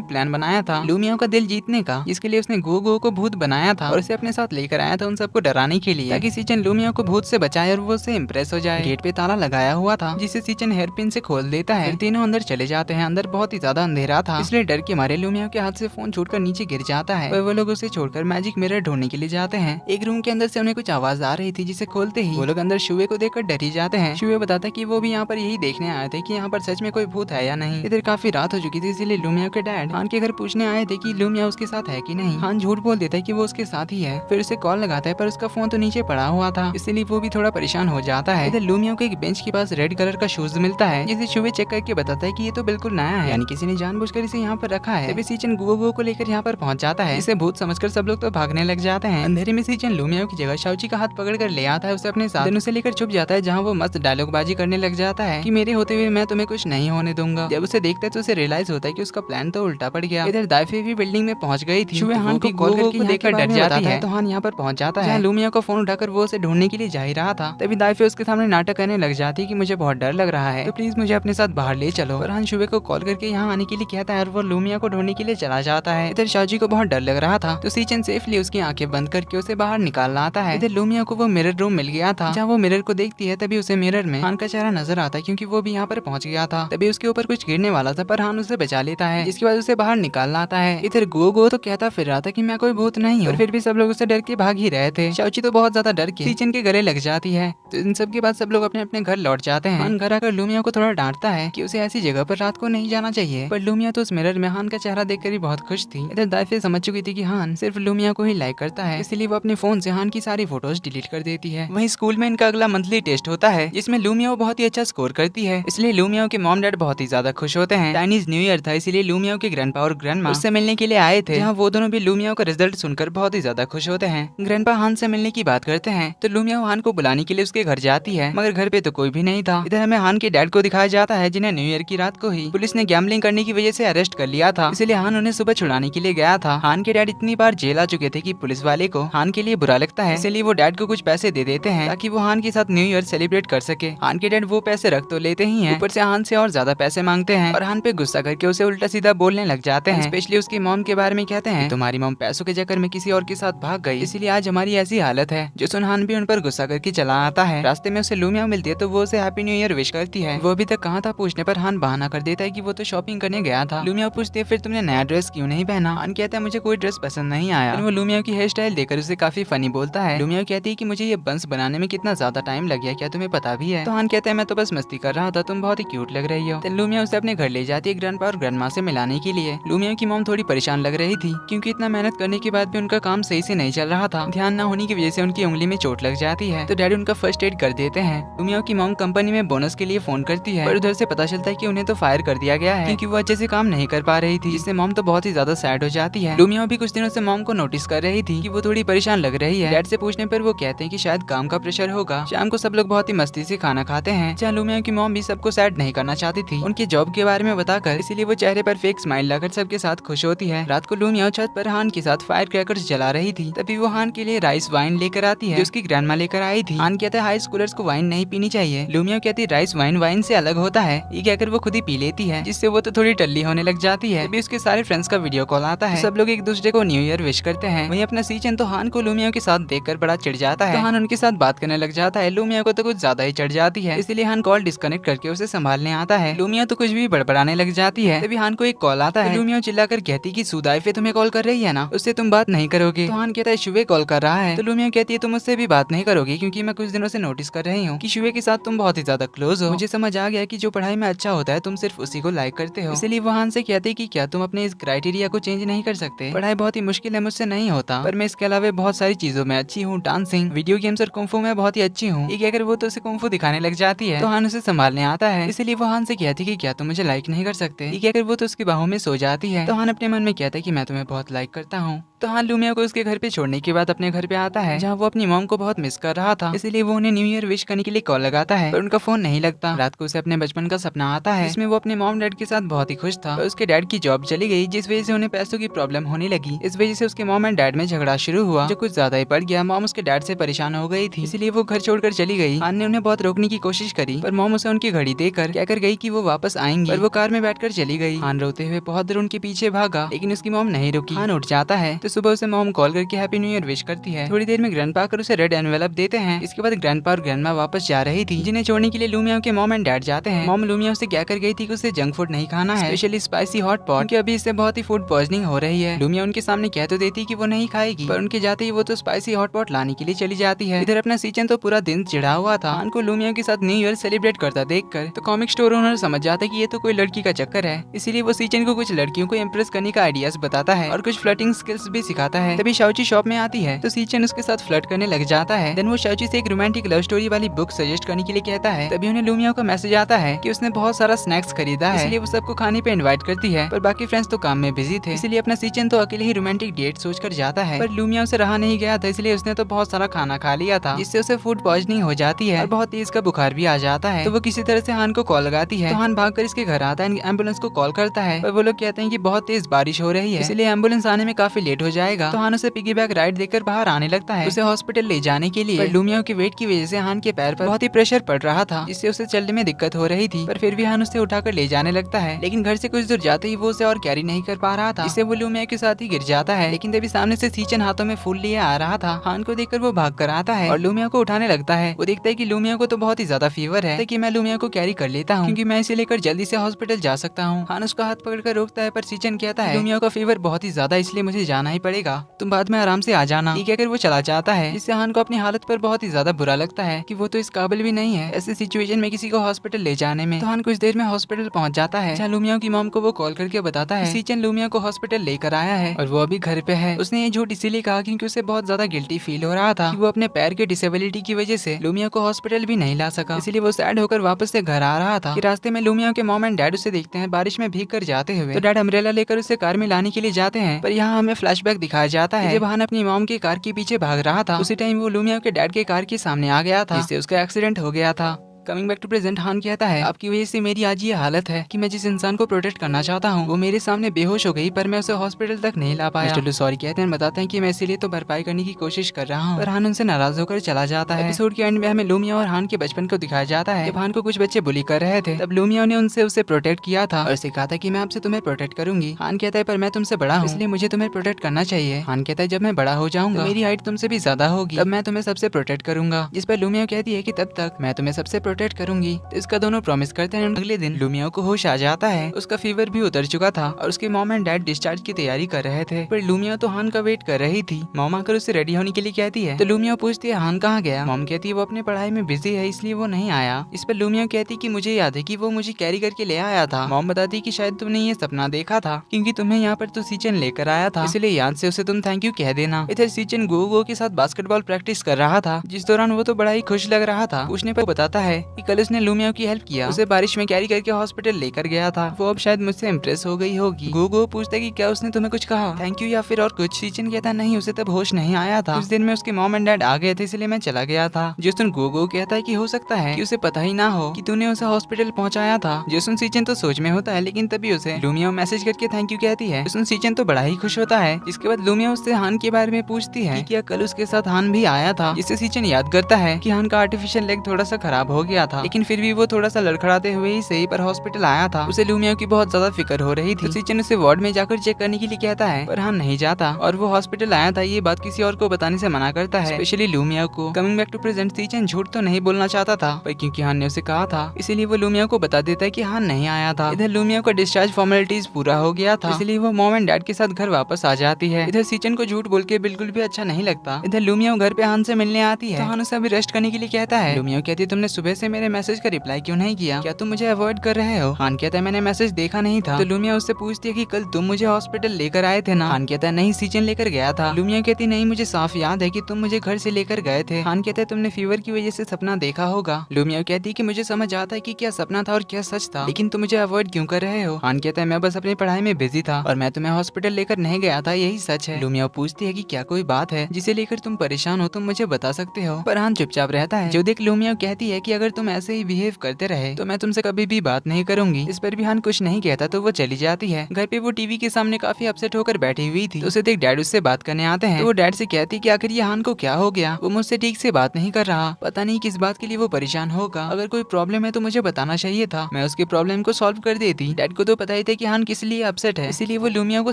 प्लान बनाया था लूमिया का दिल जीतने का, जिसके लिए उसने गो को भूत बनाया था और उसे अपने साथ लेकर आया था उन सबको डराने के लिए, ताकि सीचन लूमिया को भूत से बचाए और वो उससे इम्प्रेस हो जाए। गेट पे ताला लगाया हुआ था, जिसे सीचन हेयरपिन से खोल देता है। तीनों अंदर चले जाते हैं। अंदर बहुत ही ज्यादा अंधेरा था, इसलिए डर के मारे लूमिया के हाथ से फोन छूटकर नीचे गिर जाता है। वो लोग उसे छोड़कर मैजिक मिरर ढूंढने के लिए जाते हैं। एक रूम के अंदर से उन्हें कुछ आवाज आ रही थी, जिसे खोलते ही वो लोग अंदर शुए को देखकर डर ही जाते हैं। शुए बताता है कि वो भी यहाँ पर यही देखने आए थे कि यहाँ पर सच में कोई भूत है या नहीं। इधर काफी रात हो चुकी थी, इसलिए लूमिया के डैड हान के घर पूछने आए थे कि लूमिया उसके साथ है कि नहीं। हान झूठ बोल देता है कि वो उसके साथ ही है। फिर उसे कॉल लगाता है, पर उसका फोन तो नीचे पड़ा हुआ था, इसलिए वो भी थोड़ा परेशान हो जाता है। इधर लूमिया को एक बेंच के पास रेड कलर का शूज मिलता है, जिसे शुए चेक करके बताता है कि ये तो बिल्कुल नया है, यानी किसी ने जानबूझकर इसे यहाँ पर रखा है। तभी सीचन गो को लेकर यहाँ पर पहुंच जाता है। इसे भूत समझकर सब लोग तो भागने लग जाते हैं। अंधेरे में सीचन लूमिया की जगह शाओची का हाथ पकड़ कर ले आता है उसे अपने साथ, उसे लेकर छुप जाता है, जहाँ वो मस्त डायलॉग बाजी करने लग जाता है कि मेरे होते हुए मैं तुम्हें कुछ नहीं होने दूंगा। जब उसे देखता है तो उसे रियलाइज होता है कि उसका प्लान तो उल्टा पड़ गया। इधर दाइफे भी बिल्डिंग में पहुंच गई थी। शुए हान को कॉल करके देखकर डर जाता है, तो हान यहाँ पर पहुंच जाता है। लूमिया को फोन उठाकर वो उसे ढूंढने के लिए जा ही रहा था। तभी दाइफे उसके सामने नाटक करने लग जाती है कि मुझे बहुत डर लग रहा है, तो प्लीज मुझे अपने साथ बाहर ले चलो। और हान शुए को कॉल करके यहाँ आने के लिए कहता है और वो लूमिया को ढूंढने के लिए चला जाता है। इधर शाओजी को बहुत डर लग रहा था, तो सीचन सेफली उसकी आंखें बंद करके उसे बाहर निकाल आता है। इधर लूमिया को वो मिरर रूम मिल गया था, जहाँ वो मिरर को देखती है, तभी उसे मिरर में हान का चेहरा नजर आता है, क्योंकि वो भी यहाँ पर पहुंच गया था। तभी उसके ऊपर कुछ गिरने वाला था, पर हान उसे बचा लेता है, जिसके बाद उसे बाहर निकाल आता है। इधर गो तो कहता फिर रहा था कि मैं कोई भूत नहीं हूँ, फिर भी सब लोग उसे डर के भाग ही रहे थे। शाओची तो बहुत ज्यादा डर के सीचन के गले लग जाती है। तो इन सब के बाद सब लोग अपने अपने घर लौट जाते हैं। हान घर आकर लूमिया को थोड़ा डांटता है कि उसे ऐसी जगह पर रात को नहीं जाना चाहिए, पर लूमिया तो उस मिरर में हान का चेहरा देखकर ही बहुत खुश थी। इधर दाइफे समझ चुकी थी कि हान सिर्फ लूमिया को ही लाइक करता है, इसलिए वो अपने फोन से हान की सारी फोटोज डिलीट कर देती है। वहीं स्कूल में इनका अगला मंथली टेस्ट होता है, जिसमें लूमिया बहुत ही अच्छा स्कोर करती है, इसलिए लूमिया के मॉम डैड बहुत ही ज्यादा खुश होते हैं। चाइनीज न्यू ईयर था, इसलिए लूमिया के ग्रैंडपा और ग्रैंडमा उससे मिलने के लिए आए थे, जहाँ वो दोनों भी लूमिया का रिजल्ट सुनकर बहुत ही ज्यादा खुश होते हैं। ग्रैंडपा हान से मिलने की बात करते हैं, तो लूमिया हान को बुलाने के लिए उसके घर जाती है, मगर घर पे तो कोई भी नहीं था। इधर हमें हान के डैड को दिखाया जाता है, जिन्हें न्यू ईयर की रात को ही पुलिस ने गैम्बलिंग करने की वजह से अरेस्ट कर लिया था, इसलिए हान उन्हें सुबह छुड़ाने के लिए गया था। हान के डैड इतनी बार जेल आ चुके थे कि पुलिस वाले को हान के लिए बुरा लगता है, इसलिए वो डैड को कुछ पैसे दे देते हैं ताकि वो हान के साथ न्यू ईयर सेलिब्रेट कर सके। हान के डैड वो पैसे रख तो लेते ही हैं, ऊपर से हान से और ज्यादा पैसे मांगते हैं और हान पे गुस्सा करके उसे उल्टा सीधा बोलने लग जाते हैं। स्पेशली उसकी मॉम के बारे में कहते हैं तुम्हारी मॉम पैसों के चक्कर में किसी और के साथ भाग गई, इसलिए आज हमारी ऐसी हालत है। जो सुन हान भी उन पर गुस्सा करके चला आता है। रास्ते में उसे लूमिया मिलती है, तो वो उसे हैप्पी न्यू ईयर विश करती है। वो अभी तक कहाँ था पूछने पर हान बहाना कर देता है कि वो तो शॉपिंग करने गया था। लूमिया पूछती है फिर तुमने नया ड्रेस क्यों नहीं पहना। हान कहता है मुझे कोई ड्रेस पसंद नहीं आया। वो लूमिया की हेयर स्टाइल देखकर उसे काफी फनी बोलता है। लूमिया कहती है कि मुझे ये बंस बनाने में कितना ज्यादा टाइम लग गया, क्या तुम्हें पता भी है। तो हान कहता है मैं तो बस मस्ती कर रहा था, तुम बहुत ही क्यूट लग रही हो। तो लूमिया उसे अपने घर ले जाती है ग्रैंडपा और ग्रैंडमा से मिलाने के लिए। लूमिया की मॉम थोड़ी परेशान लग रही थी, क्योंकि इतना मेहनत करने के बाद भी उनका काम सही से नहीं चल रहा था। ध्यान न होने की वजह से उनकी उंगली में चोट लग जाती है, तो डैडी उनका फर्स्ट एड कर देते हैं। लूमिया की मॉम कंपनी में बोनस के लिए फोन करती है, पर उधर से पता चलता है कि उन्हें तो फायर कर दिया गया है, क्योंकि वो अच्छे से काम नहीं कर पा रही थी, जिससे मॉम तो बहुत ही ज्यादा सैड हो जाती है। लूमिया भी कुछ दिनों से मॉम को नोटिस कर रही थी कि वो थोड़ी परेशान लग रही है। डैड से पूछने पर वो कहते हैं कि शायद काम का प्रेशर होगा। शाम को सब लोग बहुत ही मस्ती से खाना खाते हैं, जहाँ लूमिया की मॉम भी सबको सैड नहीं करना चाहती थी उनके जॉब के बारे में बताकर, इसीलिए वो चेहरे पर फेक स्माइल लाकर सबके साथ खुश होती है। रात को लूमिया छत पर हान के साथ फायर क्रैकर्स जला रही थी। तभी वो हान के लिए राइस वाइन लेकर आती है जो उसकी ग्रैंडमा लेकर आई थी। हान कहता है हाई स्कूलर्स को वाइन नहीं पीनी चाहिए। लूमिया कहती है राइस वाइन से अलग होता है। ये कहकर वो खुद ही पी लेती है, जिससे वो तो थोड़ी टल्ली होने लग जाती है। तभी उसके सारे फ्रेंड्स का वीडियो कॉल आता है। सब लोग एक दूसरे को न्यू ईयर विश करते हैं। वहीं अपना सीचन तो हान को लूमिया के साथ देखकर बड़ा चिढ़ जाता है। तो हान उनके साथ बात करने लग जाता है। लूमिया को तो कुछ ज्यादा ही चढ़ जाती है, इसलिए हान कॉल डिस्कनेक्ट करके उसे संभालने आता है। लूमिया तो कुछ भी बड़बड़ाने लग जाती है। तभी हान को एक कॉल आता है। लूमिया चिल्लाकर कहती कि सुदाइफे तुम्हें कॉल कर रही है ना, उससे तुम बात नहीं करोगे। तो हान कहता है शुवे कॉल कर रहा है। तो लूमिया कहती है तुम मुझसे भी बात नहीं करोगी, क्योंकि मैं कुछ दिनों से नोटिस कर रही हूँ कि शुवे के साथ तुम बहुत ही ज्यादा क्लोज हो। मुझे समझ आ गया कि जो पढ़ाई में अच्छा होता है तुम सिर्फ उसी को लाइक करते हो। इसलिए वो हान से कहते कि क्या तुम अपने इस क्राइटेरिया को चेंज नहीं कर सकते। पढ़ाई बहुत ही मुश्किल है, मुझसे नहीं होता, पर मैं इसके अलावा बहुत सारी चीजों में अच्छी हूँ। डांसिंग, वीडियो गेम्स और कुंफू में बहुत ही अच्छी हूँ। ये कहकर वो तो उसे कुंफू दिखाने लग जाती है। तो हान उसे संभालने आता है। इसलिए वो हान से कहती कि क्या तुम मुझे लाइक नहीं कर सकते। ये कहकर वो तो उसकी बाहों में सो जाती है। तो हान अपने मन में कहता है कि मैं तुम्हें बहुत लाइक करता हूँ। तो हान लूमिया को उसके घर पे छोड़ने के बाद अपने घर पे आता है, जहाँ वो अपनी मॉम को बहुत मिस कर रहा था। इसलिए वो उन्हें न्यू ईयर विश करने के लिए कॉल लगाता है, पर उनका फोन नहीं लगता। रात को उसे अपने बचपन का सपना आता है, जिसमें वो अपने मॉम डैड के साथ बहुत ही खुश था। पर उसके डैड की जॉब चली गई, जिस वजह से उन्हें पैसों की प्रॉब्लम होने लगी। इस वजह से उसके मॉम एंड डैड में झगड़ा शुरू हुआ, जो कुछ ज्यादा ही बढ़ गया। मॉम उसके डैड से परेशान हो गई थी, इसलिए वो घर छोड़कर चली गई। हान ने उन्हें बहुत रोकने की कोशिश करी, पर मॉम उसे उनकी घड़ी देकर कहकर गई कि वो वापस आएंगी, पर वो कार में बैठकर चली गई। हान रोते हुए बहुत देर उनके पीछे भागा, लेकिन उसकी मॉम नहीं रुकी। हान उठ जाता है, तो सुबह उसे मॉम कॉल करके हैप्पी न्यू ईयर विश करती है। थोड़ी देर में ग्रैंडपा आकर उसे रेड एनवेलप देते हैं। इसके बाद ग्रैंडपा और ग्रैंडमा वापस जा रही थी, जिन्हें छोड़ने के लिए लूमिया के मॉम एंड डैड जाते हैं। मॉम लूमिया से क्या कर गई थी कि उसे जंक फूड नहीं खाना है, स्पेशली स्पाइसी हॉट पॉट, क्योंकि अभी इससे बहुत ही फूड पॉइजनिंग हो रही है। लूमिया उनके सामने कह तो देती कि वो नहीं खाएगी, पर उनके जाते ही वो तो स्पाइसी हॉट पॉट लाने के लिए चली जाती है। इधर अपना सीचन तो पूरा दिन चिढ़ा हुआ था। हान को लूमिया के साथ न्यू ईयर सेलिब्रेट करता देखकर तो कॉमिक स्टोर ओनर समझ जाता है कि ये तो कोई लड़की का चक्कर है। इसीलिए वो सीचन को कुछ लड़कियों को इम्प्रेस करने का आइडियाज बताता है और कुछ फ्लर्टिंग स्किल्स भी सिखाता है। तभी शाओची शॉप में आती है, तो सीचन उसके साथ फ्लर्ट करने लग जाता है। देन वो शाओची से एक रोमांटिक लव स्टोरी वाली बुक सजेस्ट करने के लिए कहता है। तभी उन्हें लूमिया का मैसेज आता है कि उसने बहुत सारा स्नैक्स खरीदा है, इसलिए वो सबको खाने पे इनवाइट करती है। पर बाकी फ्रेंड्स तो काम में बिजी थे, इसलिए अपना सीचन तो अकेले ही रोमांटिक डेट सोचकर जाता है। पर लूमिया उसे रहा नहीं गया था, इसलिए उसने तो बहुत सारा खाना खा लिया था, जिससे उसे फूड पॉइजनिंग हो जाती है और बहुत तेज का बुखार भी आ जाता है। तो वो किसी तरह से हान को कॉल लगाती है। तो हान भागकर इसके घर आता है, एम्बुलेंस को कॉल करता है, पर वो लोग कहते हैं कि बहुत तेज बारिश हो रही है, इसलिए एम्बुलेंस आने में काफी लेट हो जाएगा। तो हान उसे पिगी बैक राइड देकर बाहर आने लगता है उसे हॉस्पिटल ले जाने के लिए। पर लूमिया के वेट की वजह से हान के पैर पर बहुत ही प्रेशर पड़ रहा था, जिससे उसे चलने में दिक्कत हो रही थी। पर फिर भी हान उसे उठाकर ले जाने लगता है, लेकिन घर से कुछ दूर जाते ही वो उसे और कैरी नहीं कर पा रहा था, जिससे वो लूमिया के साथ ही गिर जाता है। लेकिन तभी सामने से सीचन हाथों में फूल लिए आ रहा था। हान को देखकर वो भाग कर आता है और लूमिया को उठाने लगता है। वो देखता है कि लूमिया को तो बहुत ही ज्यादा फीवर है, कि मैं लूमिया को कैरी कर लेता हूँ, क्योंकि मैं इसे लेकर जल्दी से हॉस्पिटल जा सकता हूँ। हान उसका हाथ पकड़कर रोकता है, पर सीचन कहता है लूमिया का फीवर बहुत ही ज्यादा, इसलिए मुझे जाना ही पड़ेगा, तुम बाद में आराम से आ जाना। ये कहकर वो चला जाता है, जिससे हान को अपनी हालत पर बहुत ही ज्यादा बुरा लगता है कि वो तो इस काबिल भी नहीं है ऐसे सिचुएशन में किसी को हॉस्पिटल ले जाने में। तो हान कुछ देर में हॉस्पिटल पहुंच जाता है, जहाँ लूमिया की मॉम को वो कॉल करके बताता है सीचन लूमिया को हॉस्पिटल लेकर आया है और वो अभी घर पे है। उसने ये झूठ इसीलिए कहा क्योंकि उसे बहुत ज्यादा गिल्टी फील हो रहा था कि वो अपने पैर के डिसेबिलिटी की वजह से लूमिया को हॉस्पिटल भी नहीं ला सका। इसलिए वो सैड होकर वापस से घर आ रहा था कि रास्ते में लूमिया के मॉम एंड डैड उसे देखते हैं बारिश में भीग कर जाते हुए। तो डैड अम्ब्रेला लेकर उसे कार में लाने के लिए जाते हैं, पर यहाँ हमें फ्लैशबैक दिखाया जाता है जब हान अपनी मॉम की कार के पीछे भाग रहा था, उसी टाइम वो लूमिया के डैड के कार के सामने आ गया था, जिससे उसका एक्सीडेंट हो गया था। कमिंग बैक टू प्रेजेंट, हान कहता है आपकी वजह से मेरी आज ये हालत है कि मैं जिस इंसान को प्रोटेक्ट करना चाहता हूँ वो मेरे सामने बेहोश हो गई, पर मैं उसे हॉस्पिटल तक नहीं ला पाया। मिस्टर लू सॉरी कहते हैं, बताते हैं कि मैं इसीलिए तो भरपाई करने की कोशिश कर रहा हूँ, पर हान उनसे नाराज होकर चला जाता है। एपिसोड के एंड में हमें लूमिया और हान के बचपन को दिखाया जाता है। जब हान को कुछ बच्चे बुली कर रहे थे, तब लूमिया ने उनसे उसे प्रोटेक्ट किया था और सिखाया था कि मैं आपसे तुम्हें प्रोटेक्ट करूंगी। हान कहता है पर मैं तुमसे बड़ा हूँ, इसलिए मुझे तुम्हें प्रोटेक्ट करना चाहिए। हान कहता है जब मैं बड़ा हो जाऊंगा, मेरी हाइट तुमसे भी ज्यादा होगी, तब मैं तुम्हें सबसे प्रोटेक्ट करूंगा। जिस पर लूमिया कहती है कि तब तक मैं तुम्हें सबसे प्रोटेक्ट करूंगी। इसका दोनों प्रॉमिस करते हैं। अगले दिन लूमिया को होश आ जाता है, उसका फीवर भी उतर चुका था और उसके मॉम एंड डैड डिस्चार्ज की तैयारी कर रहे थे, पर लूमिया तो हान का वेट कर रही थी। मॉम आकर उससे रेडी होने के लिए कहती है, तो लूमिया पूछती है हान कहाँ गया। मॉम कहती है वो अपने पढ़ाई में बिजी है इसलिए वो नहीं आया। इस पर लूमिया कहती कि मुझे याद है कि वो मुझे कैरी करके ले आया था। मॉम बताती कि शायद तुमने ये सपना देखा था क्योंकि तुम्हें यहाँ पर तो सीचन लेकर आया था, इसलिए याद से उसे तुम थैंक यू कह देना। इधर सीचन गो के साथ बास्केटबॉल प्रैक्टिस कर रहा था, जिस दौरान वो तो बड़ा ही खुश लग रहा था। पूछने पर बताता है कि कल उसने लूमियाओ की हेल्प किया, उसे बारिश में कैरी करके हॉस्पिटल लेकर गया था। वो अब शायद मुझसे इम्प्रेस हो गई होगी। गोगो पूछता है कि क्या उसने तुम्हें कुछ कहा, थैंक यू या फिर और कुछ। सीजन कहता नहीं, उसे तब होश नहीं आया था। उस दिन में उसके मॉम एंड डैड आ गए थे, इसलिए मैं चला गया था। जिसुन गोगो कहता है कि हो सकता है कि उसे पता ही ना हो कि तूने उसे हॉस्पिटल पहुंचाया था। जिसुन सीजन तो सोच में होता है, लेकिन तभी उसे लूमियाओ मैसेज करके थैंक यू कहती है। जिसुन सीजन तो बड़ा ही खुश होता है। इसके बाद लूमियाओ उससे हान के बारे में पूछती है कि क्या कल उसके साथ हान भी आया था। जिससे सीजन याद करता है कि हान का आर्टिफिशियल लेग थोड़ा सा खराब हो गया था, लेकिन फिर भी वो थोड़ा सा लड़खड़ाते हुए ही सही पर हॉस्पिटल आया था। उसे लूमियाओ की बहुत ज्यादा फिक्र हो रही थी। तो सीजन उसे वार्ड में जाकर चेक करने के लिए कहता है, पर हान नहीं जाता और वो हॉस्पिटल आया था ये बात किसी और को बताने से मना करता है, स्पेशली लूमियाओ को। Coming back to present, season झूठ तो नहीं बोलना चाहता था, पर क्योंकि हान ने उसे कहा था इसीलिए वो लूमियाओ को बता देता है कि हान नहीं आया था। इधर लूमियाओ का डिस्चार्ज फॉर्मेलिटीज पूरा हो गया था, इसलिए वो मॉम एंड डैड के साथ घर वापस आ जाती है। इधर सीजन को झूठ बोल के बिल्कुल भी अच्छा नहीं लगता। इधर लूमियाओ घर पे हान से मिलने आती है, तो हान उसे अभी रेस्ट करने के लिए कहता है। लूमियाओ कहती है तुमने सुबह से मेरे मैसेज का रिप्लाई क्यों नहीं किया, क्या तुम मुझे अवॉइड कर रहे हो। हान कहता है मैंने मैसेज देखा नहीं था। तो लूमियाओ उससे पूछती है कि कल तुम मुझे हॉस्पिटल लेकर आए थे ना। हान कहता है नहीं, सीजन लेकर गया था। लूमियाओ कहती नहीं, मुझे साफ याद है कि तुम मुझे घर से लेकर गए थे। हान कहता है तुमने फीवर की वजह से सपना देखा होगा। लूमियाओ कहती है कि मुझे समझ आता है कि क्या सपना था और क्या सच था, लेकिन तुम मुझे अवॉइड क्यों कर रहे हो। हान कहता है मैं बस अपनी पढ़ाई में बिजी था और मैं तुम्हें हॉस्पिटल लेकर नहीं गया था, यही सच है। लूमियाओ पूछती है कि क्या कोई बात है जिसे लेकर तुम परेशान हो, तुम मुझे बता सकते हो। पर हान चुपचाप रहता है। जो देख लूमियाओ कहती है कि अगर तुम ऐसे ही बिहेव करते रहे तो मैं तुमसे कभी भी बात नहीं करूंगी। इस पर भी हान कुछ नहीं कहता, तो वो चली जाती है। घर पे वो टीवी के सामने काफी अपसेट होकर बैठी हुई थी, तो उसे देख डैड उससे बात करने आते हैं। तो वो डैड से कहती कि आखिर ये हान को क्या हो गया, वो मुझसे ठीक से बात नहीं कर रहा, पता नहीं किस बात के लिए वो परेशान होगा। अगर कोई प्रॉब्लम है तो मुझे बताना चाहिए था, मैं उसके प्रॉब्लम को सॉल्व कर देती। डैड को तो पता ही था कि हान किस लिए अपसेट है, इसीलिए वो लूमियाओ को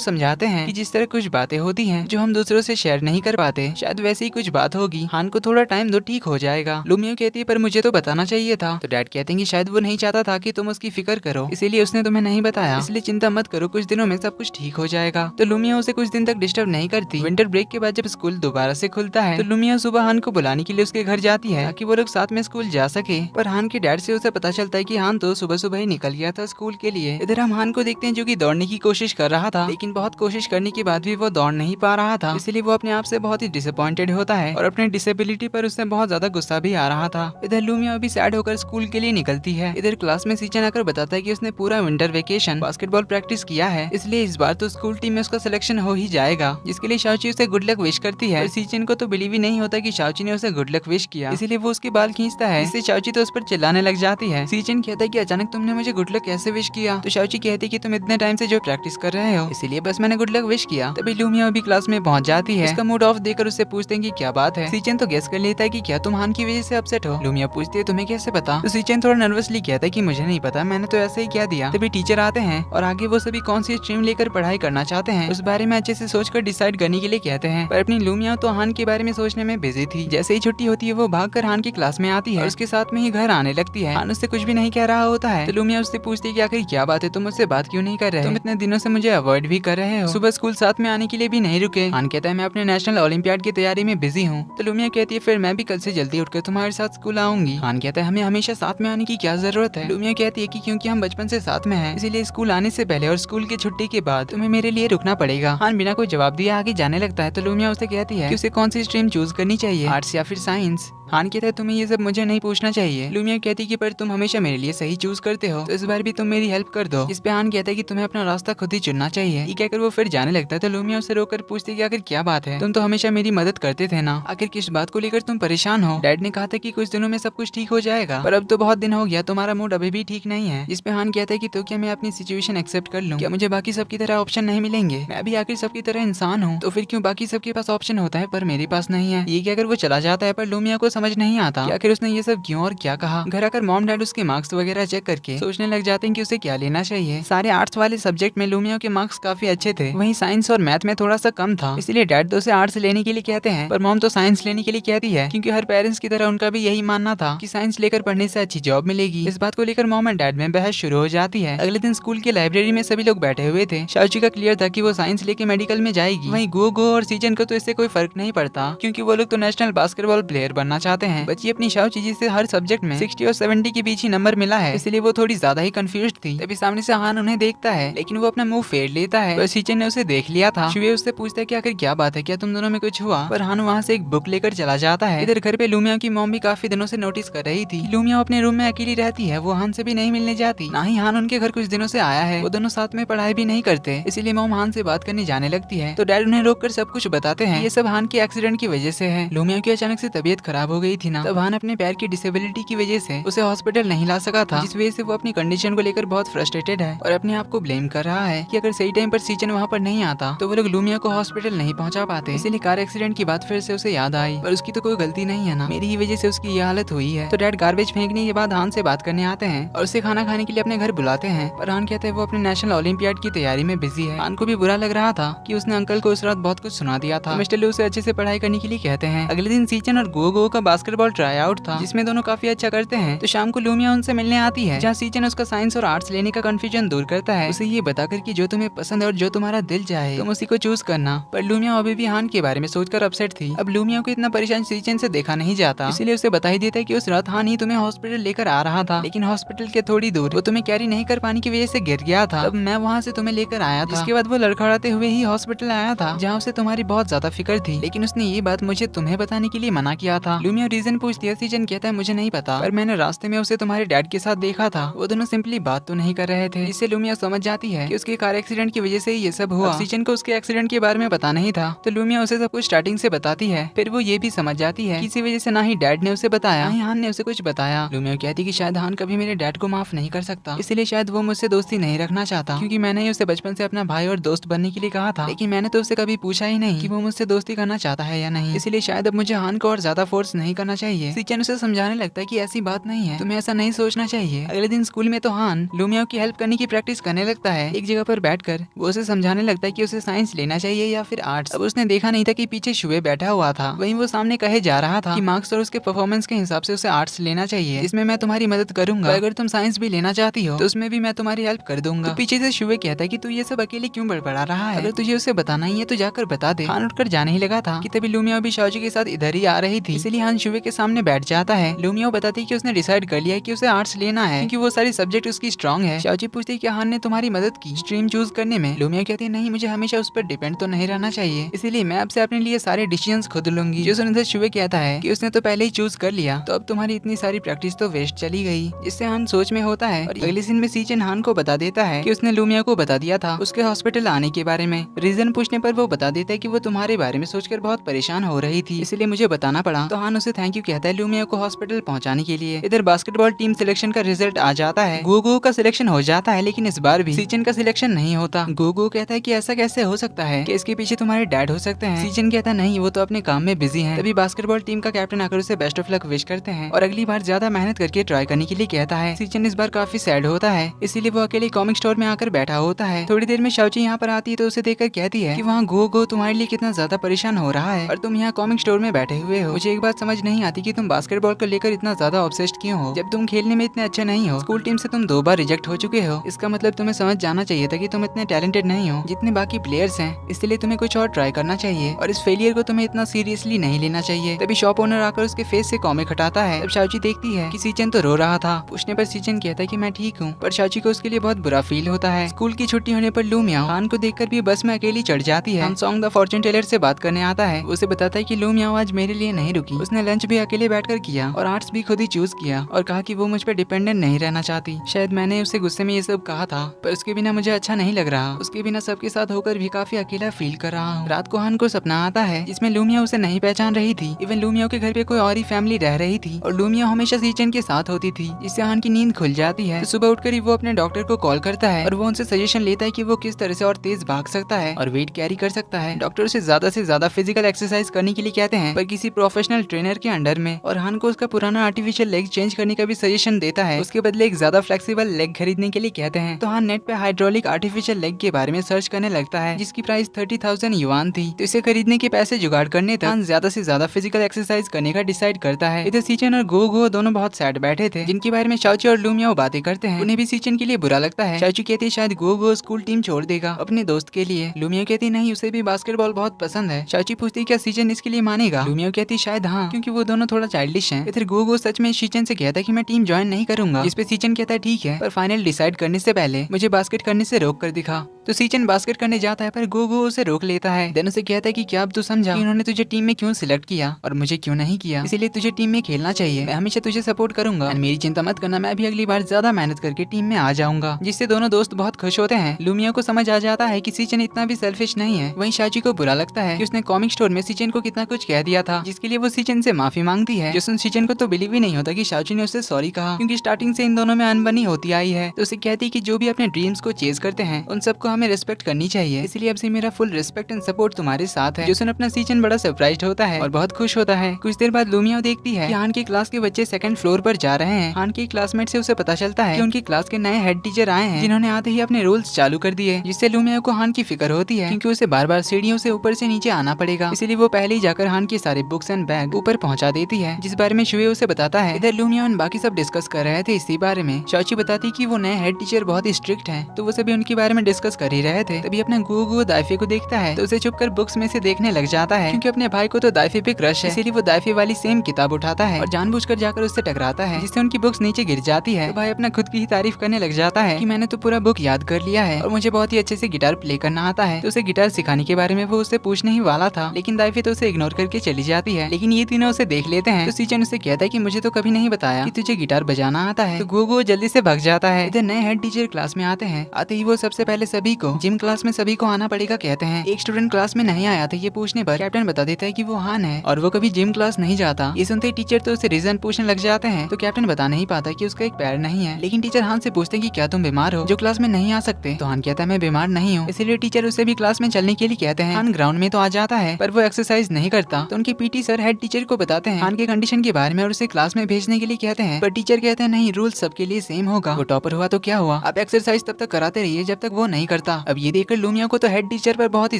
समझाते हैं कि जिस तरह कुछ बातें होती हैं जो हम दूसरों से शेयर नहीं कर पाते, शायद वैसे ही कुछ बात होगी। हान को थोड़ा टाइम दो, ठीक हो जाएगा। लूमियाओ कहती है पर मुझे तो बताना चाहिए था। तो डैड कहते हैं कि शायद वो नहीं चाहता था कि तुम उसकी फिक्र करो, इसीलिए उसने तुम्हें नहीं बताया, इसलिए चिंता मत करो, कुछ दिनों में सब कुछ ठीक हो जाएगा। तो लूमियाओ उसे कुछ दिन तक डिस्टर्ब नहीं करती। विंटर ब्रेक के बाद जब स्कूल दोबारा से खुलता है तो लूमियाओ सुबह हान को बुलाने के लिए उसके घर जाती है ताकि वो लोग साथ में स्कूल जा सके। पर हान के डैड से उसे पता चलता है कि हान तो सुबह सुबह ही निकल गया था स्कूल के लिए। इधर हम हान को देखते हैं जो कि दौड़ने की कोशिश कर रहा था, लेकिन बहुत कोशिश करने के बाद भी वो दौड़ नहीं पा रहा था, इसलिए वो अपने आप से बहुत ही डिसअपॉइंटेड होता है और अपने डिसेबिलिटी पर उससे बहुत ज्यादा गुस्सा भी आ रहा था। इधर लूमियाओ भी सैड होकर स्कूल के लिए निकलती है। इधर क्लास में सीजन आकर बताता है कि उसने पूरा विंटर वेकेशन बास्केटबॉल प्रैक्टिस किया है, इसलिए इस बार तो स्कूल टीम में उसका सिलेक्शन हो ही जाएगा, जिसके लिए शाओची उसे गुड लक विश करती है। सीजन को तो बिलीव ही नहीं होता कि शाओची ने उसे गुड लक विश किया, इसीलिए वो उसके बाल खींचता है। इससे शाओची तो उस पर चिल्लाने लग जाती है। सीजन कहता है कि अचानक तुमने मुझे गुड लक कैसे विश किया। तो शाओची कहती है कि तुम इतने टाइम से जो प्रैक्टिस कर रहे हो, इसीलिए बस मैंने गुड लक विश किया। तभी लूमियाओ भी क्लास में पहुंच जाती है। उसका मूड ऑफ देकर उससे पूछते हैं कि क्या बात है। सीजन तो गेस कर लेता है कि क्या तुम हान की वजह से अपसेट हो। लूमियाओ पूछती है तुम्हें कैसे पता। तो सीजन थोड़ा नर्वसली कहता है कि मुझे नहीं पता, मैंने तो ऐसे ही कह दिया। तभी टीचर आते हैं और आगे वो सभी कौन सी स्ट्रीम लेकर पढ़ाई करना चाहते हैं उस बारे में अच्छे से सोचकर डिसाइड करने के लिए कहते हैं। पर अपनी लूमियाओ तो हान के बारे में सोचने में बिजी थी। जैसे ही छुट्टी होती है वो भागकर हान की क्लास में आती है और उसके साथ में ही घर आने लगती है। हान उससे कुछ भी नहीं कह रहा होता है। तो लूमियाओ उससे पूछती है कि आखिर क्या बात है, तुम मुझसे बात क्यों नहीं कर रहे, तुम इतने दिनों से मुझे अवॉइड भी कर रहे हो, सुबह स्कूल साथ में आने के लिए भी नहीं रुके। हान कहता है मैं अपने नेशनल ओलंपियाड की तैयारी में बिजी हूँ। तो लूमियाओ कहती है फिर मैं भी कल से जल्दी उठकर तुम्हारे साथ स्कूल आऊंगी। हान कहता है हमें हमेशा साथ में आने की क्या जरूरत है। लूमियाओ कहती है कि क्योंकि हम बचपन से साथ में हैं, इसीलिए स्कूल आने से पहले और स्कूल की छुट्टी के बाद तुम्हें मेरे लिए रुकना पड़ेगा। हान बिना कोई जवाब दिए आगे जाने लगता है। तो लूमियाओ उसे कहती है कि उसे कौन सी स्ट्रीम चूज करनी चाहिए, आर्ट्स या फिर साइंस। हान कहता है तुम्हें ये सब मुझे नहीं पूछना चाहिए। लूमियाओ कहती है कि पर तुम हमेशा मेरे लिए सही चूज करते हो, तो इस बार भी तुम मेरी हेल्प कर दो। इस पे हान कहता है कि तुम्हें अपना रास्ता खुद ही चुनना चाहिए। ये कहकर वो फिर जाने लगता है। तो लूमियाओ से रोककर पूछती है कि आखिर क्या बात है, तुम तो हमेशा मेरी मदद करते थे ना, आखिर किस बात को लेकर तुम परेशान हो। डैड ने कहा था कि कुछ दिनों में सब कुछ ठीक हो जाएगा, पर अब तो बहुत दिन हो गया, तुम्हारा मूड अभी भी ठीक नहीं है। इस पे हान कहता है कि तो क्या मैं अपनी सिचुएशन एक्सेप्ट कर लूं, क्या मुझे बाकी सबकी तरह ऑप्शन नहीं मिलेंगे, मैं भी आखिर सबकी तरह इंसान हूँ, तो फिर क्यों बाकी सबके पास ऑप्शन होता है पर मेरे पास नहीं है। ये कहकर वो चला जाता है। पर लूमियाओ को समझ नहीं आता कि आखिर उसने ये सब क्यों और क्या कहा। घर आकर मॉम डैड उसके मार्क्स वगैरह चेक करके सोचने लग जाते हैं कि उसे क्या लेना चाहिए। सारे आर्ट्स वाले सब्जेक्ट में लूमियाओ के मार्क्स काफी अच्छे थे, वहीं साइंस और मैथ में थोड़ा सा कम था, इसलिए डैड तो उसे आर्ट्स लेने के लिए कहते हैं, पर मॉम तो साइंस लेने के लिए कहती है, क्योंकि हर पेरेंट्स की तरह उनका भी यही मानना था कि साइंस लेकर पढ़ने से अच्छी जॉब मिलेगी। इस बात को लेकर मॉम एंड डैड में बहस शुरू हो जाती है। अगले दिन स्कूल के लाइब्रेरी में सभी लोग बैठे हुए थे। शाओची का क्लियर था कि वो साइंस लेके मेडिकल में जाएगी, वहीं गोगो और सीजन को तो इससे कोई फर्क नहीं पड़ता, क्योंकि वो लोग तो नेशनल बास्केटबॉल प्लेयर बनना चाहते हैं। बची अपनी शाओची जिसे हर सब्जेक्ट में 60 और 70 के बीच ही नंबर मिला है, इसलिए वो थोड़ी ज्यादा ही कंफ्यूज थी। तभी सामने से हान उन्हें देखता है, लेकिन वो अपना मुंह फेर लेता है। पर सीजन ने उसे देख लिया था। शुए उससे पूछता है कि आखिर क्या बात है, क्या तुम दोनों में कुछ हुआ। पर हान वहाँ से एक बुक लेकर चला जाता है। इधर घर पे लूमियाओ की मॉम भी काफी दिनों से नोटिस कर रही गई थी। लूमिया अपने रूम में अकेली रहती है, वो हान से भी नहीं मिलने जाती, ना ही हान उनके घर कुछ दिनों से आया है। वो दोनों साथ में पढ़ाई भी नहीं करते, इसीलिए मॉम हान से बात करने जाने लगती है तो डैड उन्हें रोककर सब कुछ बताते हैं। ये सब हान के एक्सीडेंट की वजह से है। लूमिया की अचानक से तबीयत खराब हो गई थी ना, तब हान अपने पैर की डिसेबिलिटी की वजह से उसे हॉस्पिटल नहीं ला सका था, जिस वजह से वो अपनी कंडीशन को लेकर बहुत फ्रस्ट्रेटेड है और अपने आप को ब्लेम कर रहा है कि अगर सही टाइम पर सीचन वहाँ पर नहीं आता तो वो लोग लूमिया को हॉस्पिटल नहीं पहुँचा पाते। इसीलिए कार एक्सीडेंट की बात फिर से उसे याद आई, पर उसकी तो कोई गलती नहीं है ना, मेरी ही वजह से उसकी ये हालत हुई है। तो डैड गार्बेज फेंकने के बाद हान से बात करने आते हैं और उसे खाना खाने के लिए अपने घर बुलाते हैं, पर हान कहते हैं वो अपने नेशनल ओलंपियाड की तैयारी में बिजी है। हान को भी बुरा लग रहा था कि उसने अंकल को उस रात बहुत कुछ सुना दिया था। मिस्टर लू उसे अच्छे से पढ़ाई करने के लिए कहते हैं। अगले दिन सीचन और गो का बास्केटबॉल ट्राई आउट था, जिसमें दोनों काफी अच्छा करते हैं। तो शाम को लूमिया उनसे मिलने आती है, जहाँ सीचन उसका साइंस और आर्ट्स लेने का कंफ्यूजन दूर करता है, उसे ये बताकर कि जो तुम्हें पसंद है और जो तुम्हारा दिल चाहे तुम उसी को चूज करना। पर लूमिया अभी भी हान के बारे में सोचकर अपसेट थी। अब लूमिया को इतना परेशान सीचन से देखा नहीं जाता, इसीलिए उसे बता ही देता है कि उस रात हान ही तुम्हें हॉस्पिटल लेकर आ रहा था, लेकिन हॉस्पिटल के थोड़ी दूर वो तुम्हें कैरी नहीं कर पाने की वजह से गिर गया था। तब मैं वहाँ से तुम्हें लेकर आया था। इसके बाद वो लड़खड़ाते हुए ही हॉस्पिटल आया था, जहाँ उसे तुम्हारी बहुत ज्यादा फिक्र थी, लेकिन उसने ये बात मुझे तुम्हें बताने के लिए मना किया था। लूमिया रीजन पूछती है, सीजन कहता है मुझे नहीं पता, पर मैंने रास्ते में उसे तुम्हारे डैड के साथ देखा था। वो दोनों सिंपली बात तो नहीं कर रहे थे। इससे लूमिया समझ जाती है कि उसके कार एक्सीडेंट की वजह से ये सब हुआ। सीजन को उसके एक्सीडेंट के बारे में पता नहीं था, तो लूमिया उसे सब कुछ स्टार्टिंग से बताती है। फिर वो ये भी समझ जाती है कि इसी वजह से ना ही डैड ने उसे बताया, ना ही हान ने उसे कुछ बताया। लूमिया कहती कि शायद हान कभी मेरे डैड को माफ नहीं कर सकता, इसलिए शायद वो मुझसे दोस्ती नहीं रखना चाहता, क्योंकि मैंने उसे बचपन से अपना भाई और दोस्त बनने के लिए कहा था, लेकिन मैंने तो उसे कभी पूछा ही नहीं कि वो मुझसे दोस्ती करना चाहता है या नहीं। इसलिए शायद अब मुझे हान को और ज्यादा फोर्स नहीं करना चाहिए। सीचन उसे समझाने लगता है कि ऐसी बात नहीं है, तुम्हें ऐसा नहीं सोचना चाहिए। अगले दिन स्कूल में तो हान लूमिया की हेल्प करने की प्रैक्टिस करने लगता है। एक जगह पर बैठकर वो उसे समझाने लगता है कि उसे साइंस लेना चाहिए या फिर आर्ट्स। अब उसने देखा नहीं था कि पीछे शुए बैठा हुआ था, वहीं वो सामने कहे जा रहा था कि मार्क्स और उसके परफॉर्मेंस के हिसाब से उसे आर्ट्स लेना चाहिए, इसमें मैं तुम्हारी मदद करूंगा। अगर तुम साइंस भी लेना चाहती हो तो उसमें भी मैं तुम्हारी हेल्प कर दूंगा। तो पीछे से शुए कहता है कि तू ये सब अकेले क्यों बड़बड़ा रहा है, अगर तुझे उसे बताना ही है तो जाकर बता दे। हान उठकर जाने ही लगा था कि तभी लूमिया भी शाओजी के साथ इधर ही आ रही थी, इसलिए हान शुवे के सामने बैठ जाता है। लूमिया बताती है कि उसने डिसाइड कर लिया है कि उसे आर्ट्स लेना है, क्योंकि वो सारी सब्जेक्ट उसकी स्ट्रांग है। शाओजी पूछती है कि हान ने तुम्हारी मदद की स्ट्रीम चूज करने में। लूमिया कहती है नहीं, मुझे हमेशा उस पर डिपेंड तो नहीं रहना चाहिए, इसीलिए मैं आपसे अपने लिए सारे डिसीजंस खुद लूंगी। जो सुनकर शुवे कहता है कि उसने तो पहले ही चूज कर लिया, तो अब तुम्हारी इतनी सारी प्रैक्टिस तो वेस्ट चली गई। इससे हान सोच में होता है और अगले सीन में सीचन हान को बता देता है कि उसने लूमिया को बता दिया था उसके हॉस्पिटल आने के बारे में। रीजन पूछने पर वो बता देता है कि वो तुम्हारे बारे में सोचकर बहुत परेशान हो रही थी, इसलिए मुझे बताना पड़ा। तो हान उसे थैंक यू कहता है लूमिया को हॉस्पिटल पहुंचाने के लिए। इधर बास्केटबॉल टीम सिलेक्शन का रिजल्ट आ जाता है। गो का सिलेक्शन हो जाता है, लेकिन इस बार भी सीचन का सिलेक्शन नहीं होता। गो कहता है कि ऐसा कैसे हो सकता है, कि इसके पीछे तुम्हारे डैड हो सकते हैं। सीचन कहता है नहीं, वो तो अपने काम में बिजी हैं। तभी बास्केटबॉल टीम का कैप्टन आकर उसे बेस्ट ऑफ लक विश करते हैं और अगली बार ज्यादा मेहनत करके ट्राई करने के लिए कहता है। सीचन इस बार काफी सैड होता है, इसीलिए वो अकेले कॉमिक स्टोर में आकर बैठा होता है। थोड़ी देर में शाओजी यहाँ पर आती है तो उसे देखकर कहती है कि वहाँ गो तुम्हारे लिए कितना ज्यादा परेशान हो रहा है और तुम यहाँ कॉमिक स्टोर में बैठे हुए हो। मुझे एक बात समझ नहीं आती कि तुम बास्केटबॉल को लेकर इतना ज्यादा ऑब्सेस्ड क्यों हो, जब तुम खेलने में इतने अच्छे नहीं हो। स्कूल टीम से तुम 2 बार रिजेक्ट हो चुके हो, इसका मतलब तुम्हें समझ जाना चाहिए था कि तुम इतने टैलेंटेड नहीं हो जितने बाकी प्लेयर्स हैं, इसलिए तुम्हें कुछ और ट्राई करना चाहिए और इस फेलियर को तुम्हें इतना सीरियसली नहीं लेना चाहिए। तभी शॉप ओनर आकर उसके फेस से कॉमिक हटाता है। तब शाओजी देखती है कि सीचन तो रो रहा था। पूछने पर सीचन कहता है कि मैं ठीक हूँ, पर शाओजी को उसके लिए बहुत बुरा फील होता है। स्कूल की छुट्टी होने पर लूमिया हान को देखकर भी बस में अकेली चढ़ जाती है। हान सॉन्ग द फॉर्चून टेलर से बात करने आता है। उसे बताता है कि लूमिया आज मेरे लिए नहीं रुकी, उसने लंच भी अकेले बैठकर किया और आर्ट्स भी खुद ही चूज किया और कहा कि वो मुझ पर डिपेंडेंट नहीं रहना चाहती। शायद मैंने उसे गुस्से में ये सब कहा था, पर उसके बिना मुझे अच्छा नहीं लग रहा। उसके बिना सबके साथ होकर भी काफी अकेला फील कर रहा हूँ। रात को हान को सपना आता है जिसमें लूमिया उसे नहीं पहचान रही थी। इवन लूमिया के घर पे कोई और ही फैमिली रह रही थी और लूमिया हमेशा सीचन के साथ होती थी, जिससे हान की नींद खुल जाती है। तो सुबह उठकर ही वो अपने डॉक्टर को कॉल करता है और वो उनसे सजेशन लेता है कि वो किस तरह से और तेज भाग सकता है और वेट कैरी कर सकता है। डॉक्टर उसे ज्यादा से ज्यादा फिजिकल एक्सरसाइज करने के लिए कहते हैं, पर किसी प्रोफेशनल ट्रेनर के अंडर में। और हान को उसका पुराना आर्टिफिशियल लेग चेंज करने का भी सजेशन देता है, उसके बदले एक ज्यादा फ्लेक्सिबल लेग खरीदने के लिए कहते हैं। तो हान नेट पे हाइड्रोलिक आर्टिफिशियल लेग के बारे में सर्च करने लगता है, जिसकी प्राइस 30,000 युआन थी। तो इसे खरीदने के पैसे जुगाड़ करने तक हान ज्यादा से ज्यादा फिजिकल एक्सरसाइज करने का डिसाइड करता है। इधर सीचन और गो दोनों बहुत सैड बैठे थे, जिनके बारे में शाओची और लूमिया बातें करते हैं। उन्हें भी सीचन के लिए बुरा लगता है। शाओची कहती है शायद गो स्कूल टीम छोड़ देगा अपने दोस्त के लिए। लूमिया कहती नहीं, उसे भी बास्केटबॉल बहुत पसंद है। शाओची पूछती है क्या सीचन इसके लिए मानेगा। लूमिया कहती शायद हाँ, क्योंकि वो दोनों थोड़ा चाइल्डिश हैं। इधर गो सच में सीचन से कहता है कि मैं टीम ज्वाइन नहीं करूंगा, जिस पे सीचन कहता है ठीक है, पर फाइनल डिसाइड करने से पहले मुझे बास्केट करने से रोक कर दिखा। तो सीचन बास्केट करने जाता है पर गोगो उसे रोक लेता है। देन उसे कहता है कि क्या अब तू समझा कि उन्होंने तुझे टीम में क्यों सिलेक्ट किया और मुझे क्यों नहीं किया, इसीलिए तुझे टीम में खेलना चाहिए। मैं हमेशा तुझे सपोर्ट करूंगा और मेरी चिंता मत करना, मैं भी अगली बार ज्यादा मेहनत करके टीम में आ जाऊंगा। जिससे दोनों दोस्त बहुत खुश होते हैं। लूमिया को समझ आ जाता है कि सीचन इतना भी सेल्फिश नहीं है। वहीं शाची को बुरा लगता है कि उसने कॉमिक स्टोर में सीचन को कितना कुछ कह दिया था, जिसके लिए वो सीचन से माफी मांगती है। जो सीचन को तो बिलीव ही नहीं होता कि शाची ने उससे सॉरी कहा, क्योंकि स्टार्टिंग से इन दोनों में अनबनी होती आई है। तो उसे कहती है कि जो भी अपने ड्रीम्स को चेज करते हैं उन सबको हमें रिस्पेक्ट करनी चाहिए, इसलिए अब से मेरा फुल रिस्पेक्ट एंड सपोर्ट तुम्हारे साथ है। जो अपना सीचन बड़ा सरप्राइज्ड होता है और बहुत खुश होता है। कुछ देर बाद लूमिया देखती है कि हान की क्लास के बच्चे सेकंड फ्लोर पर जा रहे हैं। हान की क्लासमेट से उसे पता चलता है कि उनकी क्लास के नए हेड टीचर आए हैं, जिन्होंने आते ही अपने रूल्स चालू कर दिए, जिससे लूमिया को हान की फिक्र होती है, क्योंकि उसे बार बार सीढ़ियों से ऊपर से नीचे आना पड़ेगा। इसीलिए वो पहले ही जाकर हान के सारे बुक्स एंड बैग ऊपर पहुंचा देती है, जिस बारे में शुए उसे बताता है। इधर लूमिया और बाकी सब डिस्कस कर रहे थे इसी बारे में। शाची बताती कि वो नए हेड टीचर बहुत ही स्ट्रिक्ट हैं, तो वो सभी उनके बारे में डिस्कस कर ही रहे थे। तभी अपना गुगु दाइफे को देखता है तो उसे छुपकर बुक्स में से देखने लग जाता है, क्योंकि अपने भाई को तो दाइफे पे क्रश है। इसीलिए वो दाइफे वाली सेम किताब उठाता है और जानबूझकर जाकर उससे टकराता है, जिससे उनकी बुक्स नीचे गिर जाती है। तो भाई अपना खुद की ही तारीफ करने लग जाता है कि मैंने तो पूरा बुक याद कर लिया है और मुझे बहुत ही अच्छे से गिटार प्ले करना आता है। तो उसे गिटार सिखाने के बारे में वो उससे पूछने ही वाला था, लेकिन दाइफे तो उसे इग्नोर करके चली जाती है। लेकिन ये तीनों उसे देख लेते हैं। तो सीचन उसे कहता है कि मुझे तो कभी नहीं बताया कि तुझे गिटार बजाना आता है। तो गोगो जल्दी से भाग जाता है। इधर नए हेड टीचर क्लास में आते हैं। आते ही वो सबसे पहले सभी को जिम क्लास में सभी को आना पड़ेगा कहते हैं। एक स्टूडेंट क्लास में नहीं आया था, ये पूछने पर कैप्टन बता देता है कि वो हान है और वो कभी जिम क्लास नहीं जाता। ये सुनते टीचर तो उसे रीजन पूछने लग जाते हैं। तो कैप्टन बता नहीं पाता कि उसका एक पैर नहीं है, लेकिन टीचर हान से पूछते हैं कि क्या तुम बीमार हो जो क्लास में नहीं आ सकते। तो हान कहता है मैं बीमार नहीं हूँ। इसीलिए टीचर उसे भी क्लास में चलने के लिए कहते हैं। हान ग्राउंड में तो आ जाता है पर वो एक्सरसाइज नहीं करता। तो उनके पीटी सर हेड टीचर को बताते हैं हान के कंडीशन के बारे में और उसे क्लास में भेजने के लिए कहते हैं। पर टीचर कहते हैं नहीं, रूल सबके लिए सेम होगा। वो टॉपर हुआ तो क्या हुआ, आप एक्सरसाइज तब तक कराते रहिए जब तक वो नहीं करता। अब ये देखकर लूमिया को तो हेड टीचर पर बहुत ही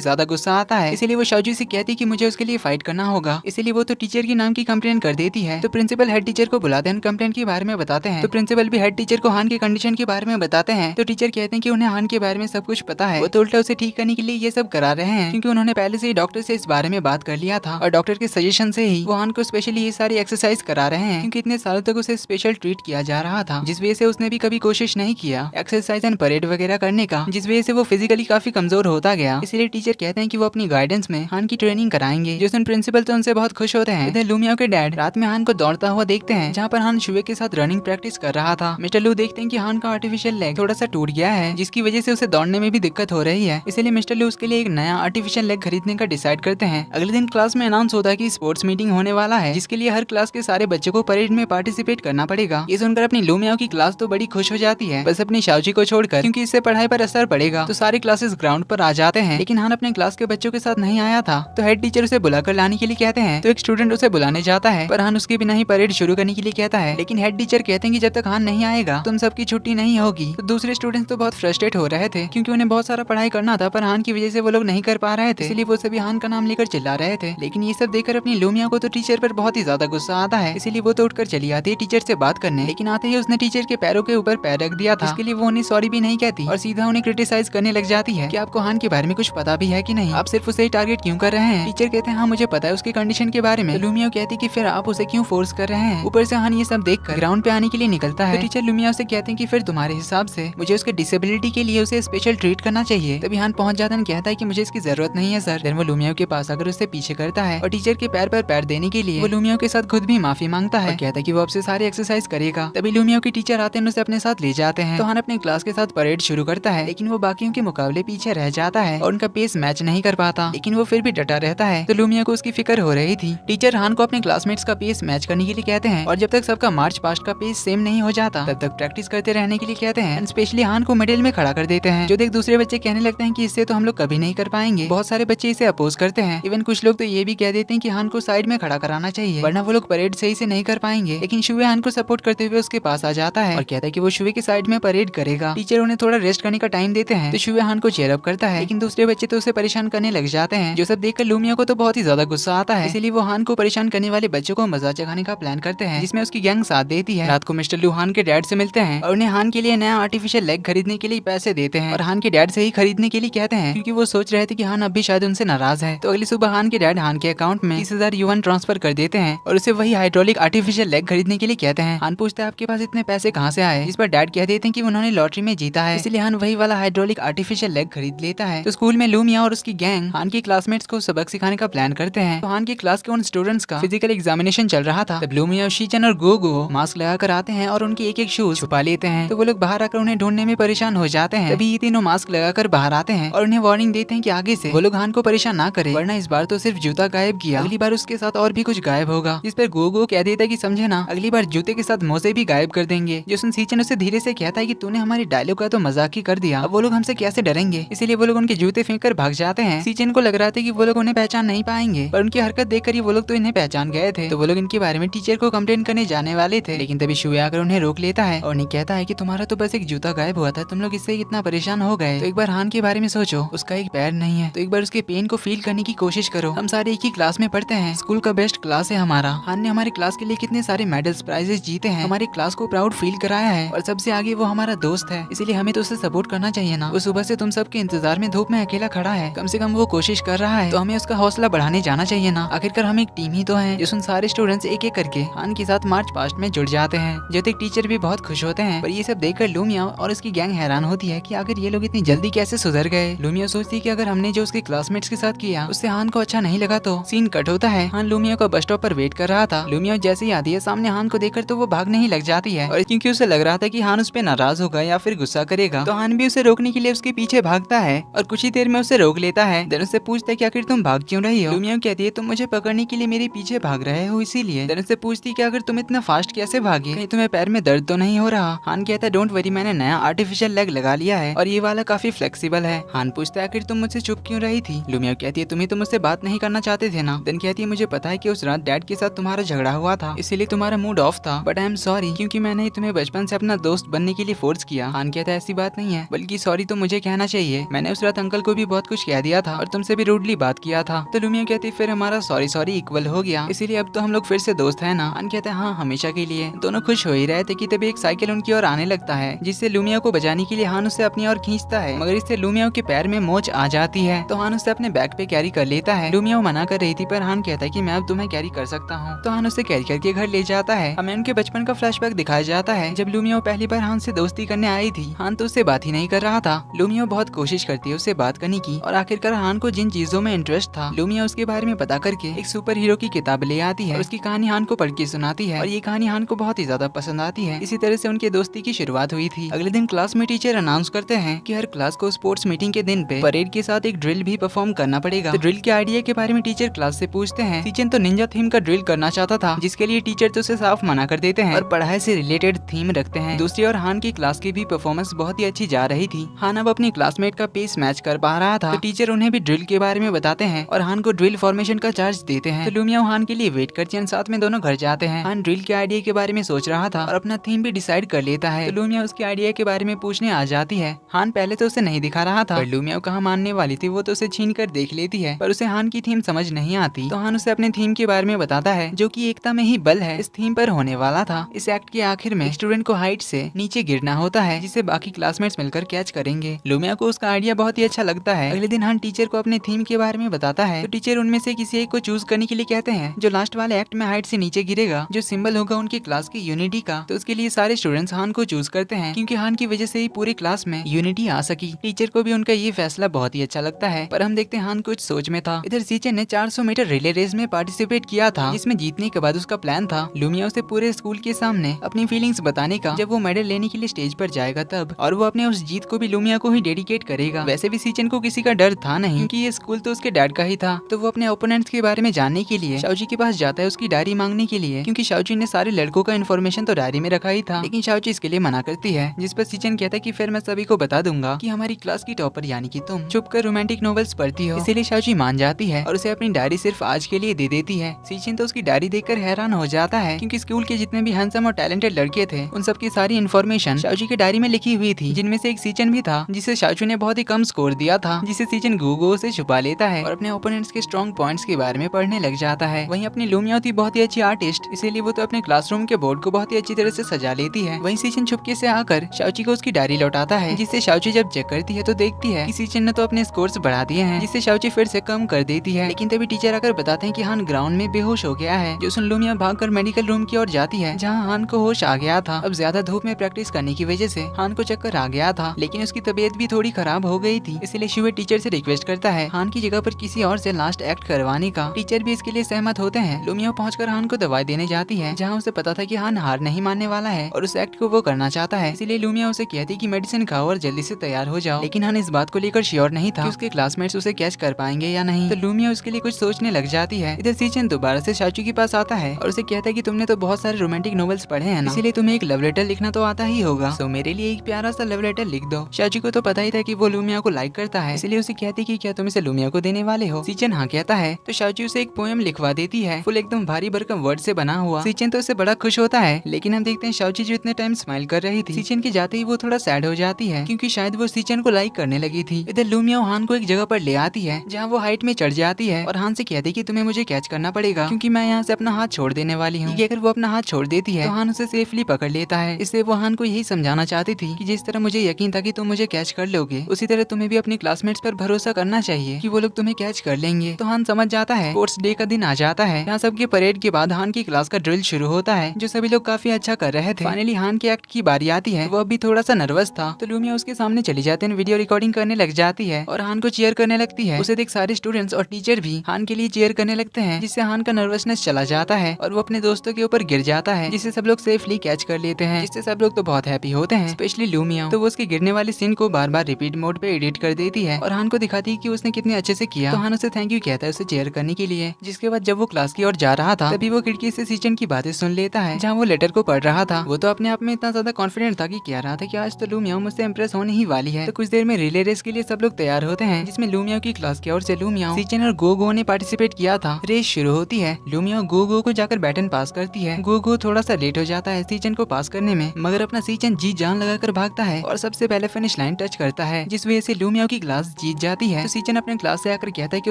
ज्यादा गुस्सा आता है। इसीलिए वो शाजू से कहती कि मुझे उसके लिए फाइट करना होगा। इसीलिए वो तो टीचर के नाम की कंप्लेन कर देती है। तो प्रिंसिपल हेड टीचर को बुलाते हैं, कंप्लेन के बारे में बताते हैं। तो प्रिंसिपल भी हेड टीचर को हान की कंडीशन के बारे में बताते हैं। तो टीचर कहते हैं कि उन्हें हान के बारे में सब कुछ पता है, वो तो उल्टा उसे ठीक करने के लिए ये सब करा रहे हैं, क्योंकि उन्होंने पहले से ही डॉक्टर से इस बारे में बात कर लिया था और डॉक्टर के सजेशन से ही वो हान को स्पेशली ये सारी एक्सरसाइज करा रहे हैं, क्योंकि इतने सालों तक उसे स्पेशल ट्रीट किया जा रहा था, जिस वजह से उसने भी कभी कोशिश नहीं किया एक्सरसाइज एंड परेड वगैरह करने का, जिस वजह से वो फिजिकली काफी कमजोर होता गया। इसलिए टीचर कहते हैं कि वो अपनी गाइडेंस में हान की ट्रेनिंग कराएंगे। जो प्रिंसिपल तो उनसे बहुत खुश होते हैं। इधर लूमिया के डैड रात में हान को दौड़ता हुआ देखते हैं, जहाँ पर हान शुए के साथ रनिंग प्रैक्टिस कर रहा था। मिस्टर लू देखते हैं कि हान का आर्टिफिशियल लेग थोड़ा सा टूट गया है, जिसकी वजह से उसे दौड़ने में भी दिक्कत हो रही है। इसलिए मिस्टर लू उसके लिए एक नया आर्टिफिशियल लेग खरीदने का डिसाइड करते हैं। अगले दिन क्लास में अनाउंस होता है कि स्पोर्ट्स मीटिंग होने वाला है, जिसके लिए हर क्लास के सारे बच्चों को परेड में पार्टिसिपेट करना पड़ेगा। ये सुनकर अपनी लूमिया की क्लास तो बड़ी खुश हो जाती है, बस अपनी शाओजी को छोड़कर, क्योंकि इससे पढ़ाई पर असर पड़ेगा। तो सारे क्लासेस ग्राउंड पर आ जाते हैं, लेकिन हान अपने क्लास के बच्चों के साथ नहीं आया था। तो हेड टीचर उसे बुलाकर लाने के लिए कहते हैं। तो एक स्टूडेंट उसे बुलाने जाता है, पर हान उसके बिना ही परेड शुरू करने के लिए कहता है। लेकिन हेड टीचर कहते हैं कि जब तक हान नहीं आएगा तुम सबकी छुट्टी नहीं होगी। तो दूसरे स्टूडेंट्स तो बहुत फ्रस्ट्रेट हो रहे थे, क्योंकि उन्हें बहुत सारा पढ़ाई करना था, पर हान की वजह से वो लोग नहीं कर पा रहे थे। इसलिए वो सभी हान का नाम लेकर चिल्ला रहे थे। लेकिन ये सब देखकर अपनी लूमिया को तो टीचर पर बहुत ही ज्यादा गुस्सा आता है। इसीलिए वो तो उठकर चली आती है टीचर से बात करने। लेकिन आते ही उसने टीचर के पैरों के ऊपर पैर रख दिया था, इसके लिए वो उन्हें सॉरी भी नहीं कहती और सीधा उन्हें क्रिटिसाइज करने लग जाती है कि आपको हान के बारे में कुछ पता भी है कि नहीं, आप सिर्फ उसे टारगेट क्यों कर रहे हैं। टीचर कहते हैं हाँ मुझे पता है उसकी कंडीशन के बारे में। तो लूमिया कहती कि फिर आप उसे क्यों फोर्स कर रहे हैं। ऊपर से हान ये सब देखकर ग्राउंड पे आने के लिए निकलता है। तो टीचर लूमिया उसे कहते हैं कि फिर तुम्हारे हिसाब से मुझे उसके डिसेबिलिटी के लिए उसे स्पेशल ट्रीट करना चाहिए। तभी हान पहुंच जाता है, कहता है कि मुझे इसकी जरूरत नहीं है सर। देन वो लूमिया के पास आकर उससे पीछे करता है और टीचर के पैर पर पैर देने के लिए वो लूमिया के साथ खुद भी माफी मांगता है और कहता है कि वो अब से सारी एक्सरसाइज करेगा। तभी लूमिया की टीचर आते हैं, उसे अपने साथ ले जाते हैं। तो हान अपने क्लास के साथ परेड शुरू करता है, लेकिन वो बाकियों के मुकाबले पीछे रह जाता है और उनका पेस मैच नहीं कर पाता, लेकिन वो फिर भी डटा रहता है। तो लूमिया को उसकी फिक्र हो रही थी। टीचर हान को अपने क्लासमेट्स का पेस मैच करने के लिए कहते हैं और जब तक सबका मार्च पास्ट का पेस सेम नहीं हो जाता तब तक प्रैक्टिस करते रहने के लिए कहते हैं। स्पेशली हान को मिडिल में खड़ा कर देते हैं, जो देख दूसरे बच्चे कहने लगते हैं कि इससे तो हम लोग कभी नहीं कर पाएंगे। बहुत सारे बच्चे इसे अपोज करते हैं। इवन कुछ लोग तो ये भी कह देते हैं कि हान को साइड में खड़ा कराना चाहिए, वरना वो लोग परेड सही से नहीं कर पाएंगे। लेकिन शुए हान को सपोर्ट करते हुए उसके पास आ जाता है और कहता है कि वो शुए के साइड में परेड करेगा। टीचर उन्हें थोड़ा रेस्ट करने का टाइम देते हैं। तो शुए हान को चेयर अप करता है, लेकिन दूसरे बच्चे तो उसे परेशान करने लग जाते हैं, जो सब देखकर लूमिया को तो बहुत ही ज्यादा गुस्सा आता है। इसीलिए वो हान को परेशान करने वाले बच्चों को मजा चखाने का प्लान करते हैं, जिसमें उसकी गैंग साथ देती है। रात को मिस्टर लू हान के डैड से मिलते हैं और उन्हें हान के लिए नया आर्टिफिशियल लेग खरीदने के लिए पैसे देते हैं और हान के डैड से ही खरीदने के लिए कहते हैं, क्योंकि वो सोच रहे थे कि हान अब भी शायद उनसे नाराज है। तो अगली सुबह हान के डैड हान के अकाउंट में 30,000 युवान ट्रांसफर कर देते हैं और उसे वही हाइड्रोलिक आर्टिफिशियल लेग खरीदने के लिए कहते हैं। हान पूछता है आपके पास इतने पैसे कहाँ से आए, जिस पर डैड कह देते हैं कि उन्होंने लॉटरी में जीता है, इसलिए हान वही वाला हाइड्रोलिक एक आर्टिफिशियल लेग खरीद लेता है। तो स्कूल में लूमिया और उसकी गैंग हान के क्लासमेट्स को सबक सिखाने का प्लान करते हैं। तो हान की क्लास के उन स्टूडेंट्स का फिजिकल एग्जामिनेशन चल रहा था। तब लूमिया, शीचन और गोगो मास्क लगाकर आते हैं और उनके एक शूज छुपा लेते हैं। तो वो लोग बाहर आकर उन्हें ढूंढने में परेशान हो जाते हैं। तभी ये तीनों मास्क लगाकर बाहर आते हैं और उन्हें वार्निंग देते हैं कि आगे से वो लोग हान को परेशान ना करे, वरना इस बार तो सिर्फ जूता गायब किया, अगली बार उसके साथ और भी कुछ गायब होगा। जिस पर गोगो कह देता है कि समझे ना, अगली बार जूते के साथ मोजे भी गायब कर देंगे। जो शीचन उसे धीरे से कहता है कि तूने हमारी डायलॉग का तो मजाक ही कर दिया, अब वो लोग हमसे कैसे डरेंगे। इसीलिए वो लोग उनके जूते फेंक कर भाग जाते हैं। शीचन को लग रहा था कि वो लोग उन्हें पहचान नहीं पाएंगे, पर उनकी हरकत देखकर वो लोग तो इन्हें पहचान गए थे। तो वो लोग इनके बारे में टीचर को कंप्लेन करने जाने वाले थे, लेकिन तभी शुए आकर उन्हें रोक लेता है और उन्हें कहता है कि तुम्हारा तो बस एक जूता गायब हुआ था, तुम लोग इससे इतना परेशान हो गए। तो एक बार हान के बारे में सोचो, उसका एक पैर नहीं है, तो एक बार उसके पेन को फील करने की कोशिश करो। हम सारे एक ही क्लास में पढ़ते हैं, स्कूल का बेस्ट क्लास है हमारा। हान ने हमारे क्लास के लिए कितने सारे मेडल्स, प्राइजेस जीते हैं, हमारे क्लास को प्राउड फील कराया है और सबसे आगे वो हमारा दोस्त है, इसीलिए हमें तो उसे सपोर्ट करना चाहिए ना। वो सुबह से तुम सबके इंतजार में धूप में अकेला खड़ा है, कम से कम वो कोशिश कर रहा है, तो हमें उसका हौसला बढ़ाने जाना चाहिए ना। आखिरकार हम एक टीम ही तो हैं। जिसमें सारे स्टूडेंट्स एक एक करके हान के साथ मार्च पास्ट में जुड़ जाते हैं। ज्योतिक टीचर भी बहुत खुश होते हैं, पर ये सब देखकर लूमिया और उसकी गैंग हैरान होती है कि आखिर ये लोग इतनी जल्दी कैसे सुधर गए। लूमिया सोचती है कि अगर हमने जो उसके क्लासमेट्स के साथ किया उससे हान को अच्छा नहीं लगा तो। सीन कट होता है, हान लूमिया को बस स्टॉप पर वेट कर रहा था। लूमिया जैसे ही आती है सामने हान को देखकर तो वो भागने ही लग जाती है, और क्योंकि उसे लग रहा था कि हान उस पर नाराज होगा या फिर गुस्सा करेगा, तो हान भी उसे रोकने के लिए उसके पीछे भागता है और कुछ ही देर में उसे रोक लेता है। देन उससे पूछता है कि आखिर तुम भाग क्यों रही हो। लूमिया कहती है तुम मुझे पकड़ने के लिए मेरे पीछे भाग रहे हो इसीलिए। देन उससे पूछती है कि अगर तुम इतना फास्ट कैसे भागे, कहीं तुम्हें पैर में दर्द तो नहीं हो रहा। हान कहता है डोंट वरी, मैंने नया आर्टिफिशियल लेग लगा लिया है और ये वाला काफी फ्लेक्सिबल है। हान पूछता है आखिर तुम मुझसे चुप क्यों रही थी। लूमिया कहती है तुम्हें तो मुझसे बात नहीं करना चाहते थे ना। देन कहती है मुझे पता है कि उस रात डैड के साथ तुम्हारा झगड़ा हुआ था, इसीलिए तुम्हारा मूड ऑफ था, बट आई एम सॉरी क्योंकि मैंने तुम्हें बचपन से अपना दोस्त बनने के लिए फोर्स किया। हान कहता है ऐसी बात नहीं है, बल्कि सॉरी तो मुझे कहना चाहिए, मैंने उस रात अंकल को भी बहुत कुछ कह दिया था और तुमसे भी रूडली बात किया था। तो लूमिया कहती है फिर हमारा सॉरी सॉरी इक्वल हो गया, इसीलिए अब तो हम लोग फिर से दोस्त है ना। हान कहता है हाँ हमेशा के लिए। दोनों खुश हो ही रहे थे कि तभी एक साइकिल उनकी ओर आने लगता है, जिससे लूमिया को बचाने के लिए हान उसे अपनी ओर खींचता है, मगर इससे लूमिया के पैर में मोच आ जाती है। तो हान उसे अपने बैग पे कैरी कर लेता है। लूमिया मना कर रही थी, पर हान कहता है कि मैं अब तुम्हें कैरी कर सकता हूँ। तो हान उसे कैरी करके घर ले जाता है। हमें उनके बचपन का फ्लैशबैक दिखाया जाता है, जब लूमिया पहली बार हान से दोस्ती करने आई थी। हान तो उससे बात ही नहीं कर रहा था। लूमिया बहुत कोशिश करती है उससे बात करने की, और आखिरकार हान को जिन चीजों में इंटरेस्ट था लूमिया उसके बारे में पता करके एक सुपर हीरो की किताब ले आती है, उसकी कहानी हान को पढ़ के सुनाती है, और ये कहानी हान को बहुत ही ज्यादा पसंद आती है। इसी तरह से उनकी दोस्ती की शुरुआत हुई थी। अगले दिन क्लास में टीचर अनाउंस करते हैं कि हर क्लास को स्पोर्ट्स मीटिंग के दिन पे परेड के साथ एक ड्रिल भी परफॉर्म करना पड़ेगा। तो ड्रिल के आइडिया के बारे में टीचर क्लास से पूछते हैं। शीचन तो निंजा थीम का ड्रिल करना चाहता था, जिसके लिए टीचर तो उसे साफ मना कर देते हैं और पढ़ाई से रिलेटेड थीम रखते हैं। दूसरी ओर हान की क्लास की भी परफॉर्मेंस बहुत ही अच्छी जा रही थी। हान अब अपनी क्लासमेट का पेस मैच कर पा रहा था, तो टीचर उन्हें भी ड्रिल के बारे में बताते हैं और हान को ड्रिल फॉर्मेशन का चार्ज देते हैं। तो लूमिया हान के लिए वेट करती है, साथ में दोनों घर जाते हैं। हान ड्रिल के आइडिया के बारे में सोच रहा था और अपना थीम भी डिसाइड कर लेता है। तो लूमिया उसके आइडिया के बारे में पूछने आ जाती है। हान पहले तो उसे नहीं दिखा रहा था, पर लूमिया कहाँ मानने वाली थी, वो तो उसे छीन कर देख लेती है, पर उसे हान की थीम समझ नहीं आती। तो हान उसे अपने थीम के बारे में बताता है, जो कि एकता में ही बल है, इस थीम पर होने वाला था। इस एक्ट के आखिर में स्टूडेंट को हाइट से नीचे गिरना होता है, जिसे बाकी क्लासमेट्स मिलकर कैच करेंगे। लूमिया को उसका आइडिया बहुत ही अच्छा लगता है। अगले दिन हान टीचर को अपने थीम के बारे में बताता है, तो टीचर उनमें से किसी एक को चूज करने के लिए कहते हैं, जो लास्ट वाले एक्ट में हाइट से नीचे गिरेगा, जो सिंबल होगा उनकी क्लास की यूनिटी का। तो उसके लिए सारे स्टूडेंट्स हान को चूज करते हैं, क्योंकि हान की वजह से ही पूरी क्लास में यूनिटी आ सकी। टीचर को भी उनका ये फैसला बहुत ही अच्छा लगता है, पर हम देखते हैं हान कुछ सोच में था। इधर शीचन ने 400 मीटर रिले रेस में पार्टिसिपेट किया था, जिसमें जीतने के बाद उसका प्लान था लूमिया उसे पूरे स्कूल के सामने अपनी फीलिंग्स बताने का, जब वो मेडल लेने के लिए स्टेज पर जाएगा तब, और वो अपने उस जीत को भी लूमिया को ही डेडिकेट करेगा। वैसे भी शीचन को किसी का डर था नहीं, क्योंकि ये स्कूल तो उसके डैड का ही था। तो वो अपने ओपोनेंट्स के बारे में जानने के लिए शाओजी के पास जाता है, उसकी डायरी मांगने के लिए, क्योंकि शाओजी ने सारे लड़कों का इन्फॉर्मेशन तो डायरी में रखा ही था, लेकिन शाओजी इसके लिए मना करती है। जिस पर शीचन कहता है कि फिर मैं सभी को बता दूंगा कि हमारी क्लास की टॉपर यानी कि तुम छुपकर रोमांटिक नॉवेल्स पढ़ती हो। इसीलिए शाओजी मान जाती है और उसे अपनी डायरी सिर्फ आज के लिए दे देती है। शीचन तो उसकी डायरी देखकर हैरान हो जाता है, क्योंकि स्कूल के जितने भी हैंडसम और टैलेंटेड लड़के थे, उन सबकी सारी इन्फॉर्मेशन शाओजी की डायरी में लिखी हुई थी, जिनमें से एक शीचन भी था, जिसे शाओजी ने बहुत ही कम स्कोर दिया था, जिसे शीचन गूगो से छुपा लेता है और अपने ओपोनेंट्स के स्ट्रॉन्ग पॉइंट्स के बारे में पढ़ने लग जाता है। वहीं अपनी लूमिया थी बहुत ही अच्छी आर्टिस्ट, इसीलिए वो तो अपने क्लासरूम के बोर्ड को बहुत ही अच्छी तरह से सजा लेती है। वहीं शीचन छुपके से आकर शाओजी को उसकी डायरी लौटाता है, जिससे शाओजी जब चेक करती है तो देखती है कि शीचन ने तो अपने स्कोर्स बढ़ा दिए हैं, जिससे शाओजी फिर से कम कर देती है। लेकिन तभी टीचर आकर बताते हैं कि हान ग्राउंड में बेहोश हो गया है, जो सुन लूमिया भागकर मेडिकल रूम की ओर जाती है, जहाँ हान को होश आ गया था। अब ज्यादा धूप में प्रैक्टिस करने की वजह से हान को चक्कर आ गया था, लेकिन उसकी तबीयत भी थोड़ी खराब हो गई थी, इसलिए शुवे टीचर से रिक्वेस्ट करता है हान की जगह पर किसी और से लास्ट एक्ट करवाने का। टीचर भी इसके लिए सहमत होते हैं। लुमियाओ पहुंचकर हान को दवाई देने जाती है, जहाँ उसे पता था कि हान हार नहीं मानने वाला है और उस एक्ट को वो करना चाहता है। इसीलिए लुमियाओ उसे कहती कि मेडिसिन खाओ और जल्दी से तैयार हो जाओ। लेकिन हान इस बात को लेकर श्योर नहीं था कि उसके क्लासमेट्स उसे कैच कर पाएंगे या नहीं, तो लुमियाओ उसके लिए कुछ सोचने लग जाती है। इधर सीचन दोबारा से शाचू के पास आता है और उसे कहता है कि तुमने तो बहुत सारे रोमांटिक नॉवेल्स पढ़े हैं ना, इसीलिए तुम्हें एक लव लेटर लिखना तो आता ही होगा, तो मेरे लिए एक प्यारा सा लव लेटर लिख दो। शाचू को तो पता ही था कि वो लुमियाओ को लाइक करता है, इसलिए उसे कहती कि क्या तुम इसे लुमियाओ को देने वाले हो। सीचन हाँ कहता है तो शाचू उसे एक पोएम लिखवा देती है, फुल एकदम भारी भरकम वर्ड से बना हुआ। सीचन तो उससे बड़ा खुश होता है, लेकिन हम देखते हैं शाचू जो इतने टाइम स्माइल कर रही थी, सीचन के जाते ही वो थोड़ा सैड हो जाती है, क्योंकि शायद वो सीचन को लाइक करने लगी थी। इधर लुमियाओ हान को एक जगह पर ले आती है, जहाँ वो हाइट में चढ़ जाती है और हान से कहती है कि तुम्हें मुझे कैच करना पड़ेगा, क्योंकि मैं यहाँ से अपना हाथ छोड़ देने वाली हूँ। अगर वो अपना हाथ छोड़ देती है तो हान उसे सेफली पकड़ लेता है। इससे वो हान को यही समझाना चाहती थी कि जिस तरह मुझे यकीन था कि तुम मुझे कैच कर लोगे, उसी तरह तुम्हें भी अपने क्लासमेट्स पर भरोसा करना चाहिए कि वो लोग तुम्हें कैच कर लेंगे। तो हान समझ जाता है। स्पोर्ट्स डे का दिन आ जाता है, यहाँ सबके परेड के बाद हान की क्लास का ड्रिल शुरू होता है, जो सभी लोग काफी अच्छा कर रहे थे। फाइनली हान के एक्ट की बारी आती है। वो अभी थोड़ा सा नर्वस था, तो लुमिया उसके सामने चली जाती है, वीडियो रिकॉर्डिंग करने लग जाती है और हान को चीयर करने लगती है। उसे देख सारे स्टूडेंट्स और टीचर भी हान के लिए चीयर करने लगते हैं, जिससे हान का नर्वसनेस चला जाता है और वो अपने दोस्तों के ऊपर गिर जाता है, जिससे सब लोग सेफली कैच कर लेते हैं, जिससे सब लोग तो बहुत हैप्पी होते हैं, स्पेशली लुमिया। तो वो उसके गिरने वाले सीन को बार बार रिपीट मोड पे एडिट कर देती है और हान को दिखाती है कि उसने कितने अच्छे से किया। तो हान उसे थैंक यू कहता है उसे चेयर करने के लिए। जिसके बाद जब वो क्लास की ओर जा रहा था, तभी वो खिड़की से सीचन की बातें सुन लेता है, जहाँ वो लेटर को पढ़ रहा था। वो तो अपने आप में इतना ज्यादा कॉन्फिडेंट था कि कह रहा था कि आज तो लुमिया मुझसे इंप्रेस होने ही वाली है। तो कुछ देर में रिले रेस के लिए सब लोग तैयार होते हैं, जिसमें लुमिया की क्लास की ओर से लुमिया, सीचन और गोगो ने पार्टिसिपेट किया था। रेस शुरू होती है। लुमिया गोगो को जाकर बैटन पास करती है। गोगो थोड़ा सा लेट हो जाता है सीचन को पास करने में, मगर अपना सीचन जी जान लगाकर भागता है और सबसे पहले फिनिश लाइन टच करता है, जिस वजह से लुमिया की क्लास जीत जाती है। तो सीचन अपने क्लास से आकर कहता है कि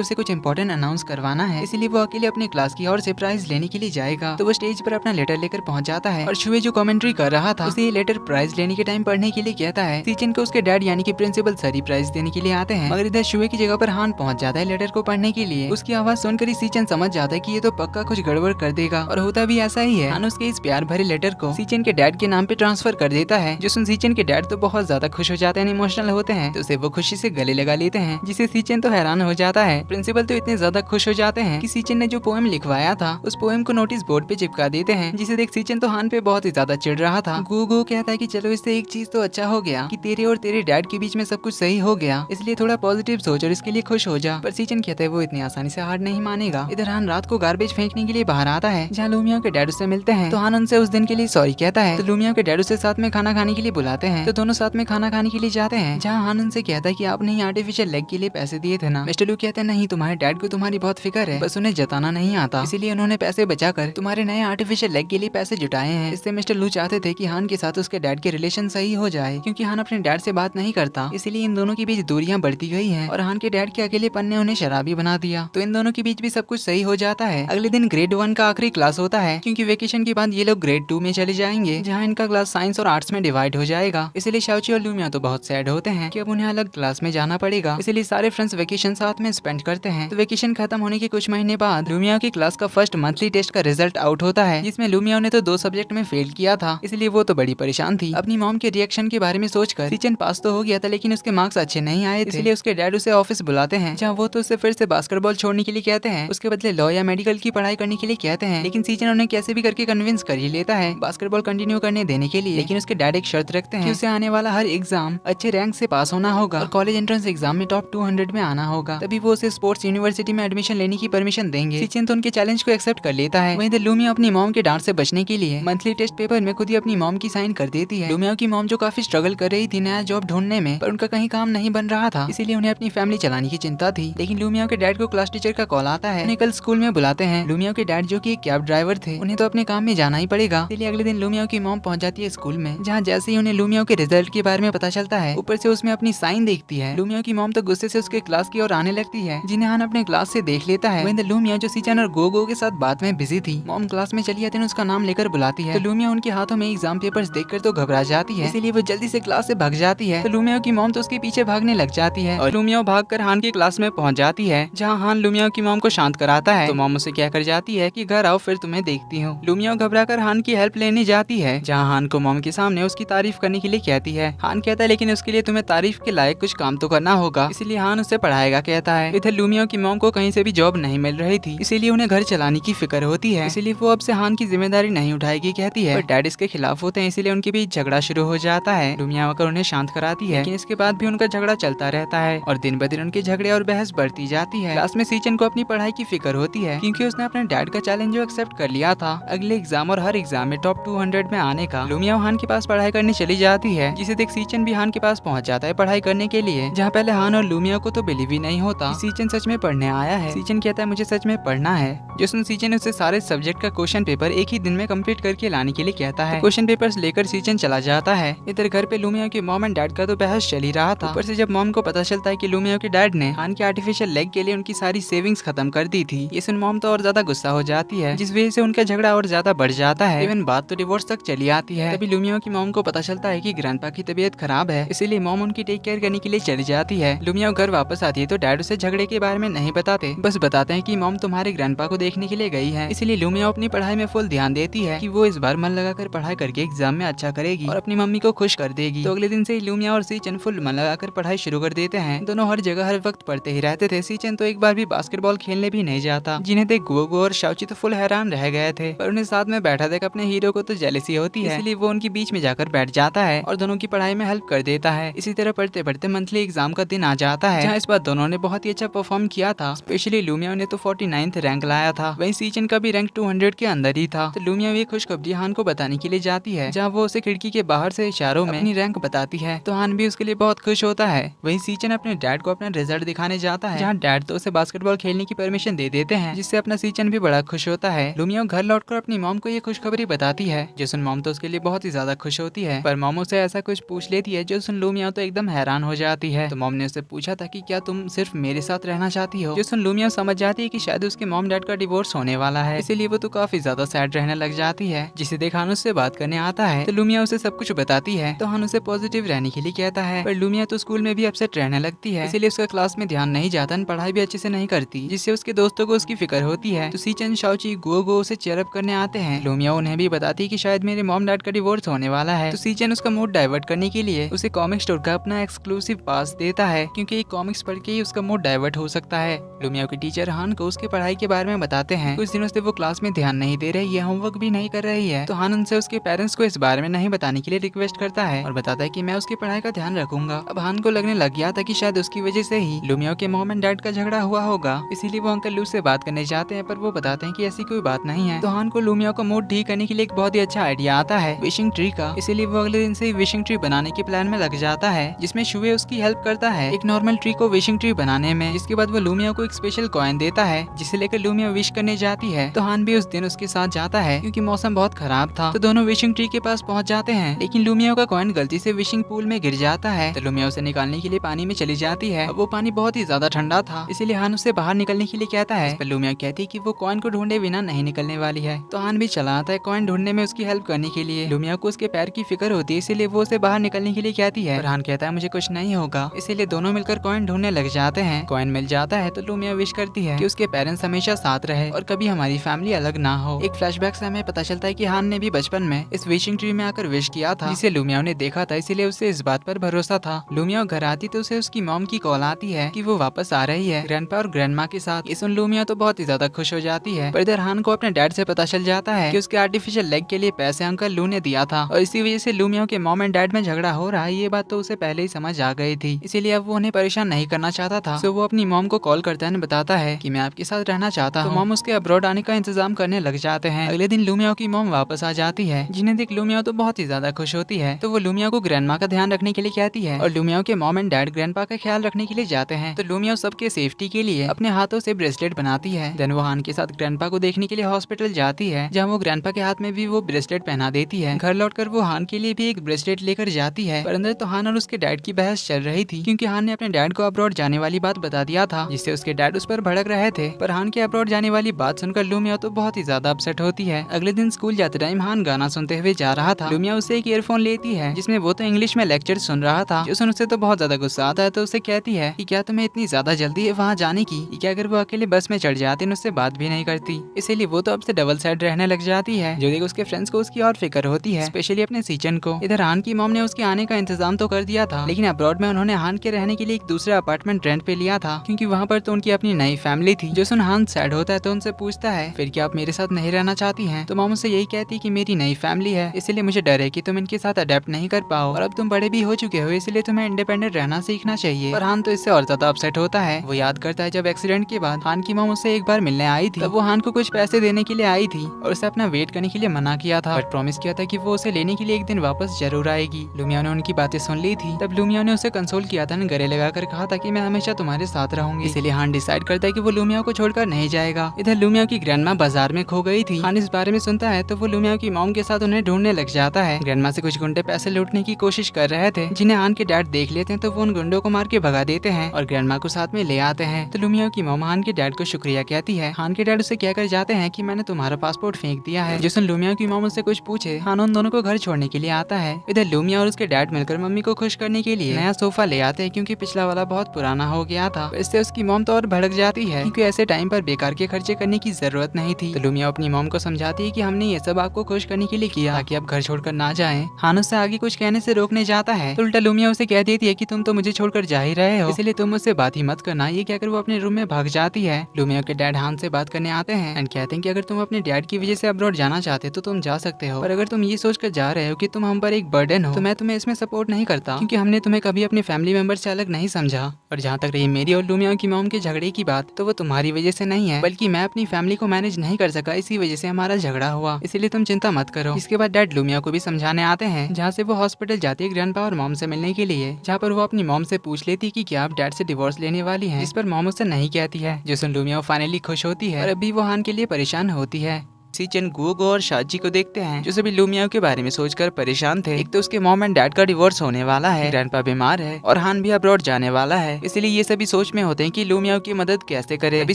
उसे कुछ इंपॉर्टेंट अनाउंस करवाना है, इसीलिए वो अकेले अपने क्लास की ओर से प्राइज लेने के लिए जाएगा। तो वो स्टेज पर अपना लेटर लेकर पहुंच जाता है और शुवे जो कमेंट्री कर रहा था उसे ये लेटर प्राइज लेने के टाइम पढ़ने के लिए कहता है। सीचन को उसके डैड यानी कि प्रिंसिपल सर ही प्राइज देने के लिए आते हैं, मगर इधर शुवे की जगह पर हान पहुंच जाता है लेटर को पढ़ने के लिए। उसकी आवाज सुनकर ही सीचन समझ जाता है कि ये तो पक्का कुछ गड़बड़ कर देगा, और होता भी ऐसा ही है। हान उसके इस प्यार भरे लेटर को सीचन के डैड के नाम पे ट्रांसफर कर देता है, जो सुन सीचन के डैड तो बहुत ज्यादा खुश हो जाते हैं, इमोशनल होते हैं, तो उसे वो खुशी से गले लगा लेते हैं, जिसे सीचन तो हैरान हो जाता है। प्रिंसिपल तो इतने ज्यादा खुश हो जाते हैं कि सीचन ने जो पोएम लिखवाया था उस पोएम को नोटिस बोर्ड पे चिपका देते हैं, जिसे देख सीचन तो हान पे बहुत ही ज्यादा चिढ़ रहा था। गोगो कहता है कि चलो इससे एक चीज तो अच्छा हो गया कि तेरे और तेरे डैड के बीच में सब कुछ सही हो गया, इसलिए थोड़ा पॉजिटिव सोच और इसके लिए खुश हो जा। पर सीचन कहता है वो इतनी आसानी से हार नहीं मानेगा। इधर हान रात को गार्बेज फेंकने के लिए बाहर आता है, जहाँ लुमिया के डैड उससे मिलते हैं। तो हान उनसे उस दिन के लिए सॉरी कहता है। तो लुमिया के डैड उसे साथ में खाना खाने के लिए बुलाते हैं, तो दोनों साथ में खाना खाने के लिए जाते हैं, जहाँ हान उनसे कहता है कि आपने ही आर्टिफिशियल लेग के लिए पैसे दिए थे ना। मिस्टर लू कहते हैं नहीं, तुम्हारे डैड को तुम्हारी बहुत फिक्र है, बस उन्हें जताना नहीं आता, इसीलिए उन्होंने पैसे बचाकर तुम्हारे नए आर्टिफिशियल लेग के लिए पैसे जुटाए हैं। इससे मिस्टर लू चाहते थे कि हान के साथ उसके डैड के रिलेशन सही हो जाए, क्योंकि हान अपने डैड से बात नहीं करता, इसीलिए इन दोनों के बीच दूरियां बढ़ती गई हैं और हान के डैड के अकेलेपन ने उन्हें शराबी बना दिया। तो इन दोनों के बीच भी सब कुछ सही हो जाता है। अगले दिन ग्रेड 1 का आखिरी क्लास होता है, क्योंकि वेकेशन के बाद ये लोग ग्रेड 2 में चले जाएंगे, जहाँ इनका क्लास साइंस और आर्ट्स में डिवाइड हो जाएगा। इसलिए शाओची और लुमिया तो बहुत सैड होते हैं कि अब उन्हें अलग क्लास में जाना पड़ेगा, इसलिए सारे फ्रेंड्स वेकेशन साथ में स्पेंड करते हैं। तो वेकेशन खत्म होने के कुछ महीने बाद लुमिया की क्लास का फर्स्ट मंथली टेस्ट का रिजल्ट आउट होता है, जिसमें लुमिया ने तो 2 सब्जेक्ट में फेल किया था, इसलिए वो तो बड़ी परेशान थी। अपनी मॉम के रिएक्शन के बारे में सोचकर सीचन पास तो हो गया था, लेकिन उसके मार्क्स अच्छे नहीं आए थे, इसलिए उसके डैड उसे ऑफिस बुलाते हैं, जहाँ वो तो उसे फिर से बास्केटबॉल छोड़ने के लिए कहते हैं, उसके बदले लॉ या मेडिकल की पढ़ाई करने के लिए कहते हैं। लेकिन सीचन उन्हें कैसे भी करके कन्विंस कर ही लेता है बास्केटबॉल कंटिन्यू करने देने के लिए। लेकिन उसके डैड एक शर्त रखते हैं कि उसे आने वाला हर एग्जाम अच्छे रैंक से पास होना होगा और कॉलेज एंट्रेंस एग्जाम में टॉप 200 में आना होगा, तभी वो उसे स्पोर्ट्स यूनिवर्सिटी में एडमिशन लेने की परमिशन देंगे। सीचन तो उनके चैलेंज को एक्सेप्ट कर लेता है। वहीं लुमिया अपनी मॉम के डांट से बचने के लिए मंथली टेस्ट पेपर में खुद ही अपनी मॉम की साइन कर देती है। लुमिया की मॉम जो काफी स्ट्रगल कर रही थी नया जॉब ढूंढने में, पर उनका कहीं काम नहीं बन रहा था, इसीलिए उन्हें अपनी फैमिली चलाने की चिंता थी। लेकिन लुमिया के डैड को क्लास टीचर का कॉल आता है, उन्हें कल स्कूल में बुलाते हैं। लुमिया के डैड जो कि एक कैब ड्राइवर थे, उन्हें तो अपने काम में जाना ही पड़ेगा, इसलिए अगले दिन लुमिया की मॉम पहुंच जाती है स्कूल में, जहाँ जैसे ही उन्हें लुमिया के रिजल्ट के बारे में पता चलता है, ऊपर से उसमें अपनी साइन देखती है। लुमिया की मॉम तो गुस्से से उसके क्लास की ओर आने लगती है, जिन्हें हान अपने क्लास से देख लेता है। वहीं लुमिया जो सीचन और गोगो के साथ बात में बिजी थी, मॉम क्लास में चली आती है, उसका नाम लेकर बुलाती है। तो लुमिया उनके हाथों में एग्जाम पेपर्स देखकर तो घबरा जाती है, इसीलिए वो जल्दी से क्लास से भाग जाती है। तो लुमिया की मॉम तो उसके पीछे भागने लग जाती है और लुमिया भागकर हान की क्लास में पहुंच जाती है, जहां हान लुमिया की मॉम को शांत कराता है। तो मॉम उसे क्या कर जाती है कि घर आओ फिर तुम्हें देखती हूँ। लुमिया घबराकर हान की हेल्प लेने जाती है, जहाँ हान को मॉम के सामने उसकी तारीफ करने के लिए कहती है। हान कहता है लेकिन लेकिन उसके लिए तुम्हें तारीफ के लायक कुछ काम तो करना होगा, इसलिए हान उसे पढ़ाएगा कहता है। इधर लूमिया की मॉम को कहीं से भी जॉब नहीं मिल रही थी, इसीलिए उन्हें घर चलाने की फिक्र होती है, इसीलिए वो अब से हान की जिम्मेदारी नहीं उठाएगी कहती है। पर डैड इसके खिलाफ होते हैं, इसीलिए उनके बीच झगड़ा शुरू हो जाता है। लूमिया आकर उन्हें शांत कराती है, लेकिन इसके बाद भी उनका झगड़ा चलता रहता है और दिन ब दिन उनके झगड़े और बहस बढ़ती जाती है। क्लास में सीचन को अपनी पढ़ाई की फिक्र होती है, क्योंकि उसने अपने डैड का चैलेंज एक्सेप्ट कर लिया था अगले एग्जाम और हर एग्जाम में टॉप 200 में आने का। लूमिया हान के पास पढ़ाई करने चली जाती है, जिसे देख सीचन भी हान के पास पहुंच जाता है पढ़ाई करने के लिए, जहाँ पहले हान और लूमिया को तो बिलीव ही नहीं होता सीचन सच में पढ़ने आया है। सीचन कहता है मुझे सच में पढ़ना है, जिसमें सीचन उससे सारे सब्जेक्ट का क्वेश्चन पेपर एक ही दिन में कंप्लीट करके लाने के लिए कहता है। क्वेश्चन पेपर्स लेकर सीचन चला जाता है। इधर घर पे लूमिया के मॉम एंड डैड का तो बहस चल ही रहा था, ऊपर से जब मॉम को पता चलता है कि लूमिया के डैड ने हान के आर्टिफिशियल लेग के लिए उनकी सारी सेविंग्स खत्म कर दी थी, ये सुन मॉम तो और ज्यादा गुस्सा हो जाती है, जिस वजह से उनका झगड़ा और ज्यादा बढ़ जाता है। इवन बात तो डिवोर्स तक चली आती है। तभी लूमिया की मॉम को पता चलता है कि ग्रैंडपा की तबीयत खराब है, इसीलिए मॉम उनकी टेक केयर करने के लिए चली जाती है। लूमिया घर वापस आती है तो डैड उसे झगड़े के बारे में नहीं बताते, बस बताते हैं कि मॉम तुम्हारे ग्रैंडपा को देखने के लिए गई है। इसीलिए लूमिया अपनी पढ़ाई में फुल ध्यान देती है कि वो इस बार मन लगाकर पढ़ाई करके एग्जाम में अच्छा करेगी और अपनी मम्मी को खुश कर देगी। तो अगले दिन से ही लूमिया और सीचन फुल मन लगाकर पढ़ाई शुरू कर देते हैं। दोनों हर जगह हर वक्त पढ़ते ही रहते थे। सीचन तो एक बार भी बास्केटबॉल खेलने भी नहीं जाता, जिन्हें देख गुओगो और शाओची तो फुल हैरान रह गए थे, पर उन्हें साथ में बैठा देख अपने हीरो को तो जेलसी होती है, इसलिए वो उनके बीच में जाकर बैठ जाता है और दोनों की पढ़ाई में हेल्प कर देता है। इसी तरह पढ़ते पढ़ते मंथली एग्जाम का दिन आ जाता है, जहाँ इस बार दोनों ने बहुत ही अच्छा परफॉर्म किया था। स्पेशली लूमिया ने तो 49th रैंक लाया था, वहीं सीचन का भी रैंक 200 के अंदर ही था। तो लूमिया भी खुशखबरी हान को बताने के लिए जाती है, जहाँ वो उसे खिड़की के बाहर से इशारों में अपनी रैंक बताती है, तो हान भी उसके लिए बहुत खुश होता है। वहीं सीचन अपने डैड को अपना रिजल्ट दिखाने जाता है, जहाँ डैड तो उसे बास्केटबॉल खेलने की परमिशन दे देते हैं, जिससे अपना सीचन भी बड़ा खुश होता है। लूमिया घर लौटकर अपनी मॉम को ये खुशखबरी बताती है, जो सुन मॉम तो उसके लिए बहुत ही ज्यादा खुश होती है, पर मॉम उसे ऐसा कुछ पूछ लेती है जो सुन लूमिया तो एकदम हैरान हो जाती है। तो मॉम ने उससे पूछा था कि क्या तुम सिर्फ मेरे साथ रहना चाहती हो, जो सुन लूमिया समझ जाती है कि शायद उसके मॉम डैड का डिवोर्स होने वाला है, इसीलिए वो तो काफी ज्यादा सैड रहने लग जाती है। जिसे देख हान उससे बात करने आता है, तो लूमिया उसे सब कुछ बताती है, तो हान उसे पॉजिटिव रहने के लिए कहता है, पर लूमिया तो स्कूल में भी अपसेट रहने लगती है, इसीलिए उसका क्लास में ध्यान नहीं जाता, पढ़ाई भी अच्छे से नहीं करती, जिससे उसके दोस्तों को उसकी फिक्र होती है। तो सीचन शाओची गुओगो उसे चेयरअप करने आते हैं। लूमिया उन्हें भी बताती है कि शायद मेरे मॉम डैड का डिवोर्स होने वाला है। तो सीचन उसका मूड डाइवर्ट करने के लिए उसे कॉमिक स्टोर का अपना एक्सक्लूसिव पास देता है, क्योंकि एक कॉमिक्स पढ़ के ही उसका मूड डाइवर्ट हो सकता है। लूमिया के टीचर हान को उसके पढ़ाई के बारे में बताते हैं। कुछ दिनों से वो क्लास में ध्यान नहीं दे रही है, होमवर्क भी नहीं कर रही है, तो हान उनसे उसके पेरेंट्स को इस बारे में नहीं बताने के लिए रिक्वेस्ट करता है और बताता है कि मैं उसकी पढ़ाई का ध्यान रखूंगा। अब हान को लगने लग गया था कि शायद उसकी वजह से ही लूमिया के मॉम एंड डैड का झगड़ा हुआ होगा, इसीलिए वो अंकल लू से बात करने जाते हैं, पर वो बताते हैं कि ऐसी कोई बात नहीं है। तो हान को लूमिया को मूड ठीक करने के लिए एक बहुत ही अच्छा आइडिया आता है विशिंग ट्री का, इसीलिए वो अगले दिन से ही विशिंग ट्री बनाने के प्लान में लग जाता है, जिसमें शुए उसकी हेल्प करता है एक नॉर्मल ट्री को विशिंग ट्री बनाने में। जिसके बाद वो लूमिया को एक स्पेशल कॉइन देता है, जिसे लेकर लूमिया विश करने जाती है। तो हान भी उस दिन उसके साथ जाता है, क्योंकि मौसम बहुत खराब था। तो दोनों विशिंग ट्री के पास पहुंच जाते हैं, लेकिन लूमिया का कॉइन गलती से विशिंग पूल में गिर जाता है। तो लूमिया उसे निकालने के लिए पानी में चली जाती है। वो पानी बहुत ही ज्यादा ठंडा था, इसीलिए हान उसे बाहर निकलने के लिए कहता है, पर लूमिया कहती है कि वो कॉइन को ढूंढे बिना नहीं निकलने वाली है। तो हान भी चला आता है कॉइन ढूंढने में उसकी हेल्प करने के लिए। लूमिया को उसके पैर की फिक्र होती है, इसीलिए वो उसे बाहर निकलने के लिए कहती है, पर हान कहता है मुझे कुछ नहीं होगा, इसीलिए दोनों मिलकर कॉइन ढूंढने लग जाते हैं। कॉइन मिल जाता है तो लूमिया विश करती है कि उसके पेरेंट्स हमेशा साथ रहे और कभी हमारी फैमिली अलग ना हो। एक फ्लैशबैक से हमें पता चलता है कि हान ने भी बचपन में इस विशिंग ट्री में आकर विश किया था, जिसे लूमिया ने देखा था, इसीलिए उसे इस बात पर भरोसा था। लूमिया घर आती तो उसे उसकी मॉम की कॉल आती है कि वो वापस आ रही है ग्रैंडपा और ग्रैंडमा के साथ। ये सुन लूमिया तो बहुत ही ज्यादा खुश हो जाती है, पर इधर हान को अपने डैड से पता चल जाता है कि उसके आर्टिफिशियल लेग के लिए पैसे अंकल लू ने दिया था, और इसी वजह से लूमिया के मॉम एंड डैड में झगड़ा हो रहा है। ये बात तो उसे पहले ही समझ आ गई थी, इसीलिए अब वो उन्हें परेशान नहीं करना चाहता था। तो वो अपनी मॉम को कॉल करता है, बताता है कि मैं आपके साथ रहना चाहता हूँ। तो मॉम उसके अब्रॉड आने का इंतजाम करने लग जाते हैं। अगले दिन लूमिया की मॉम वापस आ जाती है, जिन्हें देख लूमिया तो बहुत ही ज्यादा खुश होती है। तो वो लूमिया को ग्रैंडमा का ध्यान रखने के लिए कहती है, और लूमिया के मॉम एंड डैड ग्रैंडपा का ख्याल रखने के लिए जाते हैं। तो लूमिया सबके सेफ्टी के लिए अपने हाथों से ब्रेसलेट बनाती है। देन वो हान के साथ ग्रैंडपा को देखने के लिए हॉस्पिटल जाती है, जहाँ वो ग्रैंडपा के हाथ में भी वो ब्रेसलेट पहना देती है। घर लौटकर वो हान के लिए भी एक ब्रेसलेट लेकर जाती है, पर अंदर तो हान और उसके डैड की बहस चल रही थी, क्योंकि हान ने अपने डैड को अब्रॉड जाने वाली बात बता दिया था, जिससे उसके डैड उस पर भड़क रहे थे। पर हान के अब्रॉड जाने वाली बात सुनकर लूमिया तो बहुत ही ज्यादा अपसेट होती है। अगले दिन स्कूल जाते टाइम हान गाना सुनते हुए जा रहा था। लूमिया उसे एक ईयरफोन लेती है, जिसमें वो तो इंग्लिश में लेक्चर सुन रहा था, जो सुन उसे तो बहुत ज्यादा गुस्सा आता है। तो उसे कहती है कि क्या तुम्हें इतनी ज्यादा जल्दी है वहाँ जाने की, क्या अगर वो अकेले बस में चढ़ जाते उससे बात भी नहीं करती। इसीलिए वो तो अब से डबल साइड रहने लग जाती है, जो देख उसके फ्रेंड्स को उसकी और फिक्र होती है, स्पेशली अपने सीचन को। इधर हान की मॉम ने उसके आने का इंतजाम तो कर दिया था, लेकिन अब्रॉड में उन्होंने हान के रहने के लिए एक दूसरा अपार्टमेंट रेंट पे लिया था, क्योंकि वहाँ पर तो उनकी अपनी नई फैमिली थी। जो सुन हान सैड होता है तो उनसे पूछता है फिर क्या आप मेरे साथ नहीं रहना चाहती हैं? तो मॉम उससे यही कहती है कि मेरी नई फैमिली है, इसलिए मुझे डर है कि तुम इनके साथ अडेप्ट नहीं कर पाओ, और अब तुम बड़े भी हो चुके हो, इसलिए तुम्हें इंडिपेंडेंट रहना सीखना चाहिए। पर हान तो इससे और ज्यादा अपसेट होता है। वो याद करता है जब एक्सीडेंट के बाद हान की मॉम उससे एक बार मिलने आई थी, तब वो हान को कुछ पैसे देने के लिए आई थी और उसे अपना वेट करने के लिए मना किया था, बट प्रॉमिस किया था कि वो उसे लेने के लिए एक दिन वापस जरूर आएगी। लुमिया ने उनकी बातें सुन ली थी। तब लुमिया ने उसे कंसोल किया था, गले लगाकर कहा था कि मैं हमेशा तुम्हारे साथ रहूंगी। इसलिए हान डिसाइड करता है कि वो लुमिया को छोड़कर नहीं जाएगा। इधर लुमिया की ग्रैंडमा बाजार में खो गई थी। हान इस बारे में सुनता है तो वो लुमिया की मॉम के साथ उन्हें ढूंढने लग जाता है। ग्रैंडमा से कुछ गुंडे पैसे लूटने की कोशिश कर रहे थे, जिन्हें हान के डैड देख लेते हैं तो वो उन गुंडों को मार के भगा देते हैं और ग्रैंडमा को साथ में ले आते हैं। तो लुमिया की मॉम हान के डैड को शुक्रिया कहती है। हान के डैड उसे कहकर जाते हैं कि मैंने तुम्हारा पासपोर्ट फेंक दिया है। जिसने लुमिया की मॉम उससे कुछ पूछे, हान उन दोनों को घर छोड़ने के लिए आता है। इधर लुमिया और उसके डैड मिलकर मम्मी को खुश करने के लिए नया सोफा ले आते हैं, क्योंकि पिछला वाला बहुत पुराना हो गया था। इससे उसकी मॉम तो और भड़क जाती है, क्योंकि ऐसे टाइम पर बेकार के खर्चे करने की जरूरत नहीं थी। तो लुमिया अपनी मॉम को समझाती है कि हमने ये सब आपको खुश करने के लिए किया ताकि आप घर छोड़कर ना जाएं। हान उससे आगे कुछ कहने से रोकने जाता है तो उल्टा लुमिया उसे कह देती है कि तुम तो मुझे छोड़कर जा ही रहे हो, इसलिए तुम मुझसे बात ही मत करना। ये कहकर वो अपने रूम में भाग जाती है। लुमिया के डैड हान से बात करने आते हैं एंड कहते हैं कि अगर तुम अपने डैड की वजह से अब्रॉड जाना चाहते हो तो तुम जा सकते हो, पर अगर तुम ये सोचकर जा रहे हो कि तुम हम पर एक बर्डन हो तो मैं तुम्हें इसमें सपोर्ट नहीं करता, क्योंकि हमने तुम्हें कभी अपने फैमिली मेंबर से अलग नहीं समझा। और जहाँ तक रही मेरी और लुमिया की मॉम के झगड़े की बात, तो वो तुम्हारी वजह से नहीं है, बल्कि मैं अपनी फैमिली को मैनेज नहीं कर सका, इसी वजह से हमारा झगड़ा हुआ, इसीलिए तुम चिंता मत करो। इसके बाद डैड लुमिया को भी समझाने आते हैं, जहाँ से वो हॉस्पिटल जाती है ग्रैंडपा और मॉम से मिलने के लिए, जहाँ पर वो अपनी मॉम से पूछ लेती कि क्या आप डैड से डिवोर्स लेने वाली हैं, इस पर मॉम उससे नहीं कहती है। जिससे लुमिया फाइनली खुश होती है और अभी वो हान के लिए परेशान होती है। सीचन गुओगो और शाजी को देखते हैं, जो सभी लुमिया के बारे में सोचकर परेशान थे। एक तो उसके मॉम एंड डैड का डिवोर्स होने वाला है, ग्रैंडपा बीमार है और हान भी अब्रॉड जाने वाला है, इसलिए ये सभी सोच में होते हैं कि लुमिया की मदद कैसे करे। अभी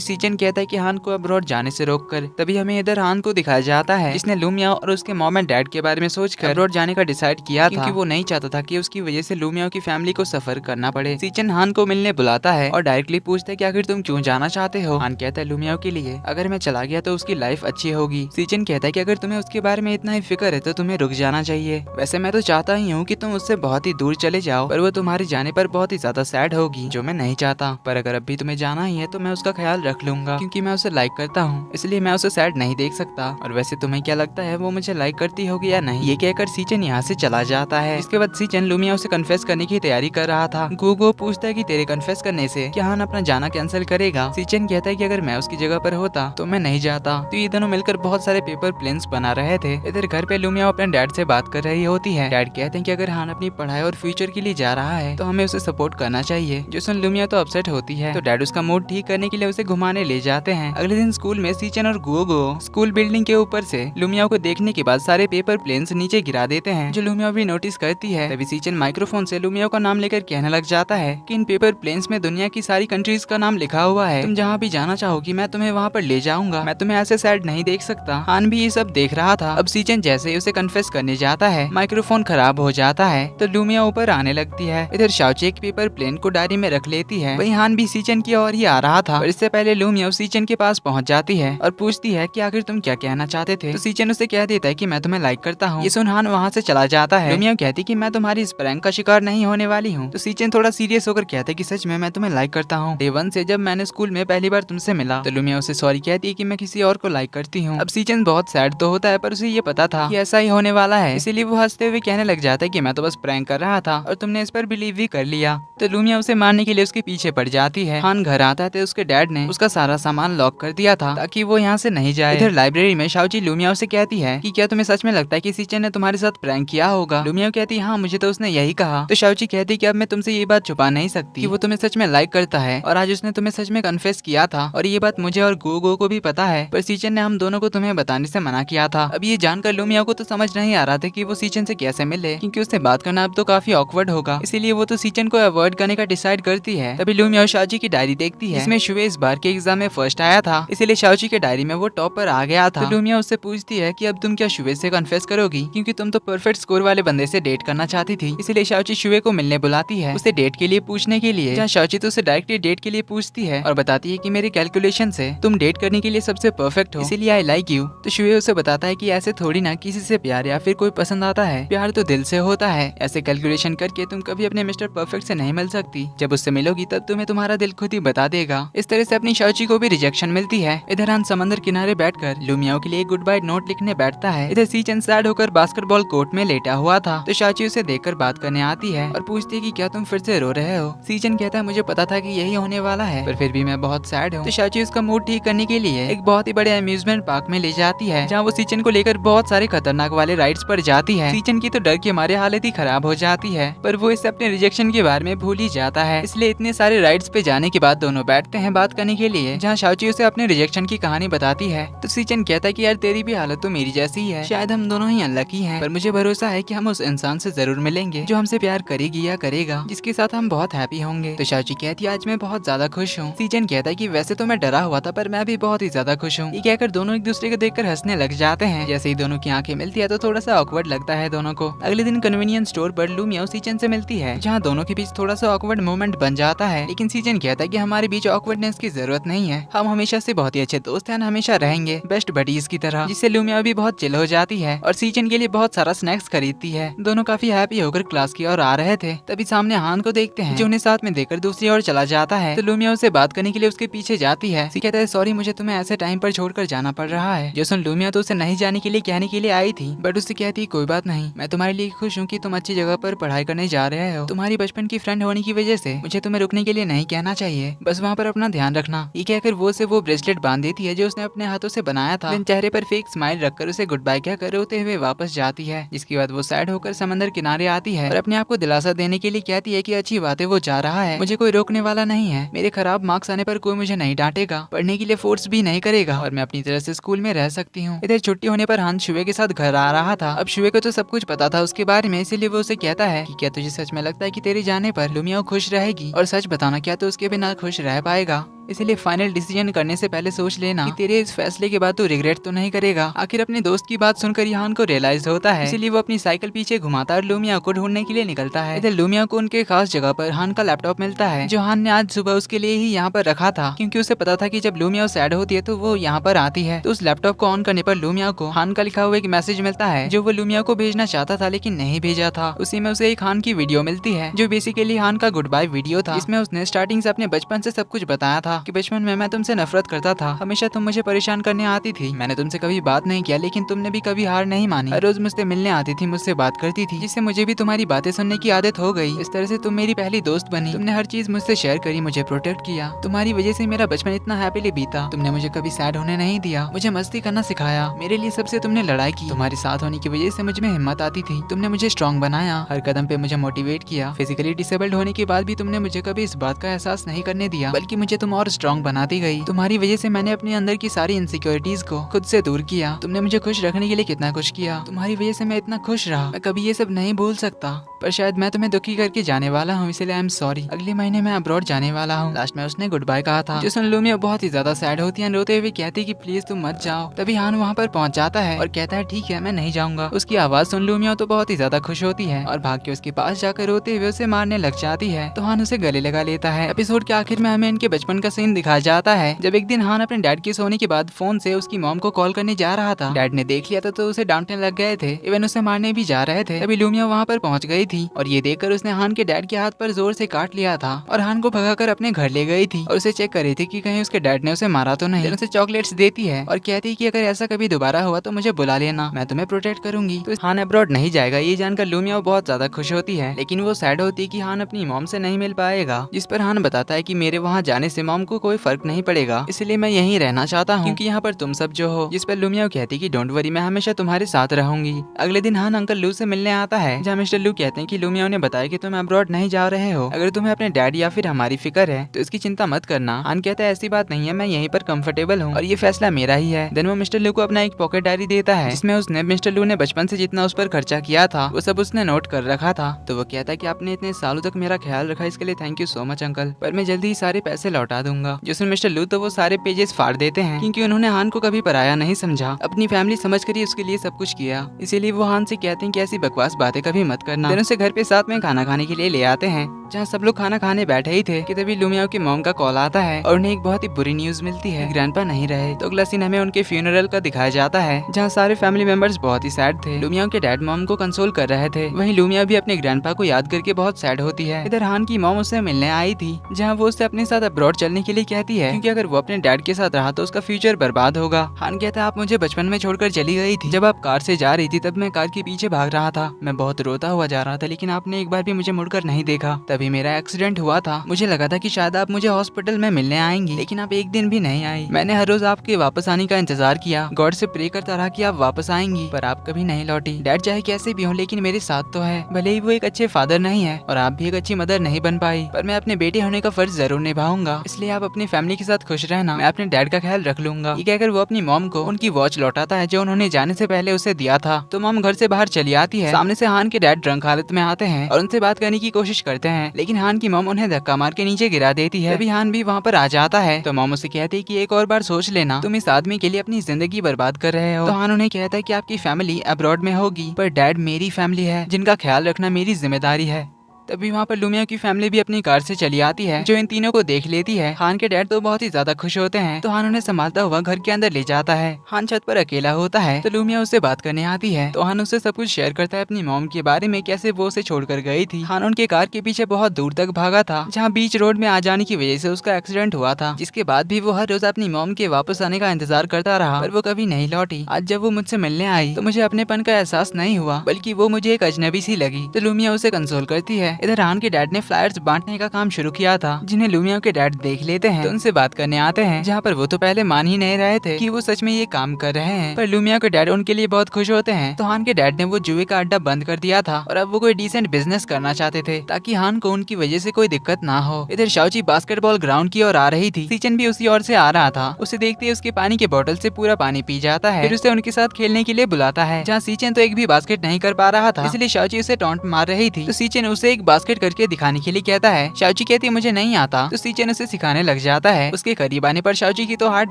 सीचन कहता है कि हान को अब्रॉड जाने से रोककर। तभी हमें इधर हान को दिखाया जाता है, जिसने लुमिया और उसके मॉम एंड डैड के बारे में सोचकर अब्रॉड जाने का डिसाइड किया था, क्योंकि वो नहीं चाहता था कि उसकी वजह से लुमिया की फैमिली को सफर करना पड़े। सीचन हान को मिलने बुलाता है और डायरेक्टली पूछता है कि आखिर तुम क्यों जाना चाहते हो। हान कहता है लुमिया के लिए, अगर मैं चला गया तो उसकी लाइफ अच्छी होगी। सीचन कहता है कि अगर तुम्हें उसके बारे में इतना ही फिक्र है तो तुम्हें रुक जाना चाहिए। वैसे मैं तो चाहता ही हूँ कि तुम उससे बहुत ही दूर चले जाओ, पर वो तुम्हारे जाने पर बहुत ही ज्यादा सैड होगी, जो मैं नहीं चाहता। पर अगर अभी तुम्हें जाना ही है तो मैं उसका ख्याल रख लूंगा, क्योंकि मैं उसे लाइक करता हूँ, इसलिए मैं उसे सैड नहीं देख सकता। और वैसे तुम्हें क्या लगता है वो मुझे लाइक करती होगी या नहीं? ये कहकर सीचन यहाँ से चला जाता है। इसके बाद सीचन लुमिया उसे कन्फेस करने की तैयारी कर रहा था। गुगो पूछता है कि तेरे कन्फेस करने से क्या हान अपना जाना कैंसिल करेगा? सीचन कहता है कि अगर मैं उसकी जगह पर होता तो मैं नहीं जाता। तो ये दोनों मिलकर बहुत सारे पेपर प्लेन्स बना रहे थे। इधर घर पे लुमिया अपने डैड से बात कर रही होती है। डैड कहते हैं कि अगर हान अपनी पढ़ाई और फ्यूचर के लिए जा रहा है तो हमें उसे सपोर्ट करना चाहिए। जो सुन लुमिया तो अपसेट होती है, तो डैड उसका मूड ठीक करने के लिए उसे घुमाने ले जाते हैं। अगले दिन स्कूल में सीचन और गुओगो स्कूल बिल्डिंग के ऊपर से लुमिया को देखने के बाद सारे पेपर प्लेन्स नीचे गिरा देते हैं, जो लुमिया भी नोटिस करती है। तभी सीचन माइक्रोफोन से लुमिया का नाम लेकर कहने लग जाता है कि इन पेपर प्लेन्स में दुनिया की सारी कंट्रीज का नाम लिखा हुआ है, तुम जहाँ भी जाना चाहोगी मैं तुम्हें वहाँ पर ले जाऊंगा, मैं तुम्हें ऐसे सैड नहीं देख सकता। हान भी ये सब देख रहा था। अब सीचन जैसे उसे कन्फेस करने जाता है, माइक्रोफोन खराब हो जाता है, तो लुमिया ऊपर आने लगती है। इधर शाओची एक पेपर प्लेन को डायरी में रख लेती है। वहीं हान भी सीचन की ओर ही आ रहा था, और इससे पहले लुमिया सीचन के पास पहुंच जाती है और पूछती है कि आखिर तुम क्या कहना चाहते थे? तो सीचन उसे कह देता है कि मैं तुम्हें लाइक करता हूँ। ये सुन हान वहाँ से चला जाता है। लुमिया कहती कि मैं तुम्हारी इस प्रैंक का शिकार नहीं होने वाली हूँ। तो सीचन थोड़ा सीरियस होकर कहता है कि सच में मैं तुम्हें लाइक करता हूँ। डे 1 से जब मैंने स्कूल में पहली बार तुमसे मिला। तो लुमिया उसे सॉरी कहती है कि मैं किसी और को लाइक करती हूँ। अब सीचन बहुत सैड तो होता है, पर उसे ये पता था कि ऐसा ही होने वाला है, इसीलिए वो हंसते हुए कहने लग जाता है कि मैं तो बस प्रैंक कर रहा था और तुमने इस पर बिलीव भी कर लिया। तो लुमिया उसे मारने के लिए उसके पीछे पड़ जाती है। हान घर आता है तो उसके डैड ने उसका सारा सामान लॉक कर दिया था ताकि वो यहाँ से नहीं जाए। इधर लाइब्रेरी में शाओची लुमिया उसे कहती है कि क्या तुम्हें सच में लगता है कि सीचन ने तुम्हारे साथ प्रैंक किया होगा? लुमिया कहती है हाँ, मुझे तो उसने यही कहा। तो शाओची कहती है कि अब मैं तुमसे ये बात छुपा नहीं सकती कि वो तुम्हें सच में लाइक करता है, और आज उसने तुम्हें सच में कन्फेस किया था, और ये बात मुझे और गुओगो को भी पता है, पर सीचन ने हम दोनों को तुम्हें बताने से मना किया था। अब ये जानकर लुमिया को तो समझ नहीं आ रहा था कि वो सीचन से कैसे मिले, क्योंकि उससे बात करना अब तो काफी ऑकवर्ड होगा, इसीलिए वो तो सीचन को अवॉइड करने का डिसाइड करती है। तभी लुमिया शाओची की डायरी देखती है, इसमें शुवे इस बार के एग्जाम में फर्स्ट आया था, इसीलिए शाओची के डायरी में वो टॉप पर आ गया था। तो लुमिया उससे पूछती है कि अब तुम क्या शुवे से कन्फेस करोगी, क्योंकि तुम तो परफेक्ट स्कोर वाले बंदे से डेट करना चाहती थी। इसीलिए शाओची शुवे को मिलने बुलाती है उसे डेट के लिए पूछने के लिए, जहाँ शाओची तो उसे डायरेक्टली डेट के लिए पूछती है और बताती है कि मेरे कैलकुलेशन से तुम डेट करने के लिए सबसे परफेक्ट हो, इसीलिए आई लाइक यू। तो शुए उसे बताता है कि ऐसे थोड़ी ना किसी से प्यार या फिर कोई पसंद आता है, प्यार तो दिल से होता है। ऐसे कैलकुलेशन करके तुम कभी अपने मिस्टर परफेक्ट से नहीं मिल सकती। जब उससे मिलोगी तब तुम्हें तुम्हारा दिल खुद ही बता देगा। इस तरह से अपनी शाची को भी रिजेक्शन मिलती है। इधर हान समंदर किनारे बैठकर लूमियाओ के लिए गुड बाय नोट लिखने बैठता है। इधर सीचन सैड होकर बास्केटबॉल कोर्ट में लेटा हुआ था। तो शाची उसे देखकर बात करने आती है और पूछती है कि क्या तुम फिर से रो रहे हो। सीचन कहता है मुझे पता था कि यही होने वाला है, पर फिर भी मैं बहुत सैड हूँ। तो शाची उसका मूड ठीक करने के लिए एक बहुत ही बड़े अम्यूजमेंट पार्क में ले जाती है, जहाँ वो सीचन को लेकर बहुत सारे खतरनाक वाले राइड्स पर जाती है। सीचन की तो डर के मारे हालत ही खराब हो जाती है, पर वो इससे अपने रिजेक्शन के बारे में भूल ही जाता है। इसलिए इतने सारे राइड्स पे जाने के बाद दोनों बैठते हैं बात करने के लिए, जहाँ शाची उसे अपने रिजेक्शन की कहानी बताती है। तो सीचन कहता है कि यार तेरी भी हालत तो मेरी जैसी ही है, शायद हम दोनों ही अनलकी हैं, पर मुझे भरोसा है कि हम उस इंसान से जरूर मिलेंगे जो हमसे प्यार करेगी या करेगा, जिसके साथ हम बहुत हैप्पी होंगे। तो शाची कहती है आज मैं बहुत ज्यादा खुश हूँ। सीचन कहता है कि वैसे तो मैं डरा हुआ था, पर मैं भी बहुत ही ज्यादा खुश हूँ। ये कहकर दोनों एक दूसरे को देखकर हंसने लग जाते हैं। जैसे ही दोनों की आंखें मिलती है तो थोड़ा सा ऑकवर्ड लगता है दोनों को। अगले दिन कन्वीनियंस स्टोर पर लूमियाओ सीचन से मिलती है, जहाँ दोनों के बीच थोड़ा सा ऑकवर्ड मोमेंट बन जाता है। लेकिन सीचन कहता है कि हमारे बीच ऑकवर्डनेस की जरूरत नहीं है, हम हमेशा से बहुत ही अच्छे दोस्त हैं, हमेशा रहेंगे बेस्ट बडीज की तरह, जिससे लूमियाओ भी बहुत चिल हो जाती है और सीचन के लिए बहुत सारा स्नैक्स खरीदती है। दोनों काफी हैप्पी होकर क्लास की ओर आ रहे थे, तभी सामने हान को देखते हैं जो उन्हें साथ में देकर दूसरी ओर चला जाता है। तो लूमियाओ से बात करने के लिए उसके पीछे जाती है। सी कहता है सॉरी मुझे तुम्हें ऐसे टाइम पर छोड़कर जाना पड़ रहा है। जो सुन लूमिया तो उसे नहीं जाने के लिए कहने के लिए आई थी, बट उससे कहती कोई बात नहीं, मैं तुम्हारे लिए खुश हूँ कि तुम अच्छी जगह पर पढ़ाई करने जा रहे हो। तुम्हारी बचपन की फ्रेंड होने की वजह से मुझे तुम्हें रुकने के लिए नहीं कहना चाहिए, बस वहाँ पर अपना ध्यान रखना। ये कहकर वो उसे वो ब्रेसलेट बांध देती है जो उसने अपने हाथों से बनाया था। चेहरे पर फेक स्माइल रखकर उसे गुड बाय कहकर रोते हुए वापस जाती है। जिसके बाद वो सैड होकर समंदर किनारे आती है और अपने आप को दिलासा देने के लिए कहती है कि अच्छी बात है वो जा रहा है, मुझे कोई रोकने वाला नहीं है, मेरे खराब मार्क्स आने पर कोई मुझे नहीं डांटेगा, पढ़ने के लिए फोर्स भी नहीं करेगा और मैं अपनी तरह से स्कूल में रह सकती हूँ। इधर छुट्टी होने पर हान शुए के साथ घर आ रहा था। अब शुए को तो सब कुछ पता था उसके बारे में, इसीलिए वो उसे कहता है कि क्या तुझे सच में लगता है कि तेरे जाने पर लूमियाओ खुश रहेगी, और सच बताना क्या तो उसके बिना खुश रह पाएगा। इसलिए फाइनल डिसीजन करने से पहले सोच लेना कि तेरे इस फैसले के बाद तू रिग्रेट तो नहीं करेगा। आखिर अपने दोस्त की बात सुनकर यहान को रियलाइज होता है, इसीलिए वो अपनी साइकिल पीछे घुमाता और लूमिया को ढूंढने के लिए निकलता है। इधर लूमिया को उनके खास जगह पर हान का लैपटॉप मिलता है, जो हान ने आज सुबह उसके लिए ही यहाँ पर रखा था, क्योंकि उसे पता था कि जब लूमिया सैड होती है तो वो यहाँ पर आती है। तो उस लैपटॉप को ऑन करने पर लूमिया को हान का लिखा हुआ एक मैसेज मिलता है, जो वो लूमिया को भेजना चाहता था लेकिन नहीं भेजा था। उसी में उसे एक हान की वीडियो मिलती है, जो बेसिकली हान का गुड बाय वीडियो था। इसमें उसने स्टार्टिंग से अपने बचपन से सब कुछ बताया था कि बचपन में मैं तुमसे नफरत करता था, हमेशा तुम मुझे परेशान करने आती थी, मैंने तुमसे कभी बात नहीं किया लेकिन तुमने भी कभी हार नहीं मानी, हर रोज मुझसे मिलने आती थी, मुझसे बात करती थी, जिससे मुझे भी तुम्हारी बातें सुनने की आदत हो गई। इस तरह से तुम मेरी पहली दोस्त बनी, तुमने हर चीज मुझसे शेयर करी, मुझे प्रोटेक्ट किया, तुम्हारी वजह से मेरा बचपन इतना हैप्पीली बीता, तुमने मुझे कभी सैड होने नहीं दिया, मुझे मस्ती करना सिखाया, मेरे लिए सबसे तुमने लड़ाई की, तुम्हारे साथ होने की वजह से मुझ में हिम्मत आती थी, तुमने मुझे स्ट्रॉन्ग बनाया, हर कदम पे मुझे मोटिवेट किया, फिजिकली डिसेबल्ड होने के बाद भी तुमने मुझे कभी इस बात का एहसास नहीं करने दिया, बल्कि मुझे तुम और स्ट्रॉन्ग बनाती गई, तुम्हारी वजह से मैंने अपने अंदर की सारी इनसिक्योरिटीज को खुद से दूर किया, तुमने मुझे खुश रखने के लिए कितना कुछ किया, तुम्हारी वजह से मैं इतना खुश रहा, मैं कभी ये सब नहीं भूल सकता, पर शायद मैं तुम्हें दुखी करके जाने वाला हूँ, इसलिए आई एम सॉरी, अगले महीने मैं अब्रॉड जाने वाला हूँ। लास्ट में उसने गुड बाय कहा था, जो सुन लूमिया बहुत ही ज्यादा सैड होती है, रोते हुए कहती कि प्लीज तुम मत जाओ। तभी हान वहाँ पर पहुँच जाता है और कहता है ठीक है मैं नहीं जाऊंगा। उसकी आवाज सुन लूमिया तो बहुत ही ज्यादा खुश होती है और भाग के उसके पास जाकर रोते हुए उसे मारने लग जाती है। तो हान उसे गले लगा लेता है। एपिसोड के आखिर में हमें इनके बचपन का सीन दिखाया जाता है, जब एक दिन हान अपने डैड के सोने के बाद फोन से उसकी मॉम को कॉल करने जा रहा था। डैड ने देख लिया था तो उसे डांटने लग गए थे, इवन उसे मारने भी जा रहे थे। तभी लूमिया वहाँ पर पहुँच गई थी और ये देखकर उसने हान के डैड के हाथ पर जोर से काट लिया था और हान को भगाकर अपने घर ले गई थी और उसे चेक कर रही थी कि कहीं उसके डैड ने उसे मारा तो नहीं। उसे चॉकलेट्स देती है और कहती है कि अगर ऐसा कभी दोबारा हुआ तो मुझे बुला लेना, मैं तुम्हें प्रोटेक्ट करूंगी। तो हान अब्रॉड नहीं जाएगा ये जानकर लूमिया बहुत ज्यादा खुश होती है, लेकिन वो सैड होती है कि हान अपनी मॉम से नहीं मिल पाएगा। जिस पर हान बताता है कि मेरे वहाँ जाने से मॉम को कोई फर्क नहीं पड़ेगा, इसलिए मैं यहीं रहना चाहता हूँ क्योंकि यहाँ पर तुम सब जो हो। जिस पर लूमिया कहती कि डोंट वरी मैं हमेशा तुम्हारे साथ रहूंगी। अगले दिन हान अंकल लू से मिलने आता है, जहाँ मिस्टर लू कहते हैं कि लूमिया ने बताया कि तुम अब्रॉड नहीं जा रहे हो, अगर तुम्हें अपने डैड या फिर हमारी फिक्र है तो इसकी चिंता मत करना। हान कहता है ऐसी बात नहीं है, मैं यहीं पर कंफर्टेबल हूँ और ये फैसला मेरा ही है। देन वो मिस्टर लू को अपना एक पॉकेट डायरी देता है, जिसमें उसने मिस्टर लू ने बचपन से जितना उस पर खर्चा किया था वो सब उसने नोट कर रखा था। तो वो कहता है कि आपने इतने सालों तक मेरा ख्याल रखा, इसके लिए thank you so much uncle, पर मैं जल्दी ही सारे पैसे लौटा दूंगा। जिसमें मिस्टर लू तो वो सारे पेजेस फाड़ देते हैं क्योंकि उन्होंने हान को कभी पराया नहीं समझा, अपनी फैमिली समझकर ही उसके लिए सब कुछ किया। इसीलिए वो हान से कहते हैं कि ऐसी बकवास बातें कभी मत करना। दोनों से घर पे साथ में खाना खाने के लिए ले आते हैं। जहाँ सब लोग खाना खाने बैठे ही थे कि तभी लुमियाओ की मॉम का कॉल आता है और उन्हें एक बहुत ही बुरी न्यूज मिलती है, ग्रैंडपा नहीं रहे। तो अगला सीन हमें उनके फ्यूनरल का दिखाया जाता है जहाँ सारे फैमिली मेंबर्स बहुत ही सैड थे। लुमियाओ के डैड मॉम को कंसोल कर रहे थे, वहीं लुमिया भी अपने ग्रैंडपा को याद करके बहुत सैड होती है। इधर हान की मॉम उससे मिलने आई थी, जहाँ वो उससे अपने साथ अब्रॉड चलने के लिए कहती है क्योंकि अगर वो अपने डैड के साथ रहा तो उसका फ्यूचर बर्बाद होगा। हान कहता है आप मुझे बचपन में छोड़कर चली गई थी, जब आप कार से जा रही थी तब मैं कार के पीछे भाग रहा था, मैं बहुत रोता हुआ जा रहा था, लेकिन आपने एक बार भी मुझे मुड़कर नहीं देखा। तभी मेरा एक्सीडेंट हुआ था, मुझे लगा था कि शायद आप मुझे हॉस्पिटल में मिलने आएंगी, लेकिन आप एक दिन भी नहीं आई। मैंने हर रोज आपके वापस आने का इंतजार किया, गॉड से प्रे करता रहा कि आप वापस आएंगी, पर आप कभी नहीं लौटी। डैड चाहे कैसे भी हो लेकिन मेरे साथ तो है, भले ही वो एक अच्छे फादर नहीं है और आप भी एक अच्छी मदर नहीं बन पाई, पर मैं अपने बेटे होने का फर्ज जरूर निभाऊंगा, इसलिए आप अपनी फैमिली के साथ खुश रहना, मैं अपने डैड का ख्याल रख लूंगा। ये कहकर वो अपनी मॉम को उनकी वॉच लौटाता है जो उन्होंने जाने से पहले उसे दिया था। तो मॉम घर से बाहर चली आती है, सामने से हान के डैड ड्रंक हालत में आते हैं और उनसे बात करने की कोशिश करते हैं, लेकिन हान की मॉम उन्हें धक्का मार के नीचे गिरा देती है। तभी हान भी वहाँ पर आ जाता है तो मॉम उसे कहती है कि एक और बार सोच लेना, तुम इस आदमी के लिए अपनी जिंदगी बर्बाद कर रहे हो। तो हान उन्हें कहता है कि आपकी फैमिली अब्रॉड में होगी, पर डैड मेरी फैमिली है जिनका ख्याल रखना मेरी जिम्मेदारी है। तभी वहाँ पर लुमिया की फैमिली भी अपनी कार से चली आती है जो इन तीनों को देख लेती है। हान के डैड तो बहुत ही ज्यादा खुश होते हैं, तो हान उन्हें संभालता हुआ घर के अंदर ले जाता है। हान छत पर अकेला होता है तो लुमिया उससे बात करने आती है, तो हान उससे सब कुछ शेयर करता है अपनी मॉम के बारे में, कैसे वो उसे छोड़कर गई थी। हान उनके कार के पीछे बहुत दूर तक भागा था, जहाँ बीच रोड में आ जाने की वजह से उसका एक्सीडेंट हुआ था, जिसके बाद भी वो हर रोज अपनी मॉम के वापस आने का इंतजार करता रहा, पर वो कभी नहीं लौटी। आज जब वो मुझसे मिलने आई तो मुझे अपनेपन का एहसास नहीं हुआ, बल्कि वो मुझे एक अजनबी सी लगी। तो लुमिया उसे कंसोल करती है। इधर हान के डैड फ्लायर्स बांटने का काम शुरू किया था, जिन्हें लुमिया के डैड देख लेते हैं तो उनसे बात करने आते हैं, जहाँ पर वो तो पहले मान ही नहीं रहे थे कि वो सच में ये काम कर रहे हैं, पर लुमिया के डैड उनके लिए बहुत खुश होते हैं। तो हान के डैड ने वो जुए का अड्डा बंद कर दिया था और अब वो कोई डिसेंट बिजनेस करना चाहते थे ताकि हान को उनकी वजह से कोई दिक्कत ना हो। इधर शाओची बास्केटबॉल ग्राउंड की ओर आ रही थी, सीचन भी उसी ओर से आ रहा था। उसे देखते ही उसके पानी के बोतल से पूरा पानी पी जाता है, फिर उसे उनके साथ खेलने के लिए बुलाता है, जहाँ सीचन तो एक भी बास्केट नहीं कर पा रहा था, इसलिए शाओची उसे टॉन्ट मार रही थी। तो सीचन उसे एक बास्केट करके दिखाने के लिए कहता है। शाओची कहती है मुझे नहीं आता, तो सीचन उसे सिखाने लग जाता है। उसके करीब आने पर शाओची की तो हार्ट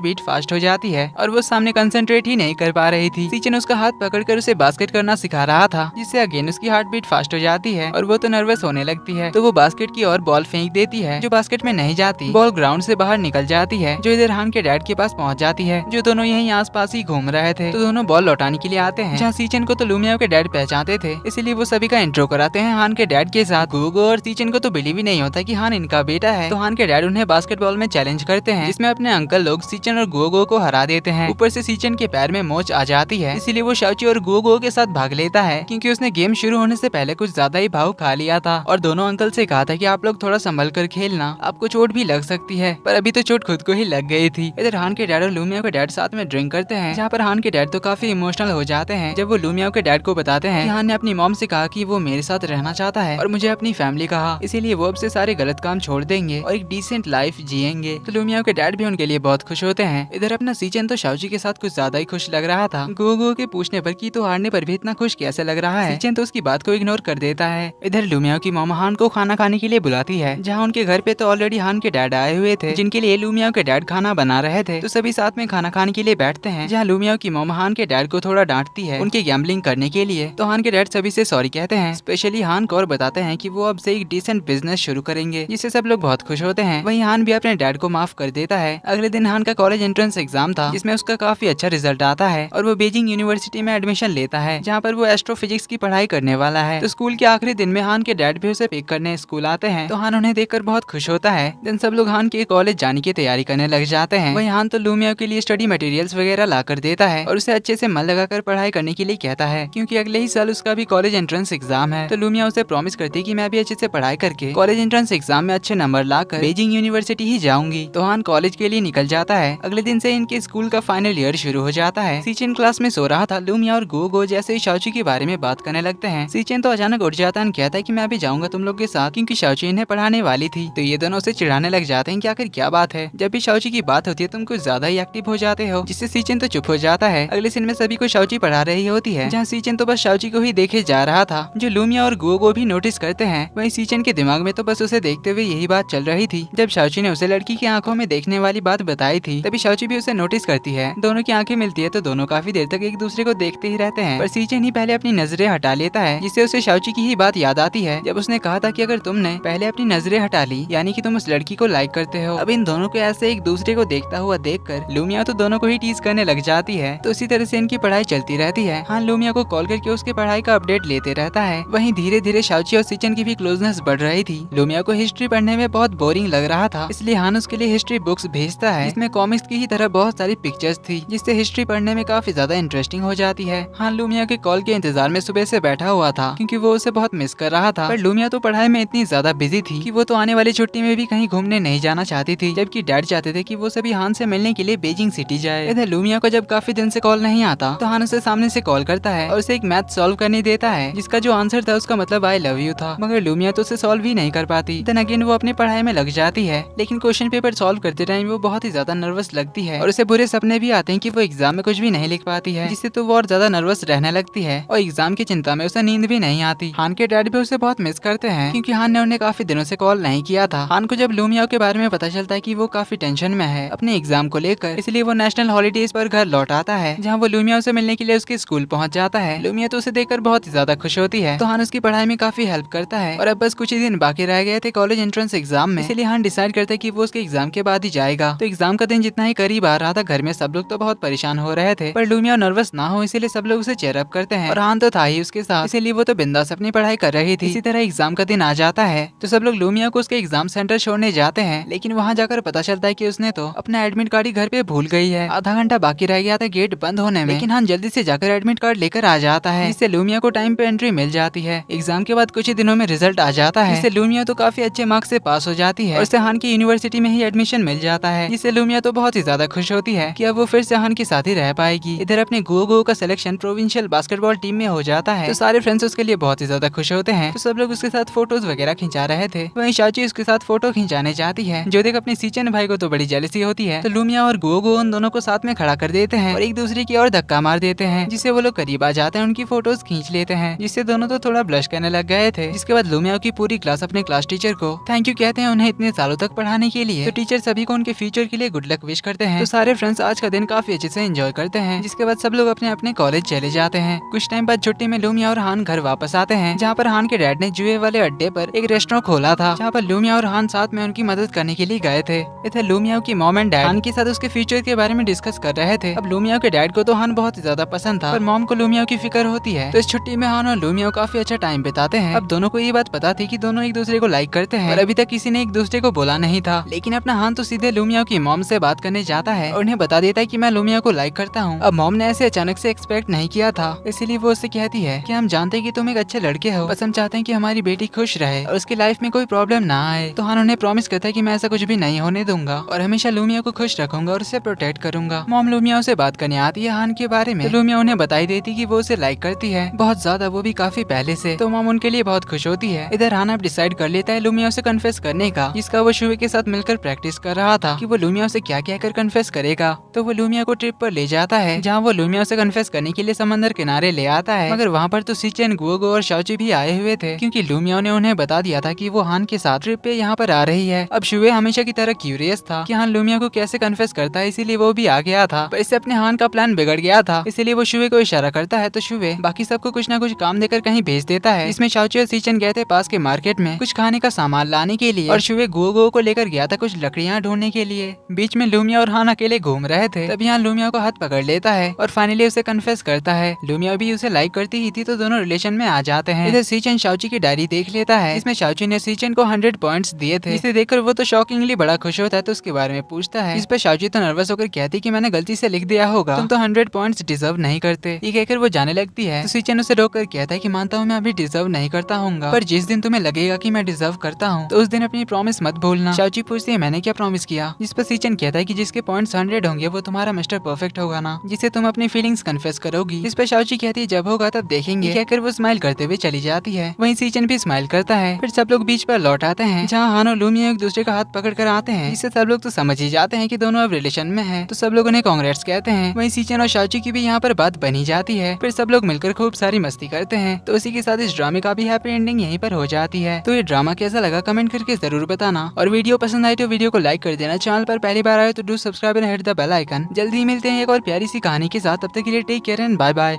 बीट फास्ट हो जाती है और वो सामने कंसंट्रेट ही नहीं कर पा रही थी। सीचन उसका हाथ पकड़कर उसे बास्केट करना सिखा रहा था, जिससे अगेन उसकी हार्ट बीट फास्ट हो जाती है और वो तो नर्वस होने लगती है। तो वो बास्केट की ओर बॉल फेंक देती है जो बास्केट में नहीं जाती, बॉल ग्राउंड से बाहर निकल जाती है, जो इधर हान के डैड के पास पहुंच जाती है, जो दोनों यहीं आसपास ही घूम रहे थे। तो दोनों बॉल लौटाने के लिए आते हैं, जहाँ सीचन को तो लुमिया के डैड पहचानते थे, इसीलिए वो सभी का इंट्रो कराते हैं हान के डैड के साथ। गोगो और सीचन को तो बिलीव ही नहीं होता कि हान इनका बेटा है। तो हान के डैड उन्हें बास्केटबॉल में चैलेंज करते हैं, जिसमें अपने अंकल लोग सीचन और गोगो को हरा देते हैं। ऊपर से सीचन के पैर में मोच आ जाती है, इसीलिए वो शाओची और गोगो के साथ भाग लेता है, क्योंकि उसने गेम शुरू होने से पहले कुछ ज्यादा ही भाव खा लिया था और दोनों अंकल से कहा था कि आप लोग थोड़ा संभल कर खेलना, आपको चोट भी लग सकती है, पर अभी तो चोट खुद को ही लग गई थी। इधर हान के डैड और लुमिया के डैड साथ में ड्रिंक करते हैं, जहाँ पर हान के डैड तो काफी इमोशनल हो जाते हैं जब वो लुमिया के डैड को बताते हैं कि हान ने अपनी मॉम से कहा कि वो मेरे साथ रहना चाहता है और मुझे अपनी फैमिली कहा, इसीलिए वो अब से सारे गलत काम छोड़ देंगे और एक डिसेंट लाइफ जिएंगे। तो लुमिया के डैड भी उनके लिए बहुत खुश होते हैं। इधर अपना सीचन तो शाओची के साथ कुछ ज्यादा ही खुश लग रहा था। गोगो के पूछने पर कि तो हारने पर भी इतना खुश कैसे लग रहा है, सीचन तो उसकी बात को इग्नोर कर देता है। इधर लुमिया की मॉम हान को खाना खाने के लिए बुलाती है, जहाँ उनके घर पे तो ऑलरेडी हान के डैड आए हुए थे, जिनके लिए लुमिया के डैड खाना बना रहे थे। तो सभी साथ में खाना खाने के लिए बैठते हैं, जहाँ लुमिया की मॉम हान के डैड को थोड़ा डांटती है उनके गैम्बलिंग करने के लिए। तो हान के डैड सभी से सॉरी कहते हैं, स्पेशली हान को, और बताते हैं कि वो अब से एक डिसेंट बिजनेस शुरू करेंगे, जिससे सब लोग बहुत खुश होते हैं। वहीं हान भी अपने डैड को माफ कर देता है। अगले दिन हान का कॉलेज एंट्रेंस एग्जाम था, जिसमें उसका काफी अच्छा रिजल्ट आता है और वो बीजिंग यूनिवर्सिटी में एडमिशन लेता है, जहाँ पर वो एस्ट्रोफिजिक्स की पढ़ाई करने वाला है। तो स्कूल के आखिरी दिन में हान के डैड भी उसे पिक करने स्कूल आते हैं, तो हान उन्हें देखकर बहुत खुश होता है। दिन सब लोग हान के कॉलेज जाने की तैयारी करने लग जाते हैं। वहीं हान तो लुमिया के लिए स्टडी मटेरियल्स वगैरह ला कर देता है और उसे अच्छे से मन लगाकर पढ़ाई करने के लिए कहता है, क्योंकि अगले ही साल उसका भी कॉलेज एंट्रेंस एग्जाम है। तो लुमिया उसे प्रॉमिस करती है कि मैं भी अच्छे से पढ़ाई करके कॉलेज एंट्रेंस एग्जाम में अच्छे नंबर लाकर बीजिंग यूनिवर्सिटी ही जाऊंगी। तो हान कॉलेज के लिए निकल जाता है। अगले दिन से इनके स्कूल का फाइनल ईयर शुरू हो जाता है। सीचन क्लास में सो रहा था। लुमिया और गोगो जैसे ही शाओची के बारे में बात करने लगते हैं, सीचन तो अचानक उठ जाता है, कहता है कि मैं भी जाऊंगा तुम लोग के साथ, क्योंकि शाओची इन्हें पढ़ाने वाली थी। तो ये दोनों उसे चिढ़ाने लग जाते हैं कि आखिर क्या बात है, जब भी शाओची की बात होती है तुम कुछ ज्यादा ही एक्टिव हो जाते हो, जिससे सीचन तो चुप हो जाता है। अगले सीन में सभी को शाओची पढ़ा रही होती है, जहाँ सीचन तो बस शाओची को ही देखे जा रहा था, जो लुमिया और गोगो भी नोटिस करते करते हैं। वहीं सीचन के दिमाग में तो बस उसे देखते हुए यही बात चल रही थी। जब शाओची ने उसे लड़की की आंखों में देखने वाली बात बताई थी, तभी शाओची भी उसे नोटिस करती है। दोनों की आंखें मिलती है तो दोनों काफी देर तक एक दूसरे को देखते ही रहते हैं, पर सीचन ही पहले अपनी नजरें हटा लेता है, जिससे उसे शाओची की ही बात याद आती है जब उसने कहा था कि अगर तुमने पहले अपनी नजरें हटा ली यानी कि तुम उस लड़की को लाइक करते हो। अब इन दोनों को ऐसे एक दूसरे को देखता हुआ देखकर लूमिया तो दोनों को ही टीज करने लग जाती है। तो इसी तरह से इनकी पढ़ाई चलती रहती है। हान लूमिया को कॉल करके उसके पढ़ाई का अपडेट लेते रहता है। वहीं धीरे धीरे शाओची और सीचन की भी क्लोजनेस बढ़ रही थी। लूमिया को हिस्ट्री पढ़ने में बहुत बोरिंग लग रहा था, इसलिए हान उसके लिए हिस्ट्री बुक्स भेजता है जिसमें कॉमिक्स की ही तरह बहुत सारी पिक्चर्स थी, जिससे हिस्ट्री पढ़ने में काफी ज्यादा इंटरेस्टिंग हो जाती है। हान लूमिया के कॉल के इंतजार में सुबह से बैठा हुआ था क्योंकि वो उसे बहुत मिस कर रहा था, पर लूमिया तो पढ़ाई में इतनी ज्यादा बिजी थी कि वो तो आने वाली छुट्टी में भी कहीं घूमने नहीं जाना चाहती थी, जबकि डैड चाहते थे कि वो सभी हान से मिलने के लिए बीजिंग सिटी जाए। इधर लूमिया को जब काफी दिन से कॉल नहीं आता तो हान उसे सामने से कॉल करता है और उसे एक मैथ सॉल्व करने देता है, जिसका जो आंसर था उसका मतलब आई लव यू था, मगर लूमिया तो उसे सॉल्व ही नहीं कर पाती। देन अगेन वो अपनी पढ़ाई में लग जाती है, लेकिन क्वेश्चन पेपर सॉल्व करते टाइम वो बहुत ही ज्यादा नर्वस लगती है और उसे बुरे सपने भी आते हैं कि वो एग्जाम में कुछ भी नहीं लिख पाती है, जिससे तो वो और ज्यादा नर्वस रहने लगती है और एग्जाम की चिंता में उसे नींद भी नहीं आती। हान के डैड भी उसे बहुत मिस करते हैं क्योंकि हान ने उन्हें काफी दिनों से कॉल नहीं किया था। हान को जब लूमिया के बारे में पता चलता है कि वो काफी टेंशन में है अपने एग्जाम को लेकर, इसलिए वो नेशनल हॉलीडेज पर घर लौट आता है, जहाँ वो लूमिया से मिलने के लिए उसके स्कूल पहुँच जाता है। लूमिया तो उसे देखकर बहुत ही ज्यादा खुश होती है, तो हान उसकी पढ़ाई में काफी हेल्प करता है। और अब बस कुछ ही दिन बाकी रह गए थे कॉलेज एंट्रेंस एग्जाम में, इसलिए हान डिसाइड करता है कि वो उसके एग्जाम के बाद ही जाएगा। तो एग्जाम का दिन जितना ही करीब आ रहा था, घर में सब लोग तो बहुत परेशान हो रहे थे, पर लूमिया नर्वस ना हो इसीलिए सब लोग उसे चेयर अप करते हैं और हान तो था ही उसके साथ, इसीलिए वो तो बिंदास अपनी पढ़ाई कर रही थी। इसी तरह एग्जाम का दिन आ जाता है तो सब लोग लूमिया को उसके एग्जाम सेंटर छोड़ने जाते हैं, लेकिन वहाँ जाकर पता चलता है कि उसने तो अपना एडमिट कार्ड ही घर पे भूल गई है। आधा घंटा बाकी रह गया था गेट बंद होने में, लेकिन हान जल्दी से जाकर एडमिट कार्ड लेकर आ जाता है, जिससे लूमिया को टाइम पे एंट्री मिल जाती है। एग्जाम के बाद कुछ ही दिनों में रिजल्ट आ जाता है, जिससे लूमिया तो काफी अच्छे मार्क्स से पास हो जाती है और उसे हान की यूनिवर्सिटी में ही एडमिशन मिल जाता है, जिससे लूमिया तो बहुत ही ज्यादा खुश होती है कि अब वो फिर से हान के साथ ही रह पाएगी। इधर अपने गो का सिलेक्शन प्रोविंशियल बास्केटबॉल टीम में हो जाता है, तो सारे फ्रेंड्स उसके लिए बहुत ही ज्यादा खुश होते हैं। तो सब लोग उसके साथ फोटोज वगैरह खिंचा रहे थे। वहीं शाओची उसके साथ फोटो खिंचाने जाती है, जो देख अपने सीचन भाई को तो बड़ी जेलसी होती है, तो लूमिया और गो उन दोनों को साथ में खड़ा कर देते हैं और एक दूसरे की ओर धक्का मार देते हैं, जिससे वो लोग करीब आ जाते हैं, उनकी फोटोज खींच लेते हैं, जिससे दोनों तो थोड़ा ब्लश करने लग गए थे। जिसके बाद लूमिया की पूरी क्लास अपने क्लास टीचर को थैंक यू कहते हैं उन्हें इतने सालों तक पढ़ाने के लिए। तो टीचर सभी को उनके फ्यूचर के लिए गुड लक विश करते हैं। तो सारे फ्रेंड्स आज का दिन काफी अच्छे से एंजॉय करते हैं। जिसके बाद सब लोग अपने अपने कॉलेज चले जाते हैं। कुछ टाइम बाद छुट्टी में लूमिया और हान घर वापस आते हैं, जहाँ पर हान के डैड ने जुए वाले अड्डे पर एक रेस्टोरेंट खोला था, जहाँ पर लूमिया और हान साथ में उनकी मदद करने के लिए गए थे। इधर लूमिया की मॉम एंड डैड हान के साथ उसके फ्यूचर के बारे में डिस्कस कर रहे थे। अब लूमिया के डैड को तो हान बहुत ही ज्यादा पसंद था, पर मॉम को लूमिया की फिक्र होती है। तो इस छुट्टी में हान और लूमिया काफी अच्छा टाइम बिताते हैं। अब दोनों को ये बात पता थी कि दोनों एक दूसरे को लाइक करते हैं, और अभी तक किसी ने एक दूसरे को बोला नहीं था। लेकिन अपना हान तो सीधे लूमिया की मॉम से बात करने जाता है और उन्हें बता देता है कि मैं लूमिया को लाइक करता हूँ। अब मॉम ने ऐसे अचानक से एक्सपेक्ट नहीं किया था, इसीलिए वो उससे कहती है कि हम जानते हैं कि तुम एक अच्छे लड़के हो, बस हम चाहते हैं कि हमारी बेटी खुश रहे और उसकी लाइफ में कोई प्रॉब्लम ना आए। तो हान उन्हें प्रॉमिस करता है कि मैं ऐसा कुछ भी नहीं होने दूंगा और हमेशा लूमिया को खुश रखूंगा और उसे प्रोटेक्ट करूंगा। मॉम लूमिया से बात करने आती है हान के बारे में, तो लूमिया उन्हें बताई देती कि वो उसे लाइक करती है बहुत ज्यादा, वो भी काफी पहले से। तो मॉम उनके लिए बहुत खुश होती है। इधर हान अब डिसाइड कर लेता है लूमिया से कन्फेस करने का, जिसका वो शुवे के साथ मिलकर प्रैक्टिस कर रहा था कि वो लूमिया से क्या कहकर कन्फेस करेगा। तो वो लूमिया को ट्रिप पर ले जाता है, जहाँ वो लूमिया से कन्फेस करने के लिए समंदर किनारे ले आता है। मगर वहाँ पर तो सीचन, गुओगो और शाओची भी आए हुए थे, क्योंकि लूमिया ने उन्हें बता दिया था कि वो हान के साथ ट्रिप पे यहाँ पर आ रही है। अब शुवे हमेशा की तरह क्यूरियस था कि हान लूमिया को कैसे कन्फेस करता है, इसीलिए वो भी आ गया था। पर इससे अपने हान का प्लान बिगड़ गया था, इसीलिए वो शुवे को इशारा करता है। तो शुवे बाकी सबको कुछ ना कुछ काम देकर कहीं भेज देता है। इसमें शाओची और सीचन गए थे पास के मार्केट में कुछ खाने का सामान लाने के लिए, और शुवे गुओगो को लेकर गया था कुछ लकड़ियाँ ढूंढने के लिए। बीच में लूमिया और हान अकेले घूम रहे थे, तब यहाँ लूमिया को हाथ पकड़ लेता है और फाइनली उसे कन्फेस करता है। लूमिया भी उसे लाइक करती ही थी, तो दोनों रिलेशन में आ जाते हैं। इधर सीचन शाओची की डायरी देख लेता है, इसमें शाओची ने सीचन को 100 पॉइंट्स दिए थे, जिसे देखकर वो तो शॉकिंगली बड़ा खुश होता है। तो उसके बारे में पूछता है, इस पर शाओची तो नर्वस होकर कहती कि मैंने गलती से लिख दिया होगा, तुम तो 100 पॉइंट्स डिजर्व नहीं करते। ये कहकर वो जाने लगती है। तो सीचन उसे रोक कर कहता है कि मानता हूँ मैं अभी डिजर्व नहीं करता हूँगा, पर जिस दिन तुम्हें लगेगा कि मैं डिजर्व करता हूँ तो उस दिन अपनी प्रॉमिस मत भूलना। शाओची पूछती है मैंने क्या प्रॉमिस किया, जिस पर सीचन कहता है कि जिसके पॉइंट्स 100 होंगे वो तुम्हारा मिस्टर परफेक्ट होगा ना, जिसे तुम अपनी फीलिंग्स कन्फेस करोगी। इस पर शाओची कहती है जब होगा तब देखेंगे, कहकर वो स्माइल करते हुए चली जाती है। वहीं सीचन भी स्माइल करता है। फिर सब लोग बीच पर लौट आते हैं, जहाँ हान और लूमिया एक दूसरे का हाथ पकड़ कर आते हैं, जिससे सब लोग तो समझ ही जाते हैं कि दोनों अब रिलेशन में हैं। तो सब लोग उन्हें कांग्रेट्स कहते हैं। वहीं सीचन और शाओची की भी यहाँ पर बात बनी जाती है। फिर सब लोग मिलकर खूब सारी मस्ती करते हैं। तो उसी के साथ इस ड्रामे का भी हैप्पी एंडिंग एंडिंग यहीं पर हो जाती है। तो ये ड्रामा कैसा लगा कमेंट करके जरूर बताना, और वीडियो पसंद आई तो वीडियो को लाइक कर देना। चैनल पर पहली बार आए तो do subscribe and hit the bell icon. जल्दी मिलते हैं एक और प्यारी सी कहानी के साथ, तब तक के लिए take care and bye bye.